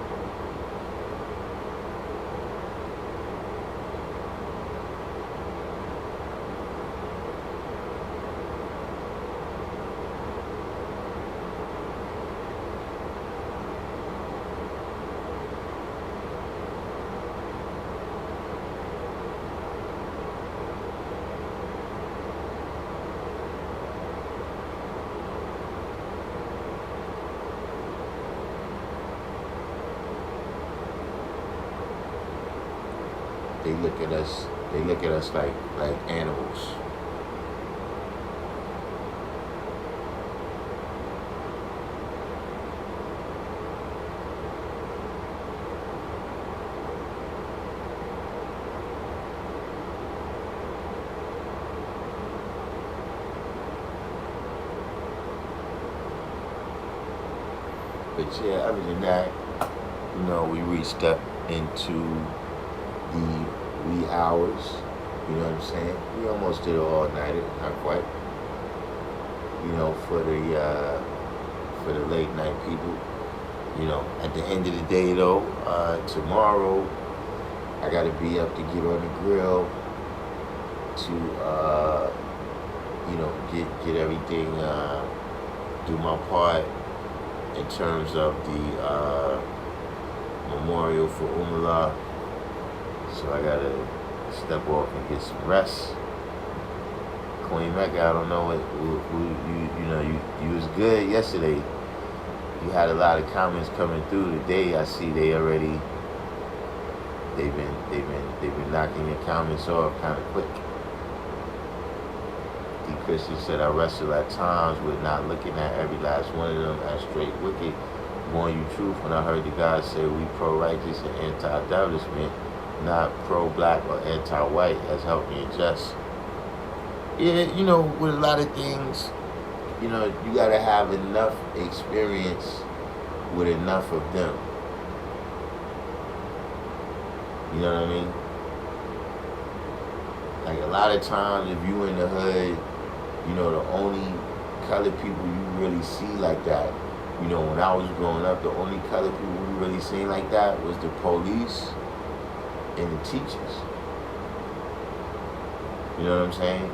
they look at us like animals. But yeah, other than that, we reached up into the wee hours. You know what I'm saying? We almost did it all nighter, not quite. For the late night people. At the end of the day though, tomorrow I gotta be up to get on the grill to get everything, do my part in terms of the memorial for Umala. So I gotta step off and get some rest. Queen Mecca, I don't know you was good yesterday. You had a lot of comments coming through today. I see they've been knocking your comments off kind of quick. D. Christian said, I wrestle at times with not looking at every last one of them as straight wicked. Born you truth when I heard the guys say we pro-righteous and anti-establishment, not pro-black or anti-white, has helped me adjust. Yeah, with a lot of things, you gotta have enough experience with enough of them. You know what I mean? Like a lot of times if you in the hood, the only colored people you really see like that, when I was growing up, the only colored people we really seen like that was the police and the teachers. You know what I'm saying?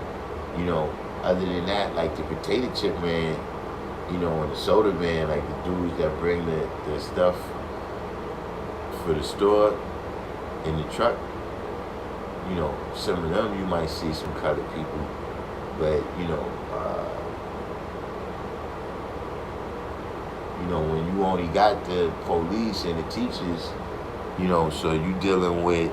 Other than that, like the potato chip man, and the soda man, like the dudes that bring the stuff for the store in the truck, some of them you might see some colored people, but when you only got the police and the teachers, so you dealing with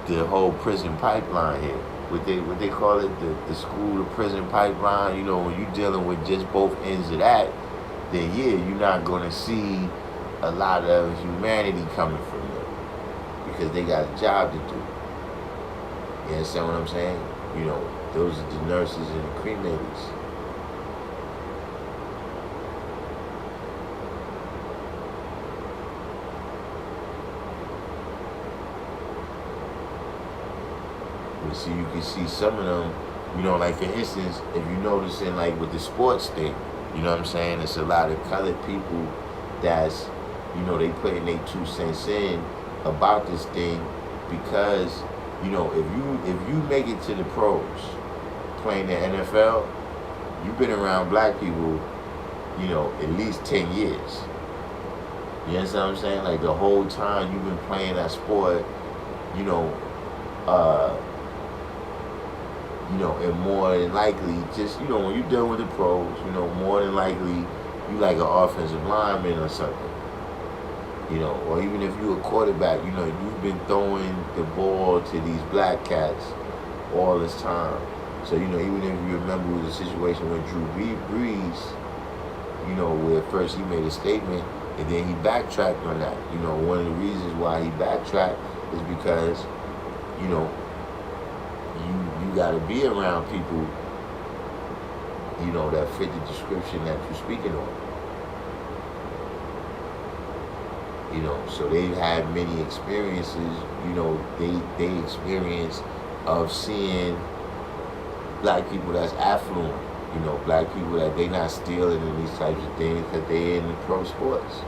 the whole prison pipeline here. What they call it, the school to prison pipeline, when you dealing with just both ends of that, then yeah, you're not gonna see a lot of humanity coming from them because they got a job to do. You understand what I'm saying? Those are the nurses and the cremators. So you can see some of them, like for instance, if you notice in like with the sports thing, you know what I'm saying? It's a lot of colored people that's, they putting their 2 cents in about this thing because, if you make it to the pros playing the NFL, you've been around black people, at least 10 years. You understand what I'm saying? Like the whole time you've been playing that sport, and more than likely, just, when you're done with the pros, more than likely, you like an offensive lineman or something. Or even if you're a quarterback, you've been throwing the ball to these black cats all this time. So, even if you remember the situation with Drew Brees, where first he made a statement and then he backtracked on that. One of the reasons why he backtracked is because, you got to be around people, that fit the description that you're speaking on. So they've had many experiences, they experience of seeing black people that's affluent, black people that they not stealing and these types of things because they're in the pro sports,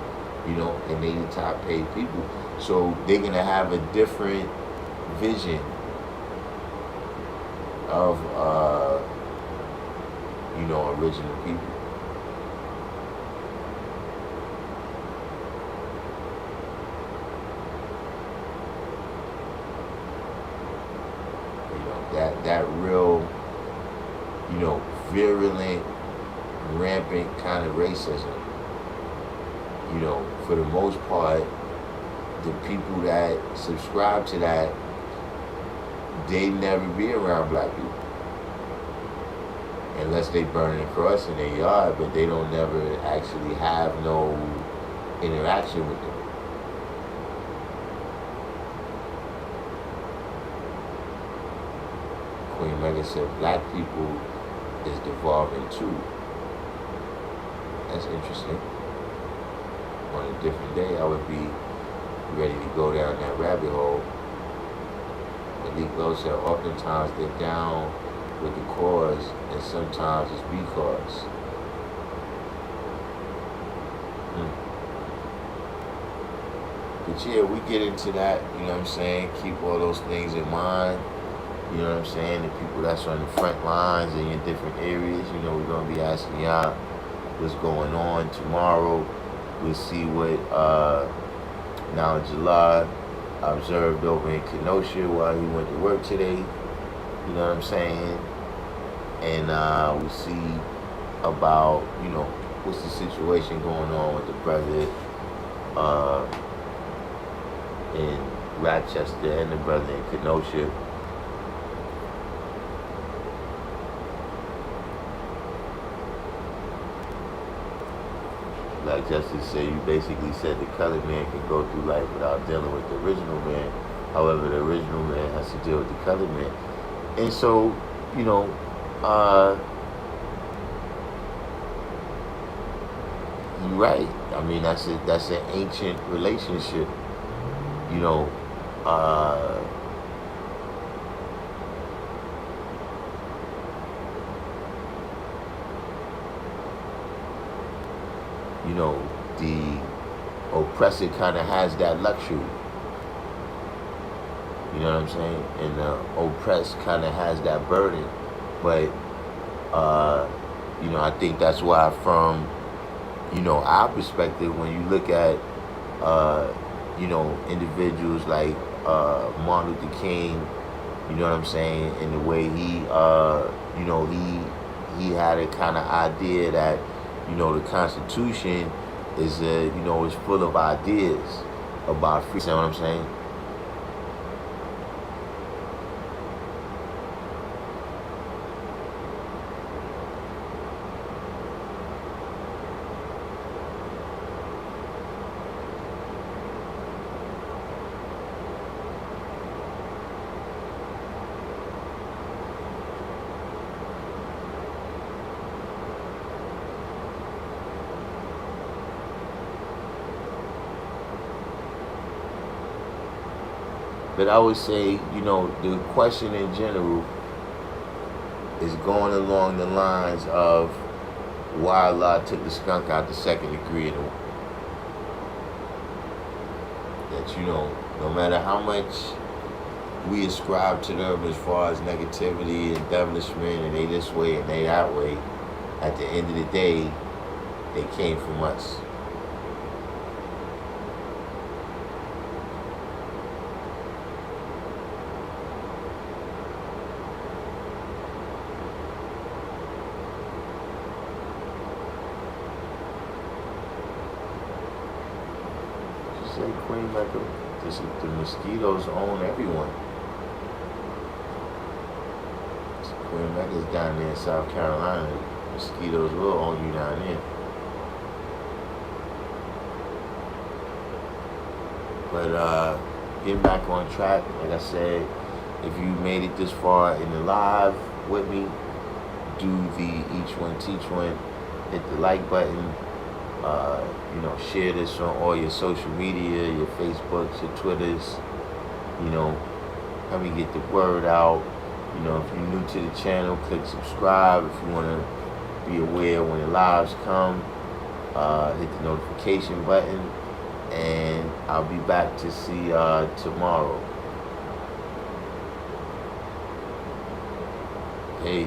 and they the top paid people. So they're going to have a different vision of, original people. That real, virulent, rampant kind of racism. For the most part, the people that subscribe to that, they never be around black people unless they burn a cross in their yard, but they don't never actually have no interaction with them. Queen Mega said black people is devolving too. That's interesting. On a different day, I would be ready to go down that rabbit hole. Malik Lowe said oftentimes they're down with the cause and sometimes it's because. But yeah, we get into that, you know what I'm saying? Keep all those things in mind. You know what I'm saying? The people that's on the front lines in your different areas, you know, we're going to be asking y'all what's going on tomorrow. We'll see what Knowledge Allah observed over in Kenosha while he went to work today. You know what I'm saying? And we'll see about, you know, what's the situation going on with the brother in Rochester and the brother in Kenosha. Like Justice said, you basically said the colored man can go through life without dealing with the original man. However, the original man has to deal with the colored man. And so, you know, you're right. I mean, that's an ancient relationship. You know, the oppressor kind of has that luxury. You know what I'm saying? And the oppressed kind of has that burden. But, you know, I think that's why from, you know, our perspective, when you look at, you know, individuals like Martin Luther King, you know what I'm saying, and the way he, you know, he had a kind of idea that, you know, the Constitution is, you know, is full of ideas about free. You know what I'm saying? But I would say, you know, the question in general is going along the lines of why Allah took the skunk out the second degree. That, you know, no matter how much we ascribe to them as far as negativity and devilishment and they this way and they that way, at the end of the day, they came from us. Queen Mecca, the mosquitoes own everyone. Queen Mecca's down there in South Carolina. Mosquitoes will own you down there. But getting back on track, like I said, if you made it this far in the live with me, do the each one teach one, hit the like button. You know, share this on all your social media, your Facebooks, your Twitters. You know, help me get the word out. You know, if you're new to the channel, click subscribe. If you want to be aware when the lives come, hit the notification button. And I'll be back to see tomorrow. Peace.